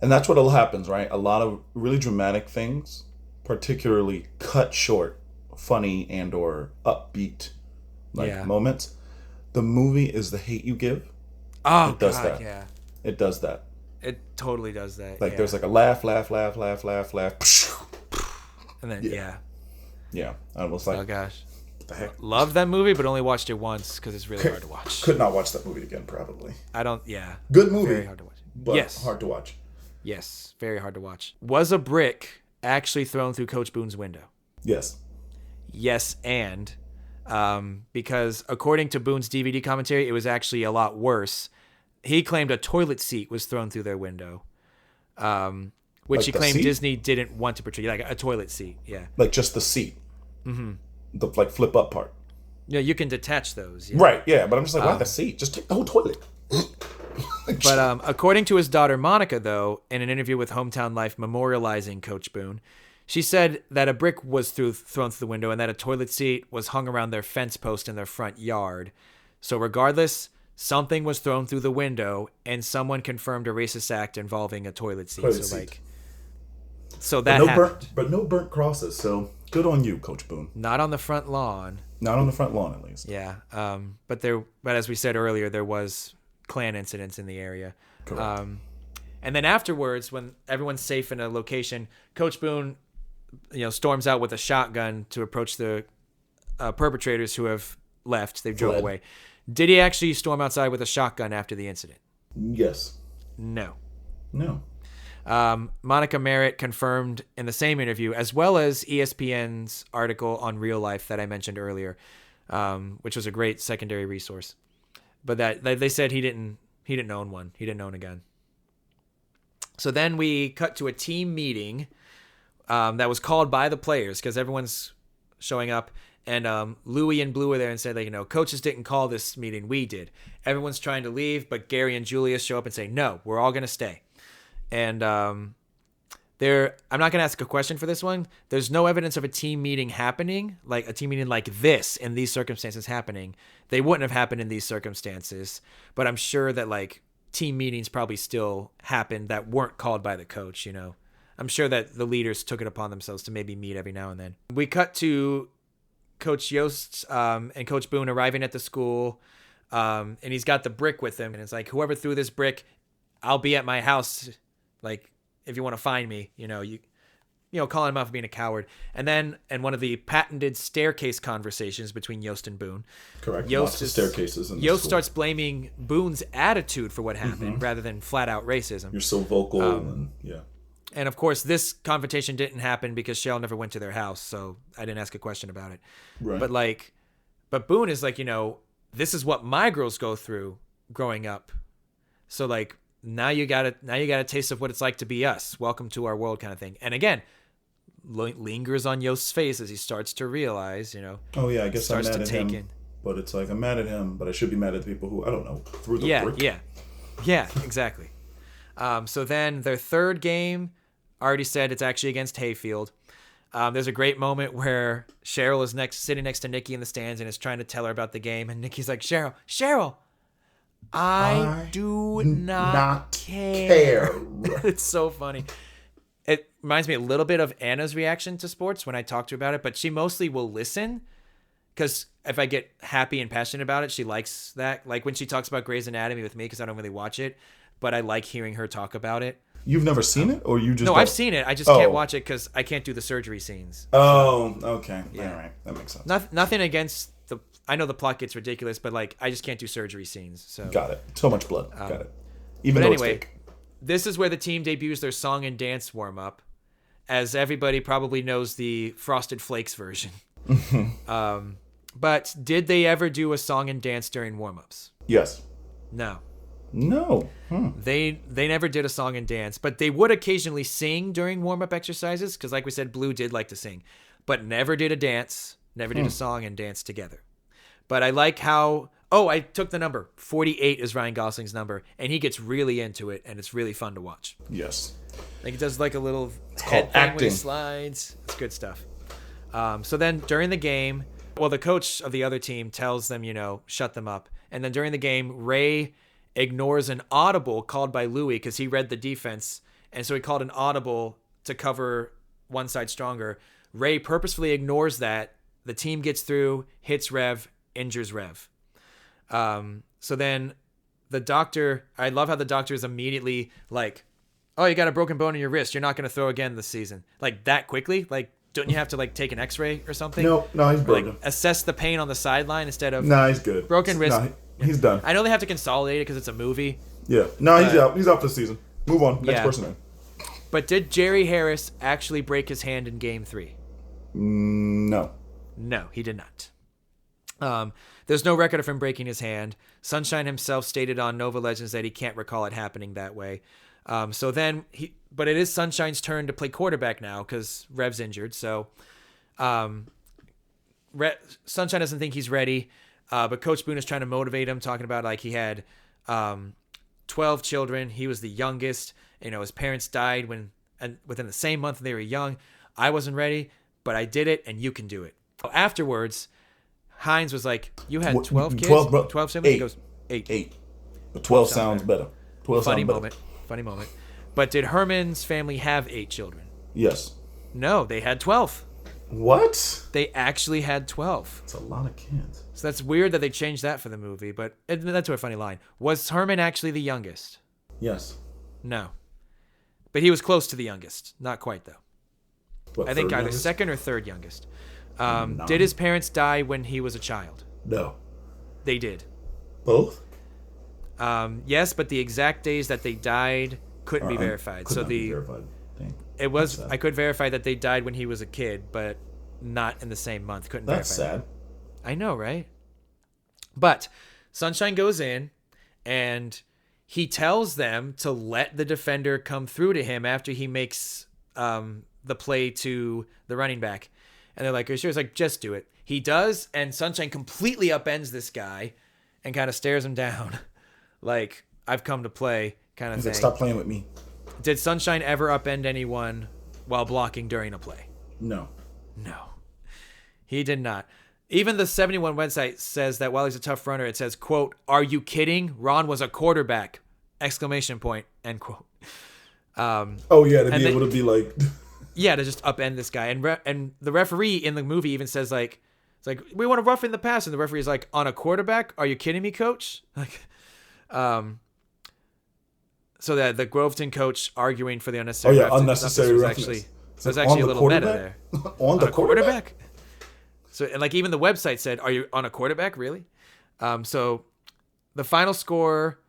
And that's what happens, right? A lot of really dramatic things, particularly cut short, funny and or upbeat moments. The movie is The Hate U Give. Oh, it does God, that. yeah. It does that. It totally does that. Like there's like a laugh. And then, Yeah. I was like, oh, gosh. What the heck? Loved that movie, but only watched it once because it's really hard to watch. Could not watch that movie again, probably. Good movie. Very hard to watch. But yes. hard to watch. Yes, very hard to watch. Was a brick actually thrown through Coach Boone's window? Yes. Yes, and because according to Boone's DVD commentary, it was actually a lot worse. He claimed a toilet seat was thrown through their window, which like he claimed seat? Disney didn't want to portray, like a toilet seat. Yeah, like just the seat. The like flip up part. Yeah, you can detach those. Yeah. Right. Yeah, but I'm just like, why the seat? Just take the whole toilet. But according to his daughter Monica, though, in an interview with Hometown Life memorializing Coach Boone, she said that a brick was thrown through the window and that a toilet seat was hung around their fence post in their front yard. So regardless, something was thrown through the window and someone confirmed a racist act involving a toilet seat. So that happened. But no burnt crosses, so good on you, Coach Boone. Not on the front lawn. Not on the front lawn, at least. Yeah. But as we said earlier, there was Klan incidents in the area. Correct. And then afterwards, when everyone's safe in a location, Coach Boone, storms out with a shotgun to approach the perpetrators who have left. They drove away. Did he actually storm outside with a shotgun after the incident? Yes. No. Monica Merritt confirmed in the same interview, as well as ESPN's article on Real Life that I mentioned earlier, which was a great secondary resource. But that they said he didn't own one. He didn't own a gun. So then we cut to a team meeting that was called by the players because everyone's showing up. And Louie and Blue were there and said, coaches didn't call this meeting. We did. Everyone's trying to leave, but Gary and Julius show up and say, no, we're all going to stay. And I'm not going to ask a question for this one. There's no evidence of a team meeting happening, like a team meeting like this in these circumstances happening. They wouldn't have happened in these circumstances, but I'm sure that team meetings probably still happened that weren't called by the coach, I'm sure that the leaders took it upon themselves to maybe meet every now and then. We cut to Coach Yost and Coach Boone arriving at the school, and he's got the brick with him, and it's like, whoever threw this brick, I'll be at my house, if you want to find me, calling him out for being a coward. And then, in one of the patented staircase conversations between Yost and Boone, correct, lots of staircases in the Yost school. Starts blaming Boone's attitude for what happened rather than flat out racism. You're so vocal, and yeah. And of course, this confrontation didn't happen because Cheryl never went to their house, so I didn't ask a question about it. Right. But Boone is like, this is what my girls go through. growing up. So like now you got a taste of what it's like to be us. Welcome to our world, kind of thing. And again, lingers on Yost's face as he starts to realize, Oh yeah, I guess I'm starts mad to at take him. in. But it's like I'm mad at him, but I should be mad at the people who I don't know threw the brick. Yeah, exactly. So then their third game, already said it's actually against Hayfield. There's a great moment where Cheryl is sitting next to Nikki in the stands and is trying to tell her about the game, and Nikki's like, Cheryl, I do not care. It's so funny. It reminds me a little bit of Anna's reaction to sports when I talk to her about it, but she mostly will listen because if I get happy and passionate about it, she likes that. Like when she talks about Grey's Anatomy with me, because I don't really watch it, but I like hearing her talk about it. You've never seen it, or you just? No, I've seen it. I just can't watch it because I can't do the surgery scenes. Oh, okay. Yeah. All right, that makes sense. Nothing against the. I know the plot gets ridiculous, but like I just can't do surgery scenes. So Got it. So much blood. Got it. Even but though anyway, it's fake. this is where the team debuts their song and dance warm up, as everybody probably knows the Frosted Flakes version. But did they ever do a song and dance during warm ups? Yes. No. No. They never did a song and dance, but they would occasionally sing during warm-up exercises because like we said, Blue did like to sing, but never did a dance, never did a song and dance together. But I like how I took the number. 48 is Ryan Gosling's number, and he gets really into it, and it's really fun to watch. Yes. Like he does like a little called head thing when he acting. slides. It's good stuff. So then during the game, the coach of the other team tells them, shut them up. And then during the game, Ray ignores an audible called by Louis because he read the defense. And so he called an audible to cover one side stronger. Ray purposefully ignores that. The team gets through, hits Rev, injures Rev. So then the doctor, I love how the doctor is immediately like, oh, you got a broken bone in your wrist. You're not going to throw again this season. Like that quickly? Like, don't you have to like take an x-ray or something? No, he's broken. Like assess the pain on the sideline instead of No, he's good. broken wrist. No, he's done. I know they have to consolidate it because it's a movie. Yeah. No, he's out. He's out for the season. Move on. Next Yeah. person in. But did Jerry Harris actually break his hand in Game 3? No. No, he did not. There's no record of him breaking his hand. Sunshine himself stated on Nova Legends that he can't recall it happening that way. But it is Sunshine's turn to play quarterback now because Rev's injured. So Sunshine doesn't think he's ready, but Coach Boone is trying to motivate him, talking about like he had 12 children. He was the youngest. His parents died within the same month they were young. I wasn't ready, but I did it, and you can do it. Afterwards, Hines was like, you had 12 kids? 12 siblings? He goes, 8. 8. But 12 sounds better. 12 Funny sounds better. moment. Funny moment. But did Herman's family have 8 children? Yes. No, they had 12. What? They actually had 12. That's a lot of kids. So that's weird that they changed that for the movie, but that's a funny line. Was Herman actually the youngest? Yes. No. But he was close to the youngest. Not quite, though. What, I think third either youngest? second or third youngest. Did his parents die when he was a child? No. They did. Both? Yes, but the exact days that they died couldn't be verified. Could not be verified. Dang. It was. That's sad. I could verify that they died when he was a kid, but not in the same month. Couldn't That's verify. sad. I know, right? But Sunshine goes in, and he tells them to let the defender come through to him after he makes the play to the running back. And they're like, are you sure? He's like, just do it. He does, and Sunshine completely upends this guy and kind of stares him down. Like, I've come to play kind of He's thing. like, stop playing with me. Did Sunshine ever upend anyone while blocking during a play? No. No. He did not. Even the 71 website says that while he's a tough runner, it says, quote, are you kidding? Ron was a quarterback! Exclamation point, end quote. Oh, yeah, to be able to be like... Yeah, to just upend this guy. And the referee in the movie even says, like, it's like, we want to rough in the pass. And the referee is like, on a quarterback? Are you kidding me, coach? Like, so that the Groveton coach arguing for the unnecessary unnecessary roughness was actually a little meta there. On the quarterback? So, and like even the website said, are you on a quarterback? Really? So the final score,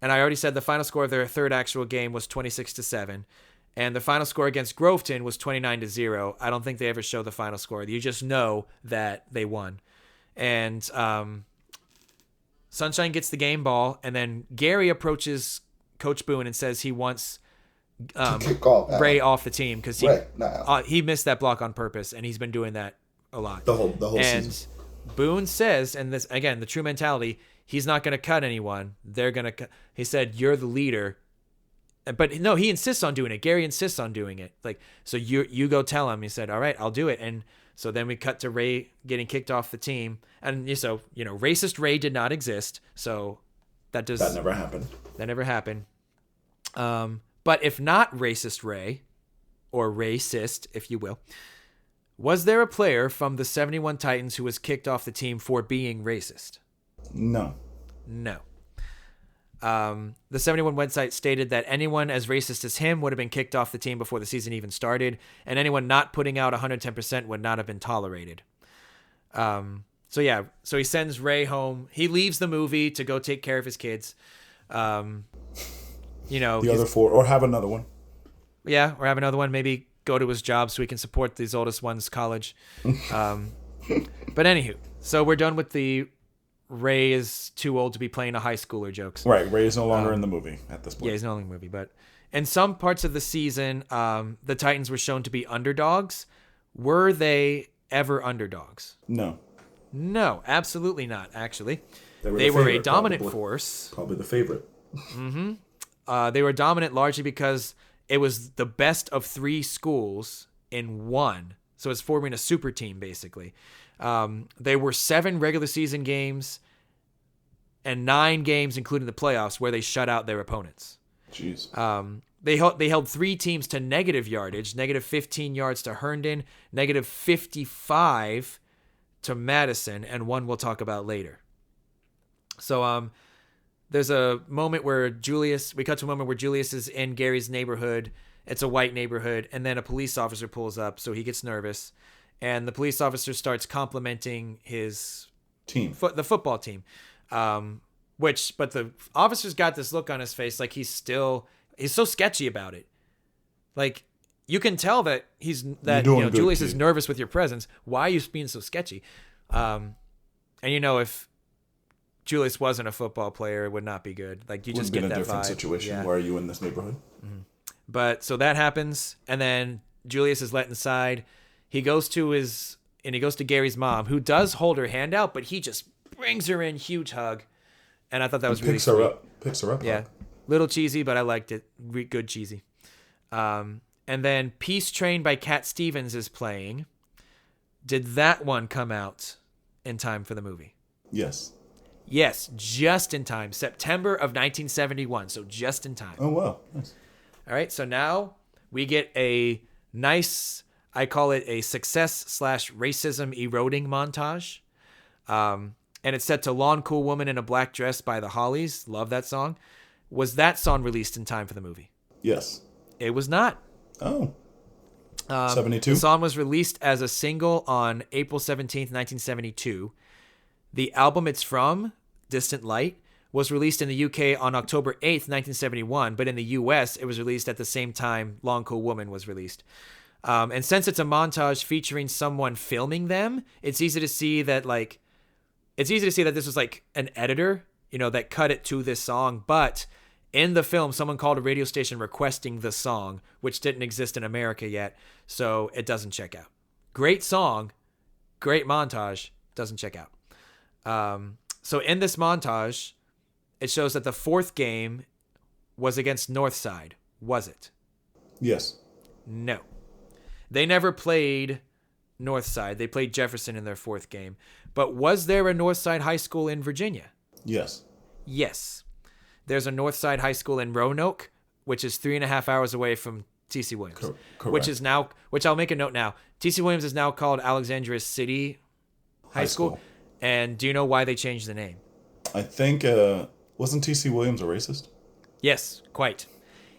and I already said the final score of their third actual game was 26-7. And the final score against Groveton was 29-0. I don't think they ever show the final score. You just know that they won. And Sunshine gets the game ball, and then Gary approaches Coach Boone and says he wants to kick off Ray off the team because Right. he missed that block on purpose, and he's been doing that a lot. The whole and season. Boone says, and this again, the true mentality, he's not going to cut anyone. They're going to cut. He said, "You're the leader." But no, he insists on doing it. Gary insists on doing it. Like, so you go tell him. He said, "All right, I'll do it." And so then we cut to Ray getting kicked off the team. And so, racist Ray did not exist. So that never happened. That never happened. But if not racist Ray, or racist, if you will, was there a player from the 71 Titans who was kicked off the team for being racist? No. No. The 71 website stated that anyone as racist as him would have been kicked off the team before the season even started, and anyone not putting out 110% would not have been tolerated. So he sends Ray home. He leaves the movie to go take care of his kids. The other 4, or have another one. Yeah, or have another one. Maybe go to his job so he can support these oldest ones' college. But anywho, so we're done with the Ray is too old to be playing a high schooler jokes. Right, Ray is no longer in the movie at this point. Yeah, he's no longer in the movie. But in some parts of the season, the Titans were shown to be underdogs. Were they ever underdogs? No. No, absolutely not, actually. They were a dominant force. Probably the favorite. Mm-hmm. They were dominant largely because it was the best of 3 schools in one. So it's forming a super team, basically. There were 7 regular season games and 9 games, including the playoffs, where they shut out their opponents. Jeez. They held 3 teams to negative yardage, negative 15 yards to Herndon, negative 55 to Madison, and one we'll talk about later. So there's a moment where we cut to a moment where Julius is in Gary's neighborhood. It's a white neighborhood, and then a police officer pulls up, so he gets nervous. And the police officer starts complimenting his team, the football team. But the officer's got this look on his face like he's so sketchy about it. Like, you can tell that Julius is nervous with your presence. Why are you being so sketchy? And if Julius wasn't a football player, it would not be good. Like, you just get that vibe. Wouldn't been a different situation. Yeah. Why are you in this neighborhood? Mm-hmm. But so that happens, and then Julius is let inside. He goes to Gary's mom, who does hold her hand out, but he just brings her in, huge hug. And I thought that was really sweet. Picks her up. Yeah. Little cheesy, but I liked it. Good cheesy. And then Peace Train by Cat Stevens is playing. Did that one come out in time for the movie? Yes. Yes, just in time. September of 1971, so just in time. Oh, wow. Nice. All right, so now we get a nice, I call it a success/racism eroding montage. And it's set to Lawn Cool Woman in a Black Dress by the Hollies. Love that song. Was that song released in time for the movie? Yes. It was not. Oh. 72? The song was released as a single on April 17th, 1972. The album it's from, Distant Light, was released in the UK on October 8th, 1971, but in the US, it was released at the same time Long Cool Woman was released. And since it's a montage featuring someone filming them, it's easy to see that this was like an editor, that cut it to this song. But in the film, someone called a radio station requesting the song, which didn't exist in America yet, so it doesn't check out. Great song, great montage, doesn't check out. So in this montage, it shows that the 4th game was against Northside. Was it? Yes. No. They never played Northside. They played Jefferson in their 4th game. But was there a Northside High School in Virginia? Yes. Yes. There's a Northside High School in Roanoke, which is 3.5 hours away from T.C. Williams. Correct. Which I'll make a note now. T.C. Williams is now called Alexandria City High School. And do you know why they changed the name? I think, wasn't T.C. Williams a racist? Yes, quite.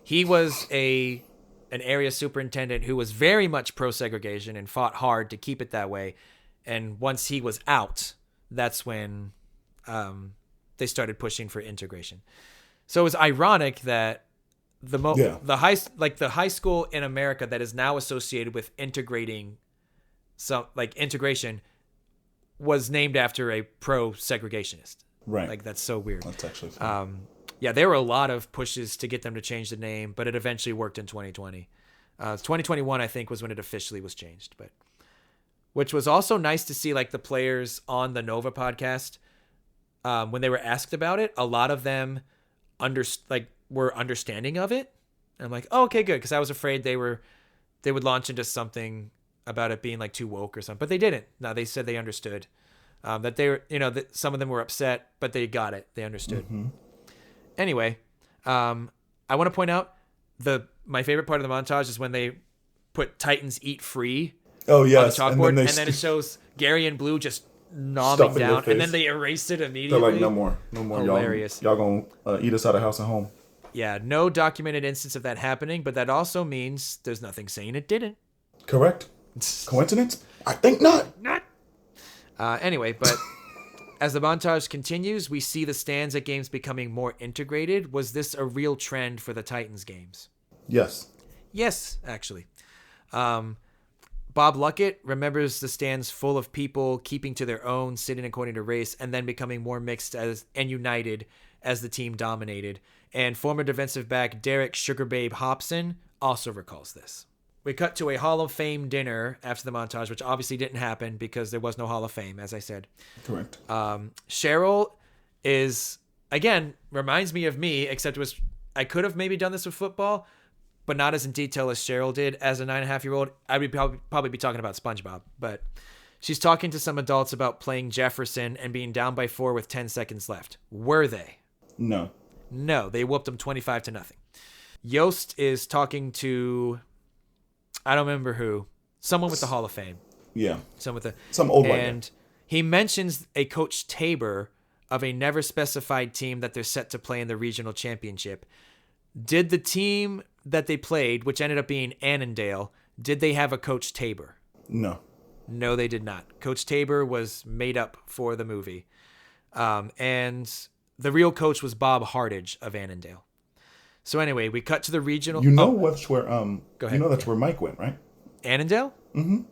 He was an area superintendent who was very much pro-segregation and fought hard to keep it that way. And once he was out, that's when they started pushing for integration. So it was ironic that the high school in America that is now associated with integration was named after a pro-segregationist. Right. Like, that's so weird. That's actually fun. Yeah, there were a lot of pushes to get them to change the name, but it eventually worked in 2020. 2021, I think, was when it officially was changed. But which was also nice to see, like, the players on the Nova podcast, when they were asked about it, a lot of them were understanding of it. And I'm like, oh, okay, good, because I was afraid they would launch into something about it being like too woke or something, but they didn't. No, they said they understood. That they were, that some of them were upset, but they got it. They understood. Mm-hmm. Anyway, I want to point out my favorite part of the montage is when they put Titans Eat Free on the chalkboard, and then it shows Gary and Blue just nomming down, and then they erased it immediately. They're like, no more. Hilarious. Y'all gonna eat us out of house and home. Yeah, no documented instance of that happening, but that also means there's nothing saying it didn't. Correct. Coincidence? I think not. Anyway, but as the montage continues, we see the stands at games becoming more integrated. Was this a real trend for the Titans games? Yes. Yes, actually. Bob Luckett remembers the stands full of people keeping to their own, sitting according to race, and then becoming more mixed and united as the team dominated. And former defensive back Derek Sugarbabe Hobson also recalls this. We cut to a Hall of Fame dinner after the montage, which obviously didn't happen because there was no Hall of Fame, as I said. Correct. Cheryl reminds me of me, except I could have maybe done this with football, but not as in detail as Cheryl did. As a 9.5-year-old, I would probably be talking about SpongeBob. But she's talking to some adults about playing Jefferson and being down by 4 with 10 seconds left. Were they? No. No, they whooped them 25-0. Yost is talking to, I don't remember who, someone with the Hall of Fame. Yeah. Some old white guy. And he mentions a Coach Tabor of a never specified team that they're set to play in the regional championship. Did the team that they played, which ended up being Annandale, did they have a Coach Tabor? No. No, they did not. Coach Tabor was made up for the movie. And the real coach was Bob Hardage of Annandale. So anyway, we cut to the regional. That's where Go ahead. That's where Mike went, right? Annandale? Mm-hmm.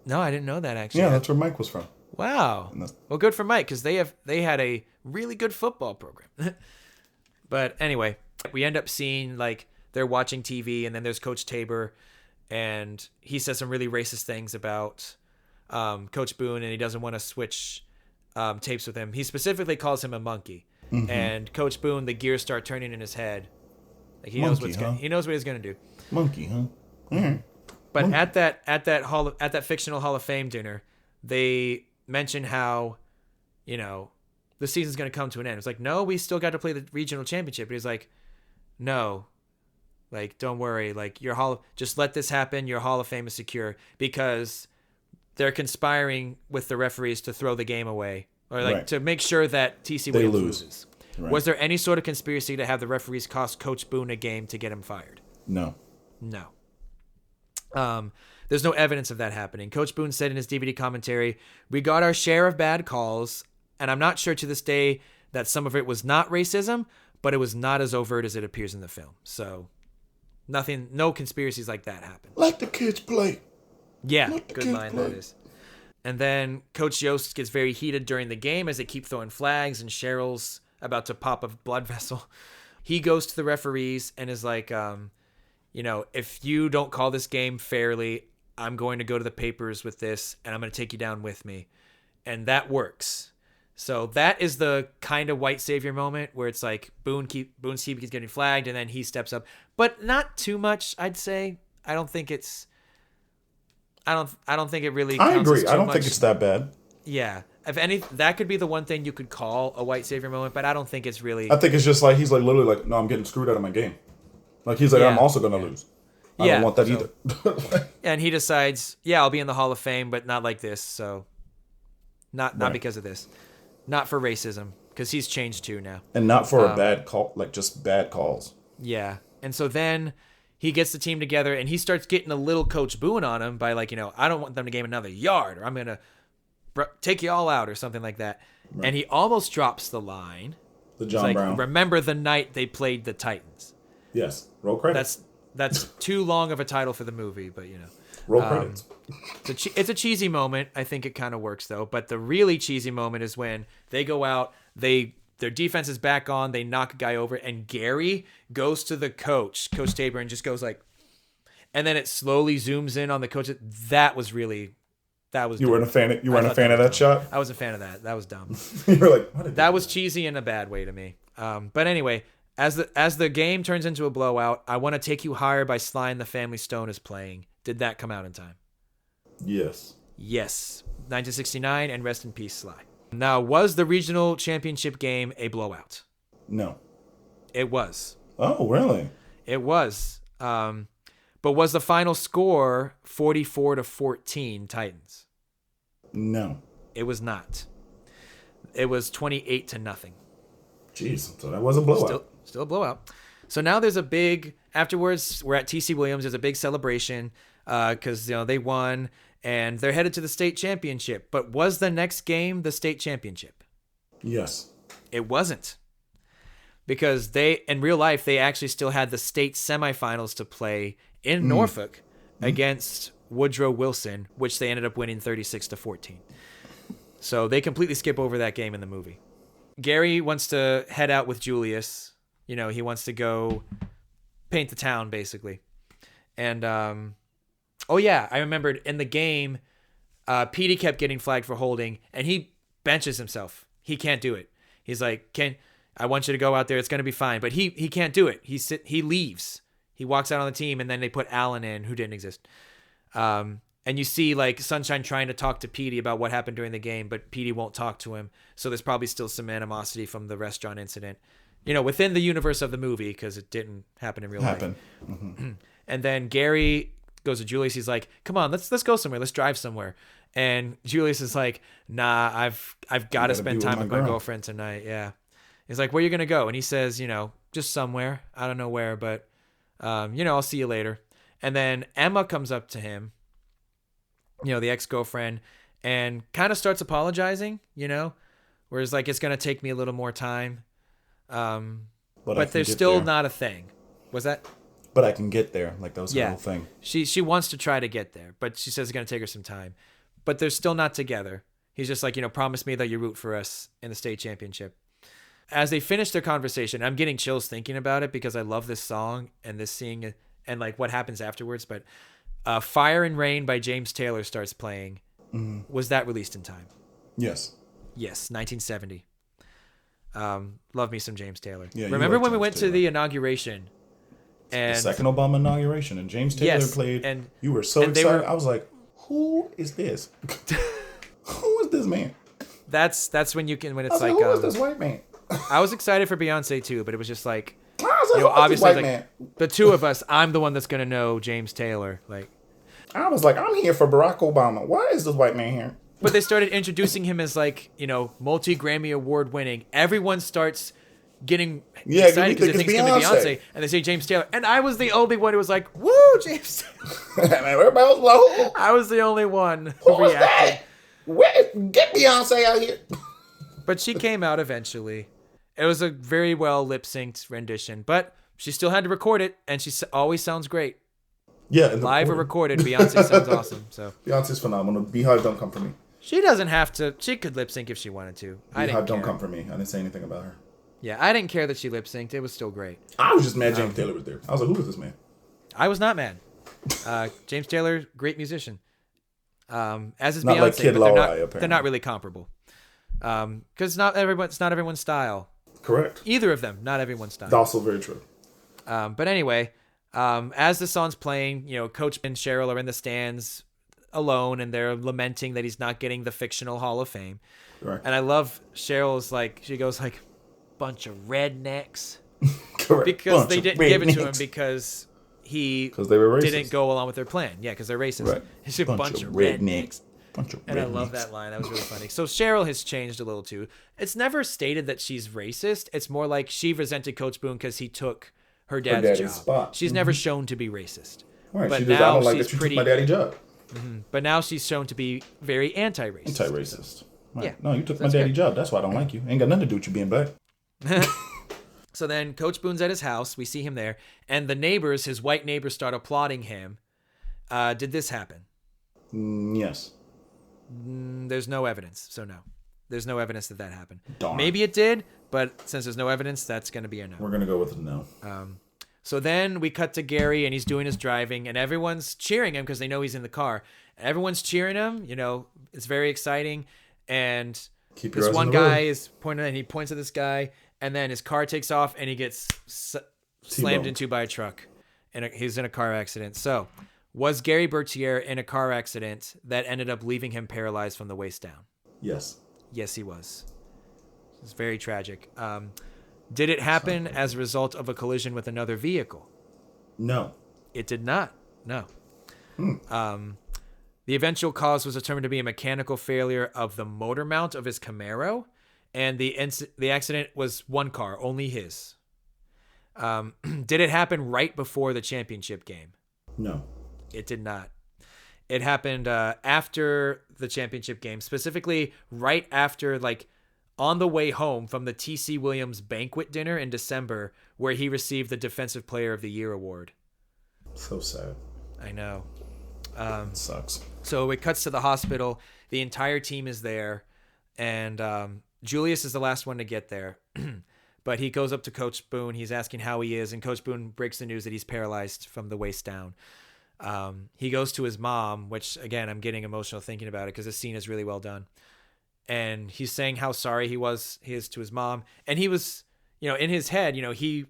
No, I didn't know that actually. Yeah, that's where Mike was from. Wow. Well, good for Mike because they had a really good football program. But anyway, we end up seeing like they're watching TV and then there's Coach Tabor and he says some really racist things about Coach Boone and he doesn't want to switch tapes with him. He specifically calls him a monkey. Mm-hmm. And Coach Boone, the gears start turning in his head. Like he knows what he's gonna do. Monkey, huh? Mm-hmm. But at that fictional Hall of Fame dinner, they mention how, the season's gonna come to an end. It's like, no, we still got to play the regional championship. But he's like, no, like don't worry, like just let this happen. Your Hall of Fame is secure because they're conspiring with the referees to throw the game away. Or to make sure that TC Williams loses. Right. Was there any sort of conspiracy to have the referees cost Coach Boone a game to get him fired? No. There's no evidence of that happening. Coach Boone said in his DVD commentary, "We got our share of bad calls, and I'm not sure to this day that some of it was not racism, but it was not as overt as it appears in the film." So, no conspiracies like that happened. Let the kids play. Yeah, good line that is. And then Coach Yost gets very heated during the game as they keep throwing flags and Cheryl's about to pop a blood vessel. He goes to the referees and is like, if you don't call this game fairly, I'm going to go to the papers with this and I'm going to take you down with me. And that works. So that is the kind of white savior moment where it's like Boone's keeps getting flagged and then he steps up. But not too much, I'd say. I don't think it really counts. I agree. As I don't think it's that bad. Yeah. If any, that could be the one thing you could call a white savior moment, but I don't think it's really. I think it's just like he's like literally like, no, I'm getting screwed out of my game. Like he's like, I'm also gonna lose. I don't want that either. And he decides, I'll be in the Hall of Fame, but not like this. So, not because of this, not for racism, because he's changed too now, and not for a bad call, like just bad calls. Yeah, and so then he gets the team together and he starts getting a little Coach Boone on him by like, I don't want them to gain another yard or I'm going to take you all out or something like that. Right. And he almost drops the line. The John Brown. Remember the night they played the Titans. Yes. Roll credits. That's too long of a title for the movie, but Roll credits. It's a cheesy moment. I think it kind of works though. But the really cheesy moment is when they go out, Their defense is back on. They knock a guy over, and Gary goes to the Coach Tabor, and just goes like, and then it slowly zooms in on the coach. That was You dumb. weren't a fan of that shot? I wasn't a fan of that. That was dumb. You were like, what? That was cheesy in a bad way to me. But anyway, as the game turns into a blowout, I Want to Take You Higher by Sly and the Family Stone is playing. Did that come out in time? Yes. Yes. 1969, and rest in peace, Sly. Now, was the regional championship game a blowout? No. It was. Oh, really? It was. But was the final score 44-14 Titans? No. It was not. It was 28-0. Jeez, so that was a blowout. Still a blowout. So now there's a big, afterwards, we're at TC Williams. There's a big celebration because they won and they're headed to the state championship. But was the next game the state championship? Yes. It wasn't. Because in real life, they actually still had the state semifinals to play in Norfolk against Woodrow Wilson, which they ended up winning 36-14. So they completely skip over that game in the movie. Gary wants to head out with Julius. He wants to go paint the town, basically. And, I remembered in the game, Petey kept getting flagged for holding, and he benches himself. He can't do it. He's like, I want you to go out there. It's going to be fine. But he can't do it. He leaves. He walks out on the team, and then they put Alan in, who didn't exist. And you see like Sunshine trying to talk to Petey about what happened during the game, but Petey won't talk to him. So there's probably still some animosity from the restaurant incident, within the universe of the movie, because it didn't happen in real life. Mm-hmm. And then Gary goes to Julius. He's like, "Come on, let's go somewhere. Let's drive somewhere." And Julius is like, "Nah, I've got to spend time with my girlfriend tonight." Yeah. He's like, "Where you gonna go?" And he says, just somewhere. I don't know where, but I'll see you later. And then Emma comes up to him, the ex-girlfriend, and kind of starts apologizing, whereas like, it's going to take me a little more time. But there's still not a thing. Was that? But I can get there. Like, that was her whole thing. She wants to try to get there, but she says it's going to take her some time. But they're still not together. He's just like, promise me that you root for us in the state championship. As they finish their conversation, I'm getting chills thinking about it because I love this song and this scene and like what happens afterwards. But Fire and Rain by James Taylor starts playing. Mm-hmm. Was that released in time? Yes. Yes, 1970. Love me some James Taylor. Yeah, remember when we went to the inauguration? And the second Obama inauguration, and James Taylor played. And you were so excited. I was like, who is this? Who is this man? That's when it's like, who is this white man? I was excited for Beyonce too, but it was just like, obviously, like, the two of us, I'm the one that's gonna know James Taylor. Like, I was like, I'm here for Barack Obama. Why is this white man here? But they started introducing him as like, multi-Grammy award winning. Everyone starts getting excited because they think it's gonna be Beyonce, and they say James Taylor, and I was the only one who was like, "Woo, James Taylor!" Everybody was low. I was the only one who reacted. Get Beyonce out here. But she came out eventually. It was a very well lip-synced rendition, but she still had to record it, and she always sounds great. Yeah, live or recorded, Beyonce sounds awesome. So Beyonce's phenomenal. Beehive, don't come for me. She doesn't have to. She could lip sync if she wanted to. Beehive, don't come for me. I didn't say anything about her. Yeah, I didn't care that she lip synced. It was still great. I was just mad James Taylor was there. I was like, who is this man? I was not mad. James Taylor, great musician. As is not Beyonce, like Kid but Laroi, they're not really comparable. Because it's not everyone's style. Correct. Either of them, not everyone's style. Also very true. But anyway, as the song's playing, Coach and Cheryl are in the stands alone, and they're lamenting that he's not getting the fictional Hall of Fame. Right. And I love Cheryl's she goes like, bunch of rednecks. Correct. Because they didn't give it to him because they were racist. Didn't go along with their plan. Yeah, because they're racist. Right. It's a bunch of rednecks. And I love rednecks. that line. That was really funny. So Cheryl has changed a little too. It's never stated that she's racist. It's more like she resented Coach Boone because he took her dad's job. Spot. She's never shown to be racist. Right. But I now don't like she's that you pretty. took my daddy's job. Mm-hmm. But now she's shown to be very anti-racist. Anti-racist. Right. Yeah. No, you took my daddy's job. That's why I don't like you. Ain't got nothing to do with you being black. So then Coach Boone's at his house. We see him there. And the neighbors, his white neighbors, start applauding him. Did this happen? Yes. There's no evidence, so no. There's no evidence that happened. Darn. Maybe it did, but since there's no evidence, that's going to be a no. We're going to go with a no. So then we cut to Gary, and he's doing his driving, and everyone's cheering him because they know he's in the car. Everyone's cheering him. You know, it's very exciting. And this one guy is pointing, and he points at this guy, and then his car takes off, and he gets slammed into by a truck. And he's in a car accident. So was Gary Bertier in a car accident that ended up leaving him paralyzed from the waist down? Yes. Yes, he was. It's very tragic. Did it happen as a result of a collision with another vehicle? No. It did not. No. The eventual cause was determined to be a mechanical failure of the motor mount of his Camaro, and the accident was one car, only his. Did it happen right before the championship game? No. It did not. It happened after the championship game, specifically right after, like, on the way home from the T.C. Williams banquet dinner in December, where he received the Defensive Player of the Year award. So sad. I know. It sucks. So it cuts to the hospital. The entire team is there, and Julius is the last one to get there. But he goes up to Coach Boone. He's asking how he is, and Coach Boone breaks the news that he's paralyzed from the waist down. He goes to his mom, which, again, I'm getting emotional thinking about it because this scene is really well done. And he's saying how sorry he is to his mom. And he was, you know, in his head, you know, he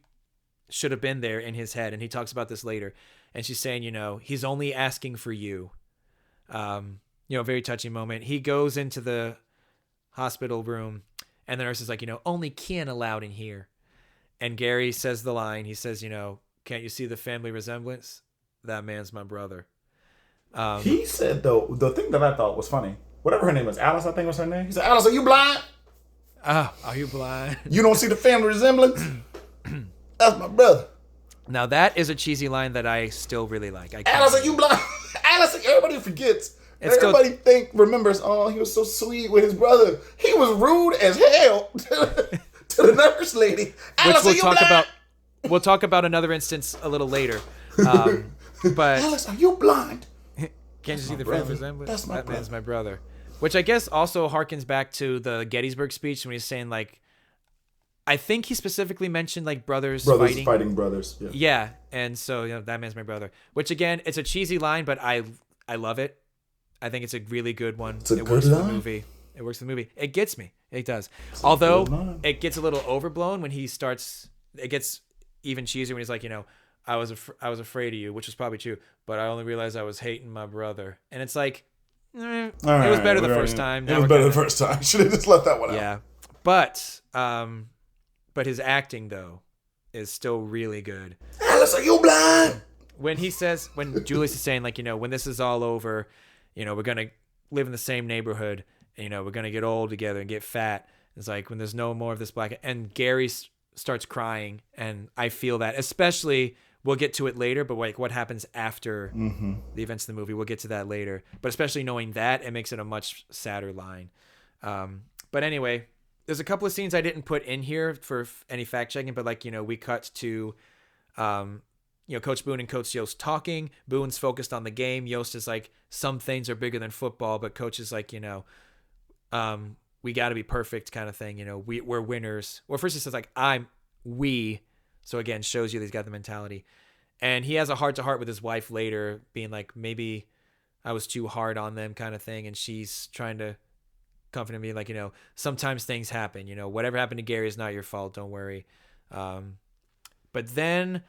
should have been there in his head. And he talks about this later. And she's saying, you know, he's only asking for you. You know, very touching moment. He goes into the hospital room, and the nurse is like, you know, only Ken allowed in here. And Gary says the line. He says, you know, can't you see the family resemblance? That man's my brother. He said, though, the thing that I thought was funny, whatever her name was, Alice, I think was her name. He said, Alice, are you blind? Are you blind? You don't see the family resemblance? That's my brother. Now, that is a cheesy line that I still really like. Alice, are you blind? Alice, everybody forgets. Everybody remembers, oh, he was so sweet with his brother. He was rude as hell to the nurse lady. Alice, which we'll talk about another instance a little later. But Alice, are you blind? Can't you see the family resemblance? That man's my brother. Which I guess also harkens back to the Gettysburg speech when he's saying, like, I think he specifically mentioned, like, brothers fighting brothers. Yeah. Yeah, and so, you know, that man's my brother. Which, again, it's a cheesy line, but I love it. I think it's a really good one. It works for the movie. It works for the movie. It gets me. It does. Although it gets a little overblown when he starts. It gets even cheesier when he's like, you know, I was afraid of you, which was probably true, but I only realized I was hating my brother. And it's like, it was better the first time. It was better the first time. Should have just left that one out. Yeah, but his acting though is still really good. Alice, are you blind? When Julius is saying, like, you know, when this is all over, you know, we're going to live in the same neighborhood, and, you know, we're going to get old together and get fat. It's like when there's no more of this black. And Gary starts crying, and I feel that, especially, we'll get to it later, but like what happens after the events of the movie, we'll get to that later. But especially knowing that, it makes it a much sadder line. But anyway, there's a couple of scenes I didn't put in here for any fact checking, but, like, you know, we cut to, you know, Coach Boone and Coach Yost talking. Boone's focused on the game. Yost is like, some things are bigger than football, but Coach is like, you know, we got to be perfect kind of thing. You know, we're winners. Well, first he says, like, we. So again, shows you that he's got the mentality. And he has a heart-to-heart with his wife later, being like, maybe I was too hard on them kind of thing. And she's trying to comfort him, being like, you know, sometimes things happen. You know, whatever happened to Gary is not your fault. Don't worry. But then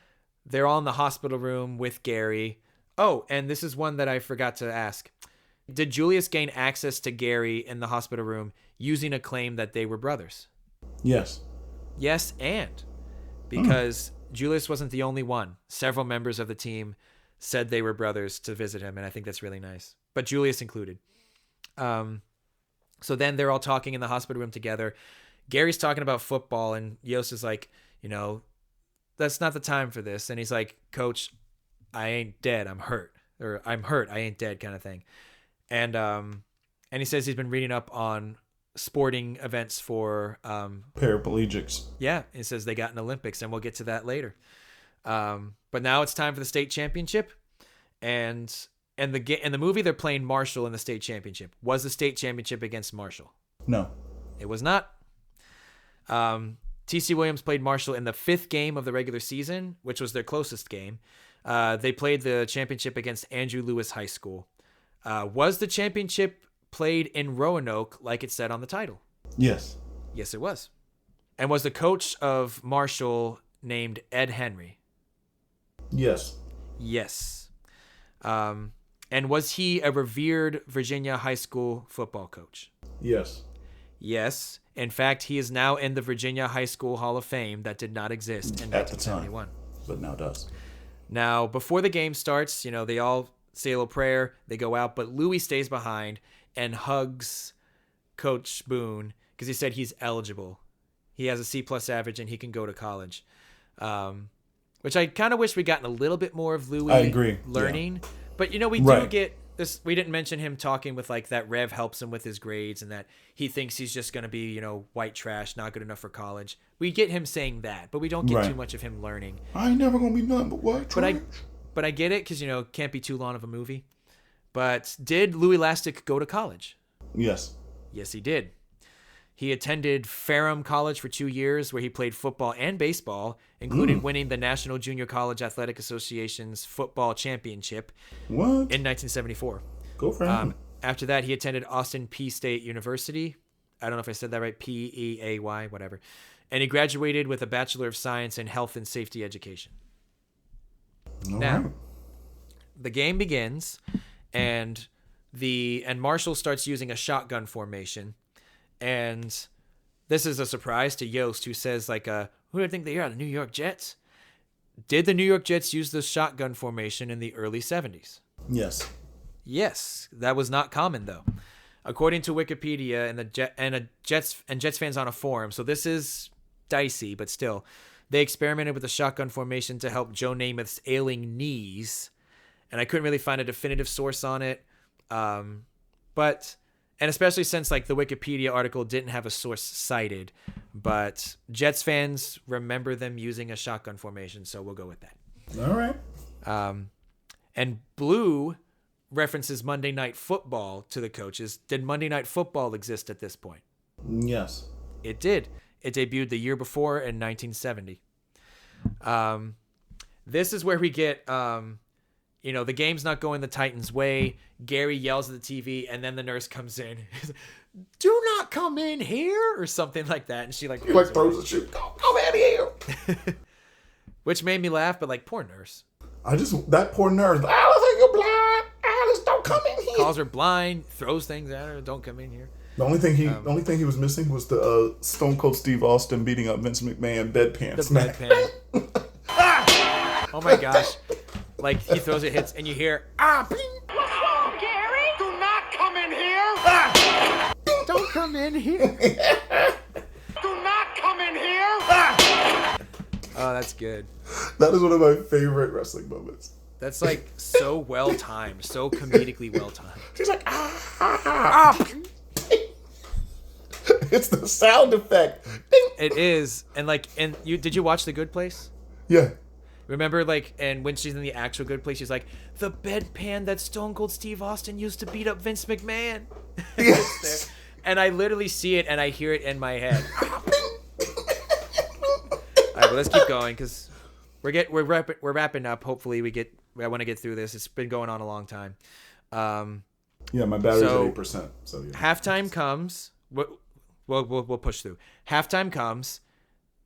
they're all in the hospital room with Gary. Oh, and this is one that I forgot to ask. Did Julius gain access to Gary in the hospital room using a claim that they were brothers? Yes. Yes, and because Julius wasn't the only one. Several members of the team said they were brothers to visit him, and I think that's really nice. But Julius included. So then they're all talking in the hospital room together. Gary's talking about football, and Yost is like, you know, that's not the time for this. And he's like, Coach, I ain't dead. I'm hurt. Or I'm hurt. I ain't dead kind of thing. And he says he's been reading up on sporting events for paraplegics. Yeah, he says they got an Olympics, and we'll get to that later. But now it's time for the state championship, and in the movie they're playing Marshall in the state championship. Was the state championship against Marshall? No. It was not. TC Williams played Marshall in the 5th game of the regular season, which was their closest game. They played the championship against Andrew Lewis High School. Was the championship played in Roanoke like it said on the title? Yes. Yes, it was. And was the coach of Marshall named Ed Henry? Yes. Yes. And was he a revered Virginia high school football coach? Yes. Yes. In fact, he is now in the Virginia High School Hall of Fame that did not exist in At the time, 1971. but now does. Now, before the game starts, they all say a little prayer, they go out, but Louis stays behind and hugs Coach Boone because he said he's eligible. He has a C+ average and he can go to college. Which I kind of wish we'd gotten a little bit more of Louis I agree. learning. Yeah. But, we do get this. We didn't mention him talking with that Rev helps him with his grades and that he thinks he's just going to be, white trash, not good enough for college. We get him saying that, but we don't get too much of him learning. I ain't never going to be nothing but white trash. But I get it because, can't be too long of a movie. But did Louis Lastic go to college? Yes. Yes, he did. He attended Ferrum College for 2 years where he played football and baseball, including winning the National Junior College Athletic Association's football championship in 1974. Go for him. After that, he attended Austin Peay State University. I don't know if I said that right. Peay, whatever. And he graduated with a Bachelor of Science in Health and Safety Education. Now, the game begins, and Marshall starts using a shotgun formation. And this is a surprise to Yost, who says, who do I think they are, the New York Jets? Did the New York Jets use the shotgun formation in the early 70s? Yes. Yes, that was not common, though. According to Wikipedia and Jets fans on a forum, so this is dicey, but still, they experimented with the shotgun formation to help Joe Namath's ailing knees, and I couldn't really find a definitive source on it, and especially since the Wikipedia article didn't have a source cited, but Jets fans remember them using a shotgun formation, so we'll go with that. All right. And Blue references Monday Night Football to the coaches. Did Monday Night Football exist at this point? Yes. It did. It debuted the year before in 1970. This is where we get... the game's not going the Titans' way. Gary yells at the TV, and then the nurse comes in. Do not come in here, or something like that. And she throws the shoe. Come in here. Which made me laugh, but poor nurse. That poor nurse. Alice, you're blind. Alice, don't come in here. Calls her blind, throws things at her. Don't come in here. The only thing he was missing was the Stone Cold Steve Austin beating up Vince McMahon bedpan smack. Oh my gosh. He throws it, hits, and you hear, What's wrong, Gary? Do not come in here! Don't come in here. Do not come in here! Oh, that's good. That is one of my favorite wrestling moments. That's so well timed, so comedically well timed. She's like, It's the sound effect. Ding. It is, and did you watch The Good Place? Yeah. Remember, and when she's in the actual Good Place, she's like, the bedpan that Stone Cold Steve Austin used to beat up Vince McMahon. Yes. And I literally see it and I hear it in my head. All right, well, let's keep going because we're wrapping up. Hopefully, I want to get through this. It's been going on a long time. Yeah, my battery's at 8%. So yeah. Halftime comes. We'll push through. Halftime comes.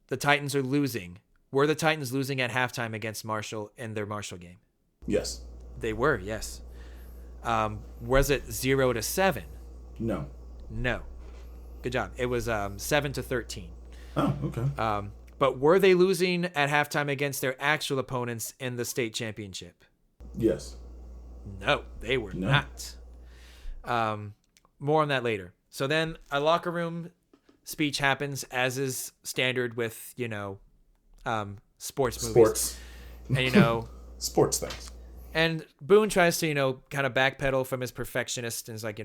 The Titans are losing. Were the Titans losing at halftime against Marshall in their Marshall game? Yes. They were, yes. Was it 0-7? No. No. Good job. It was 7-13. Oh, okay. But were they losing at halftime against their actual opponents in the state championship? Yes. No, they were not. More on that later. So then a locker room speech happens, as is standard with, sports movies. And, sports things. And Boone tries to, kind of backpedal from his perfectionist and is like,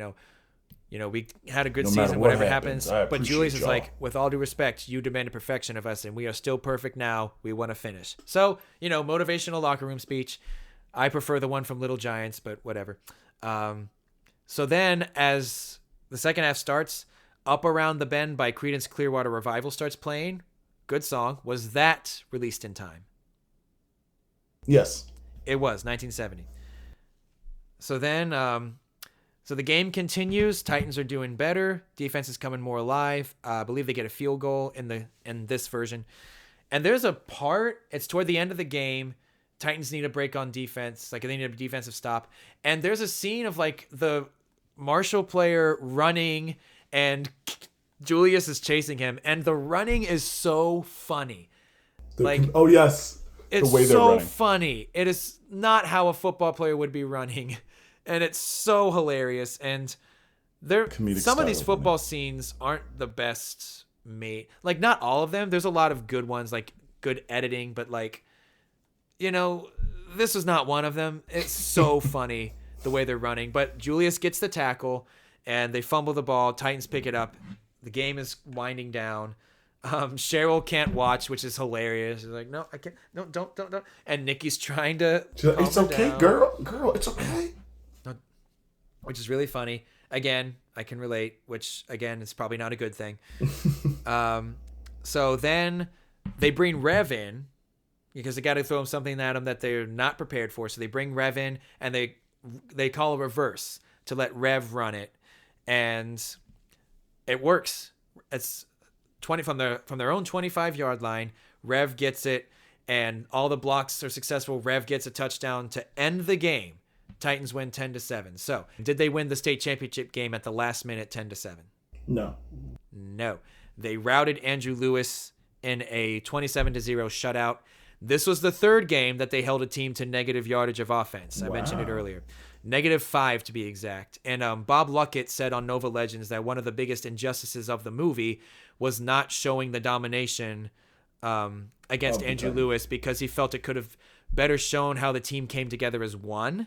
we had a good season, whatever happens. But Julius is like, with all due respect, you demanded perfection of us, and we are still perfect now. We want to finish. So, motivational locker room speech. I prefer the one from Little Giants, but whatever. So then, as the second half starts, Up Around the Bend by Creedence Clearwater Revival starts playing. Good song. Was that released in time? Yes. It was, 1970. So then, so the game continues. Titans are doing better. Defense is coming more alive. I believe they get a field goal in this version. And there's a part, it's toward the end of the game. Titans need a break on defense. Like, they need a defensive stop. And there's a scene of, like, the Marshall player running, and Julius is chasing him. And the running is so funny. Oh, yes. It's the way they're so running. funny. It is not how a football player would be running. And it's so hilarious. And some of these football scenes aren't the best made. Like, not all of them. There's a lot of good ones, like good editing, but like, you know, this was not one of them. It's so funny the way they're running. But Julius gets the tackle and they fumble the ball. Titans pick it up. The game is winding down. Cheryl can't watch, which is hilarious. She's like, no, I can't. No, don't. And Nikki's trying to. It's okay, down. girl. It's okay. Which is really funny. Again, I can relate, which again is probably not a good thing. So then they bring Rev in because they got to throw something at him that they're not prepared for. So they bring Rev in and they call a reverse to let Rev run it, and it works. It's 20 from their own 25-yard line. Rev gets it, and all the blocks are successful. Rev gets a touchdown to end the game. Titans win 10-7. So, did they win the state championship game at the last minute 10-7? No. They routed Andrew Lewis in a 27-0 shutout. This was the third game that they held a team to negative yardage of offense. I mentioned it earlier. -5 to be exact. And Bob Luckett said on Nova Legends that one of the biggest injustices of the movie was not showing the domination against Andrew Lewis, because he felt it could have better shown how the team came together as one.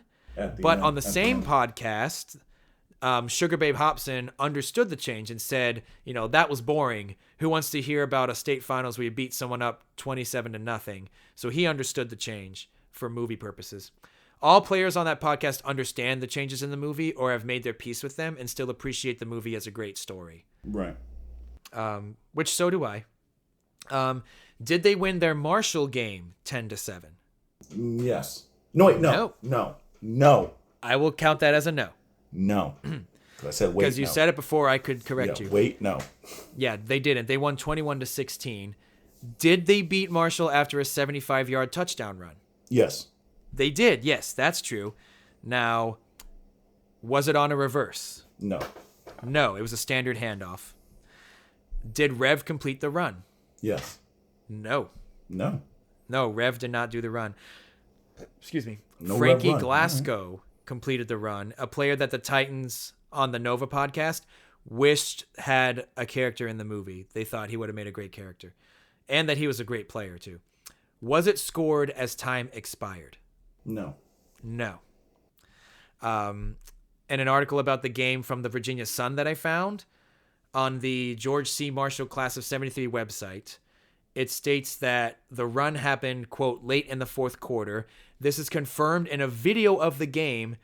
But on the same podcast, Sugar Babe Hobson understood the change and said, you know, that was boring. Who wants to hear about a state finals where you beat someone up 27-0? So he understood the change for movie purposes. All players on that podcast understand the changes in the movie or have made their peace with them and still appreciate the movie as a great story. Right. Which so do I. Did they win their Marshall game 10-7? Yes. No, wait, no. I will count that as a no. No. I said wait. Because you said it before I could correct you. Wait, no. Yeah, they didn't. They won 21-16. Did they beat Marshall after a 75-yard touchdown run? Yes. They did. Yes, that's true. Now, was it on a reverse? No. No, it was a standard handoff. Did Rev complete the run? Yes. No. No. No, Rev did not do the run. Excuse me. No Frankie Rev run. Glasgow completed the run, a player that the Titans on the Nova podcast wished had a character in the movie. They thought he would have made a great character and that he was a great player too. Was it scored as time expired? No. No. And an article about the game from the Virginia Sun that I found on the George C. Marshall Class of 73 website, it states that the run happened, quote, late in the fourth quarter. This is confirmed in a video of the game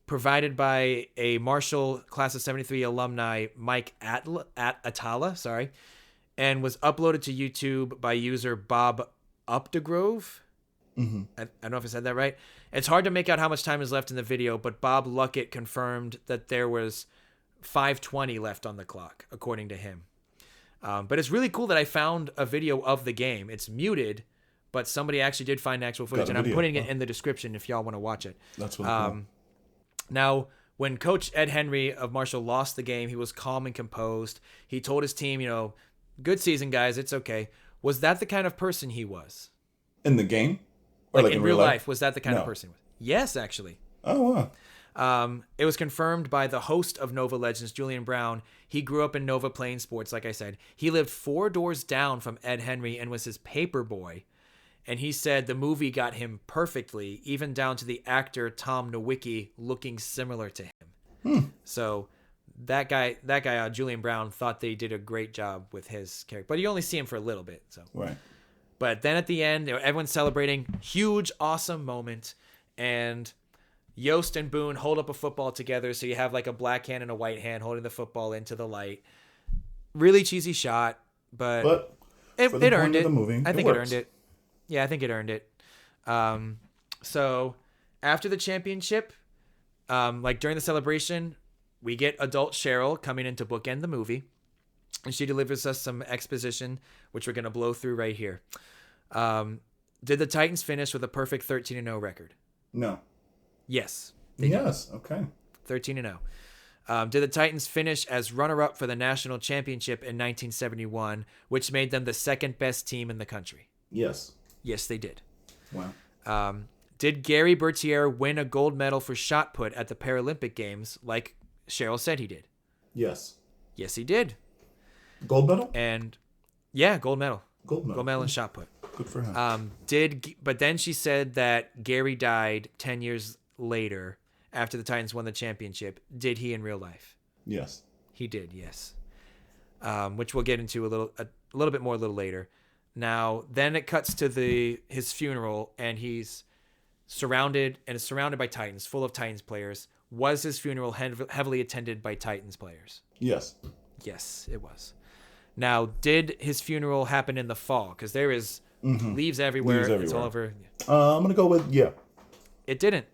provided by a Marshall Class of 73 alumni, Mike Atala, and was uploaded to YouTube by user Bob Updegrove. Mm-hmm. I don't know if I said that right. It's hard to make out how much time is left in the video, but Bob Luckett confirmed that there was 5:20 left on the clock, according to him. But it's really cool that I found a video of the game. It's muted, but somebody actually did find actual footage, and I'm putting it in the description if y'all want to watch it. That's really cool. Now, when Coach Ed Henry of Marshall lost the game, he was calm and composed. He told his team, you know, good season, guys. It's okay. Was that the kind of person he was? In the game? Or like in real life, was that the kind of person he was? Yes, actually. Oh, wow. It was confirmed by the host of Nova Legends, Julian Brown. He grew up in Nova playing sports, like I said. He lived 4 doors down from Ed Henry and was his paper boy. And he said the movie got him perfectly, even down to the actor Tom Nowicki looking similar to him. So that guy, Julian Brown, thought they did a great job with his character. But you only see him for a little bit. So. Right. But then at the end, everyone's celebrating. Huge, awesome moment. And Yost and Boone hold up a football together. So you have like a black hand and a white hand holding the football into the light. Really cheesy shot, but for the it point earned of it. the movie, I think it works. earned it. Yeah, I think it earned it. So after the championship, like during the celebration, we get adult Cheryl coming in to bookend the movie, and she delivers us some exposition, which we're gonna blow through right here. Did the Titans finish with a perfect 13-0 record? No. Yes. Yes. Okay. 13-0. Did the Titans finish as runner-up for the national championship in 1971, which made them the second best team in the country? Yes. Yes, they did. Wow. Did Gary Bertier win a gold medal for shot put at the Paralympic Games like Cheryl said he did? Yes. Yes, he did. Gold medal. And yeah, gold medal. Gold medal. Gold medal in shot put. Good for him. But then she said that Gary died 10 years later after the Titans won the championship. Did he in real life? Yes. He did, yes. Which we'll get into a little bit more a little later. Now, then it cuts to his funeral, and he's surrounded by Titans, full of Titans players. Was his funeral heavily attended by Titans players? Yes. Yes, it was. Now, did his funeral happen in the fall? Because there is leaves everywhere. It's all over. I'm gonna go with yeah. It didn't,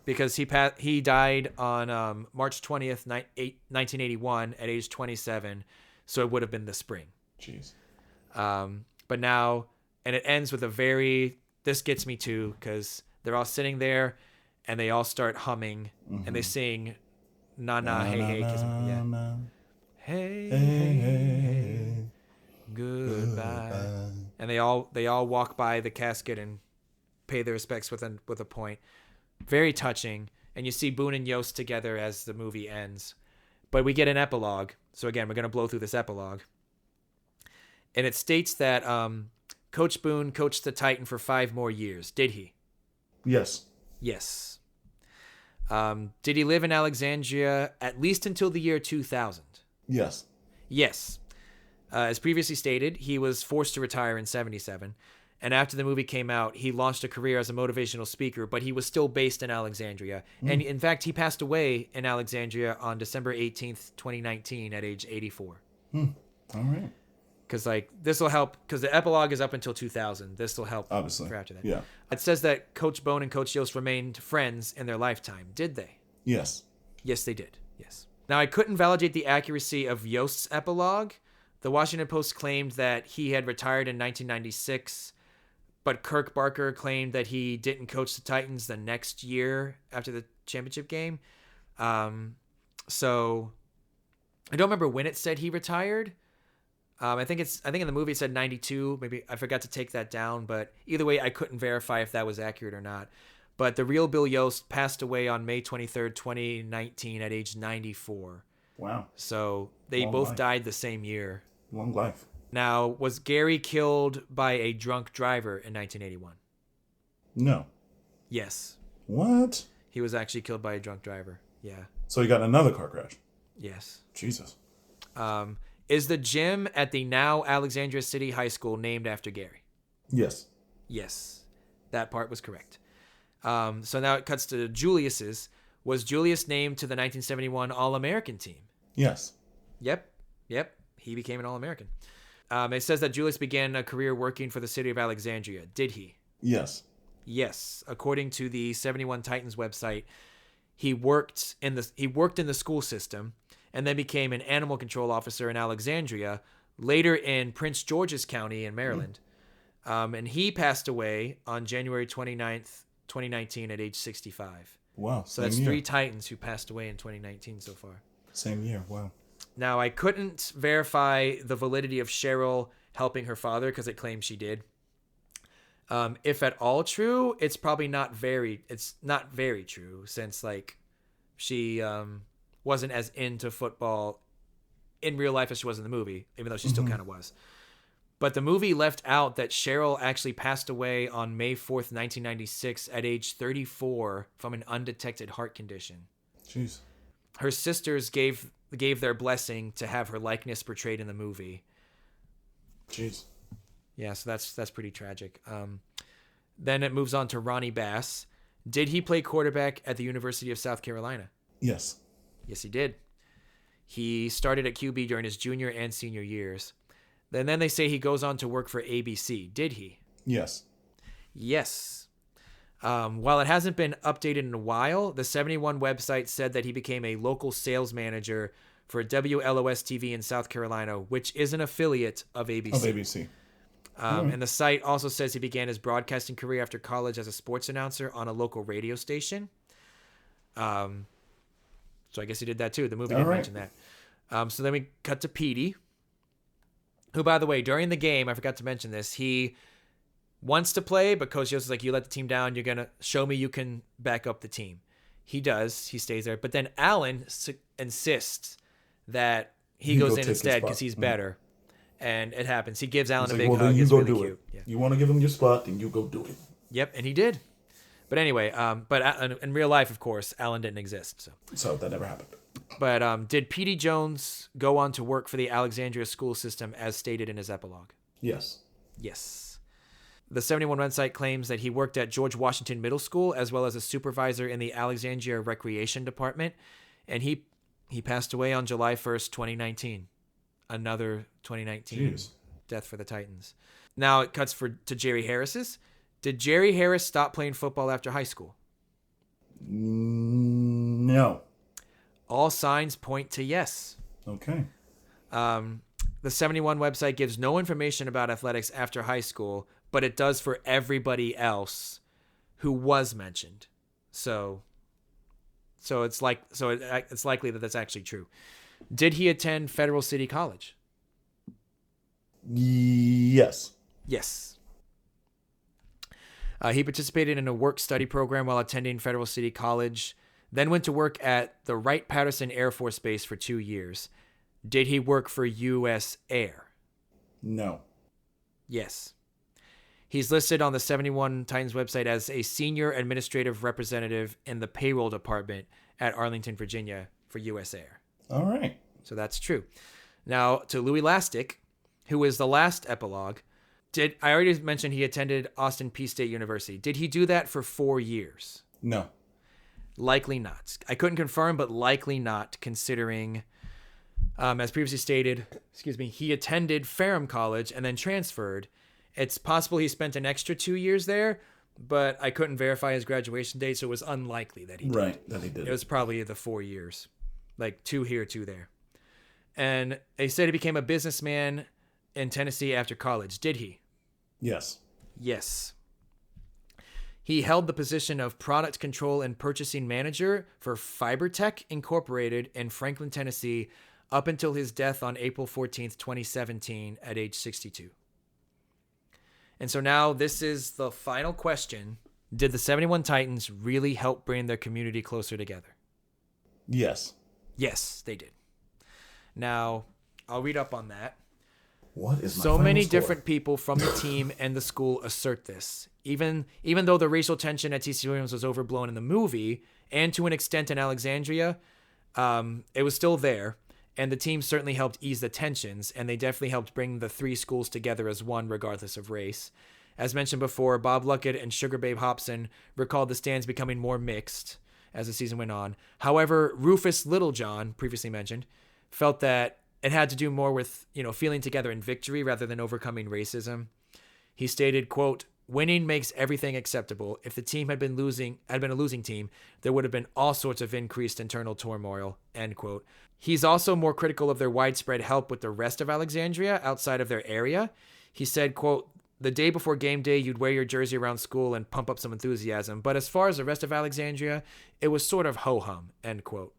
because he died on March 20th, 1981, at age 27. So it would have been the spring. Jeez. But now, and it ends with this gets me too, because they're all sitting there, and they all start humming, and they sing, "Na na hey hey," yeah. Hey, hey, goodbye. And they all walk by the casket and pay their respects with a point. Very touching. And you see Boone and Yost together as the movie ends. But we get an epilogue. So again, we're going to blow through this epilogue. And it states that Coach Boone coached the Titan for 5 more years. Did he? Yes. Yes. Did he live in Alexandria at least until the year 2000? Yes. Yes. As previously stated, he was forced to retire in 1977. And after the movie came out, he launched a career as a motivational speaker, but he was still based in Alexandria. And in fact, he passed away in Alexandria on December 18th, 2019 at age 84. All right. Because this will help, because the epilogue is up until 2000. This will help Obviously. for after that. Yeah. It says that Coach Bone and Coach Yost remained friends in their lifetime. Did they? Yes. Yes, they did. Yes. Now, I couldn't validate the accuracy of Yost's epilogue. The Washington Post claimed that he had retired in 1996, but Kirk Barker claimed that he didn't coach the Titans the next year after the championship game. So I don't remember when it said he retired. I think in the movie it said 92. Maybe I forgot to take that down, but either way, I couldn't verify if that was accurate or not. But the real Bill Yost passed away on May 23rd, 2019 at age 94. Wow. So they Long both life. died the same year. Long life. Now, was Gary killed by a drunk driver in 1981? No. Yes. What? He was actually killed by a drunk driver. Yeah. So he got in another car crash. Yes. Jesus. Is the gym at the now Alexandria City High School named after Gary? Yes. Yes. That part was correct. So now it cuts to Julius's. Was Julius named to the 1971 All-American team? Yes. Yep. He became an All-American. It says that Julius began a career working for the city of Alexandria. Did he? Yes. Yes. According to the 71 Titans website, he worked in the school system and then became an animal control officer in Alexandria, later in Prince George's County in Maryland. And he passed away on January 29th, 2019 at age 65. Wow. So that's 3 Titans who passed away in 2019 so far. Same year. Wow. Now, I couldn't verify the validity of Cheryl helping her father because it claims she did. If at all true, it's probably not very true since she wasn't as into football in real life as she was in the movie, even though she still kind of was. But the movie left out that Cheryl actually passed away on May 4th, 1996 at age 34 from an undetected heart condition. Jeez. Her sisters gave their blessing to have her likeness portrayed in the movie. Jeez. Yeah, so that's pretty tragic. Then it moves on to Ronnie Bass. Did he play quarterback at the University of South Carolina? Yes. Yes, he did. He started at QB during his junior and senior years. And then they say he goes on to work for ABC. Did he? Yes. Yes. While it hasn't been updated in a while, the 71 website said that he became a local sales manager for WLOS TV in South Carolina, which is an affiliate of ABC. Of ABC. And the site also says he began his broadcasting career after college as a sports announcer on a local radio station. So I guess he did that too. The movie didn't mention that. So then we cut to Petey, who, by the way, during the game, I forgot to mention this, he wants to play, but Coach Yost is like, you let the team down, you're going to show me you can back up the team. He does. He stays there. But then Allen insists that he goes in instead because he's better. And it happens. He gives Allen a big hug. It's really cute. Yeah. You want to give him your spot, then you go do it. Yep, and he did. But anyway, but in real life, of course, Allen didn't exist. So that never happened. But did Petey Jones go on to work for the Alexandria school system as stated in his epilogue? Yes. Yes. The 71 website claims that he worked at George Washington Middle School as well as a supervisor in the Alexandria Recreation Department, and he passed away on July 1st, 2019. Another 2019 death for the Titans. Now it cuts to Jerry Harris's. Did Jerry Harris stop playing football after high school? No. All signs point to yes. Okay. The 71 website gives no information about athletics after high school, but it does for everybody else who was mentioned. So it's likely that that's actually true. Did he attend Federal City College? Yes. Yes. He participated in a work-study program while attending Federal City College, then went to work at the Wright-Patterson Air Force Base for 2 years. Did he work for U.S. Air? No. Yes. He's listed on the 71 Titans website as a senior administrative representative in the payroll department at Arlington, Virginia for U.S. Air. All right. So that's true. Now, to Louis Lastic, who is the last epilogue, I already mentioned he attended Austin Peay State University. Did he do that for 4 years? No. Likely not. I couldn't confirm, but likely not, considering, as previously stated, he attended Ferrum College and then transferred. It's possible he spent an extra 2 years there, but I couldn't verify his graduation date, so it was unlikely that he did. Right, that he did. It was probably the 4 years, like 2 here, 2 there. And they said he became a businessman in Tennessee after college. Did he? Yes. Yes. He held the position of product control and purchasing manager for FiberTech Incorporated in Franklin, Tennessee, up until his death on April 14th, 2017, at age 62. And so now this is the final question. Did the 71 Titans really help bring their community closer together? Yes. Yes, they did. Now, I'll read up on that. What is my so final many score? different people from the team and the school assert this. Even though the racial tension at T.C. Williams was overblown in the movie, and to an extent in Alexandria, it was still there. And the team certainly helped ease the tensions, and they definitely helped bring the 3 schools together as one, regardless of race. As mentioned before, Bob Luckett and Sugar Babe Hobson recalled the stands becoming more mixed as the season went on. However, Rufus Littlejohn, previously mentioned, felt that it had to do more with, feeling together in victory rather than overcoming racism. He stated, quote, "Winning makes everything acceptable. If the team had been a losing team, there would have been all sorts of increased internal turmoil," end quote. He's also more critical of their widespread help with the rest of Alexandria outside of their area. He said, quote, "The day before game day, you'd wear your jersey around school and pump up some enthusiasm. But as far as the rest of Alexandria, it was sort of ho-hum," end quote.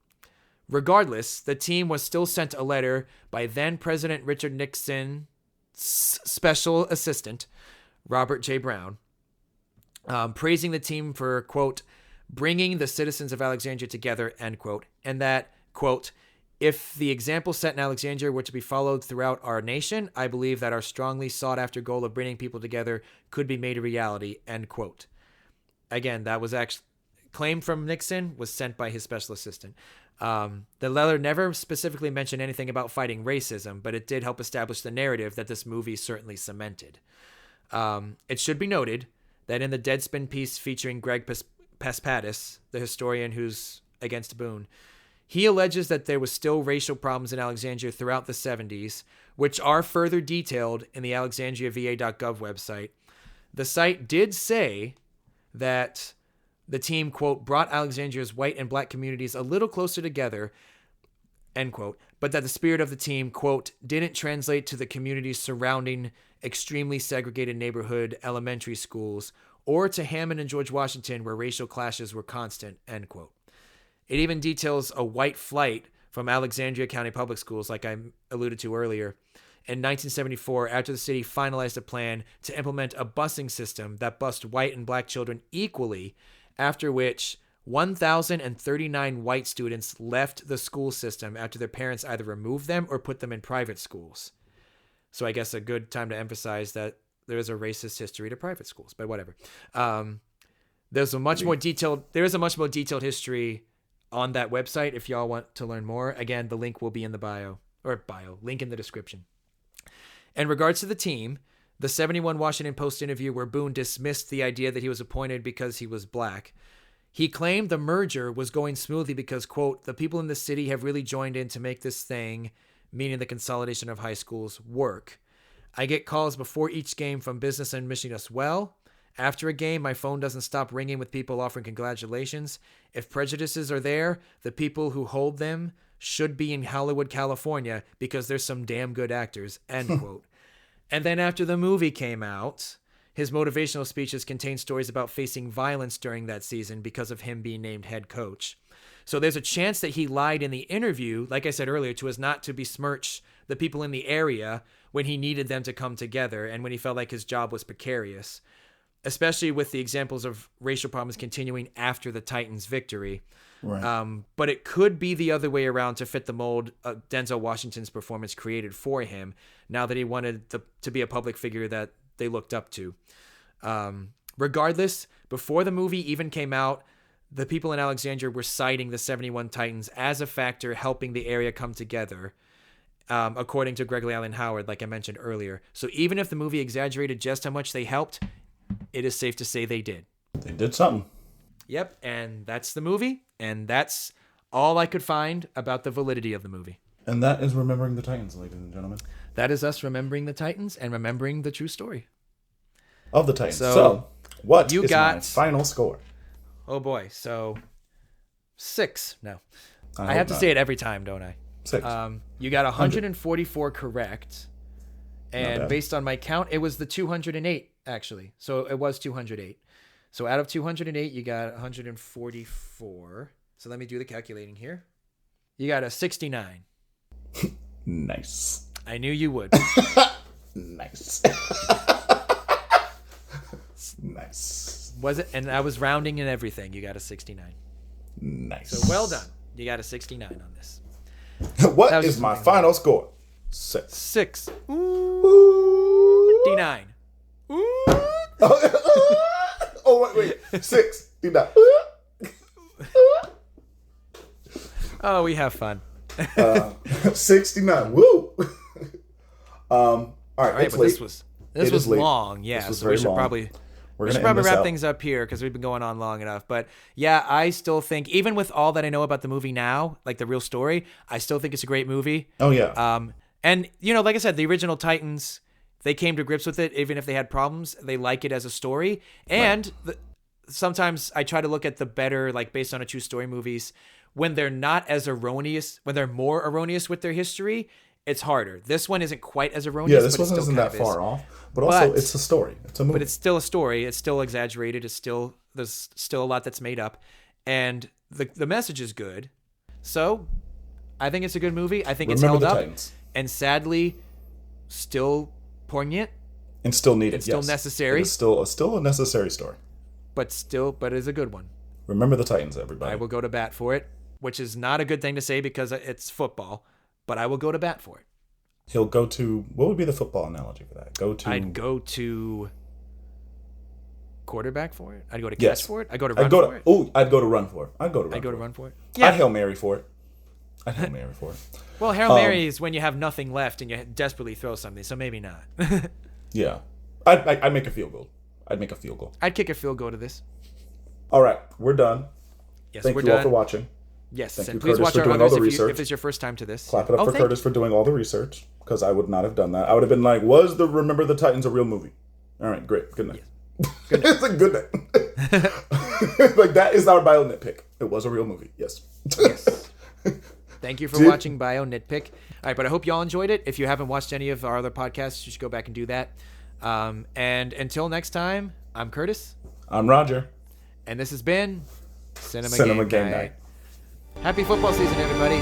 Regardless, the team was still sent a letter by then President Richard Nixon's special assistant, Robert J. Brown, praising the team for, quote, "bringing the citizens of Alexandria together," end quote, and that, quote, "if the example set in Alexandria were to be followed throughout our nation, I believe that our strongly sought-after goal of bringing people together could be made a reality," end quote. Again, that was actually claimed from Nixon, was sent by his special assistant. The letter never specifically mentioned anything about fighting racism, but it did help establish the narrative that this movie certainly cemented. It should be noted that in the Deadspin piece featuring Greg Paspatis, the historian who's against Boone, He alleges that there was still racial problems in Alexandria throughout the 70s, which are further detailed in the alexandriava.gov website. The site did say that the team, quote, brought Alexandria's white and black communities a little closer together, end quote, but that the spirit of the team, quote, didn't translate to the communities surrounding extremely segregated neighborhood elementary schools or to Hammond and George Washington where racial clashes were constant, end quote. It even details a white flight from Alexandria County Public Schools, like I alluded to earlier, in 1974 after the city finalized a plan to implement a busing system that bused white and black children equally, after which 1,039 white students left the school system after their parents either removed them or put them in private schools. So I guess a good time to emphasize that there is a racist history to private schools, but whatever. There is a much more detailed history on that website if y'all want to learn more. Again, the link will be in the link in the description. In regards to the team, the 71 Washington Post interview where Boone dismissed the idea that he was appointed because he was black, he claimed the merger was going smoothly because, quote, the people in the city have really joined in to make this thing, meaning the consolidation of high schools, work. I get calls before each game from business and wishing us well. After a game, my phone doesn't stop ringing with people offering congratulations. If prejudices are there, the people who hold them should be in Hollywood, California, because there's some damn good actors, end quote. And then after the movie came out, his motivational speeches contained stories about facing violence during that season because of him being named head coach. So there's a chance that he lied in the interview, like I said earlier, to us not to besmirch the people in the area when he needed them to come together and when he felt like his job was precarious, especially with the examples of racial problems continuing after the Titans' victory. Right. But it could be the other way around to fit the mold Denzel Washington's performance created for him now that he wanted to be a public figure that they looked up to. Regardless, before the movie even came out, the people in Alexandria were citing the 71 Titans as a factor helping the area come together, according to Gregory Allen Howard, like I mentioned earlier. So even if the movie exaggerated just how much they helped, it is safe to say they did. They did something. Yep, and that's the movie, and that's all I could find about the validity of the movie. And that is Remembering the Titans, ladies and gentlemen. That is us remembering the Titans and remembering the true story of the Titans. So what is my final score? Oh boy, so 6. No, I have to say it every time, don't I? 6. You got 144 correct, and based on my count, it was the 208 actually. So it was 208. So out of 208, you got 144. So let me do the calculating here. You got a 69. Nice. I knew you would. Nice. Nice. Was it? And I was rounding and everything. You got a 69. Nice. So well done. You got a 69 on this. What is my final score? 6. 6. Ooh. 59. Ooh. Oh, wait. 69. Oh, we have fun. 69. Woo. All right, but this was long. Yeah, this was so we should long. probably wrap things up here because we've been going on long enough. But yeah, I still think, even with all that I know about the movie now, like the real story, I still think it's a great movie. Oh yeah. And you know, like I said, the original Titans, they came to grips with it, even if they had problems. They like it as a story, and sometimes I try to look at the better, like based on a true story movies, when they're not as erroneous, when they're more erroneous with their history. It's harder. This one isn't quite as erroneous. Yeah, this one isn't that far off. But also, it's a story. It's a movie. But it's still a story. It's still exaggerated. There's still a lot that's made up, and the message is good. So, I think it's a good movie. I think it's held up, and sadly, still poignant and still needed. It's still necessary. It's still a necessary story. But it's a good one. Remember the Titans, everybody. I will go to bat for it, which is not a good thing to say because it's football. But I will go to bat for it. He'll go to... What would be the football analogy for that? I'd go to quarterback for it. I'd go to catch for it. I'd go to run for it. Oh, I'd go to run for it. I'd go to run for it. Yeah. I'd Hail Mary for it. Well, Hail Mary is when you have nothing left and you desperately throw something, so maybe not. Yeah. I'd make a field goal. I'd kick a field goal to this. All right. We're done. Yes, Thank we're you done. all for watching. Yes, Thank and you, please Curtis, watch for our doing all others the if research. it's your first time to this. Clap it up for thank Curtis for doing all the research, because I would not have done that. I would have been like, was the Remember the Titans a real movie? All right, great. Good night. Good night. It's a good night. Like, that is our BioNitPic. It was a real movie. Yes. Yes. Thank you for watching BioNitPic. All right, but I hope y'all enjoyed it. If you haven't watched any of our other podcasts, you should go back and do that. And until next time, I'm Curtis. I'm Roger. And this has been Cinema Game Night. Happy football season, everybody.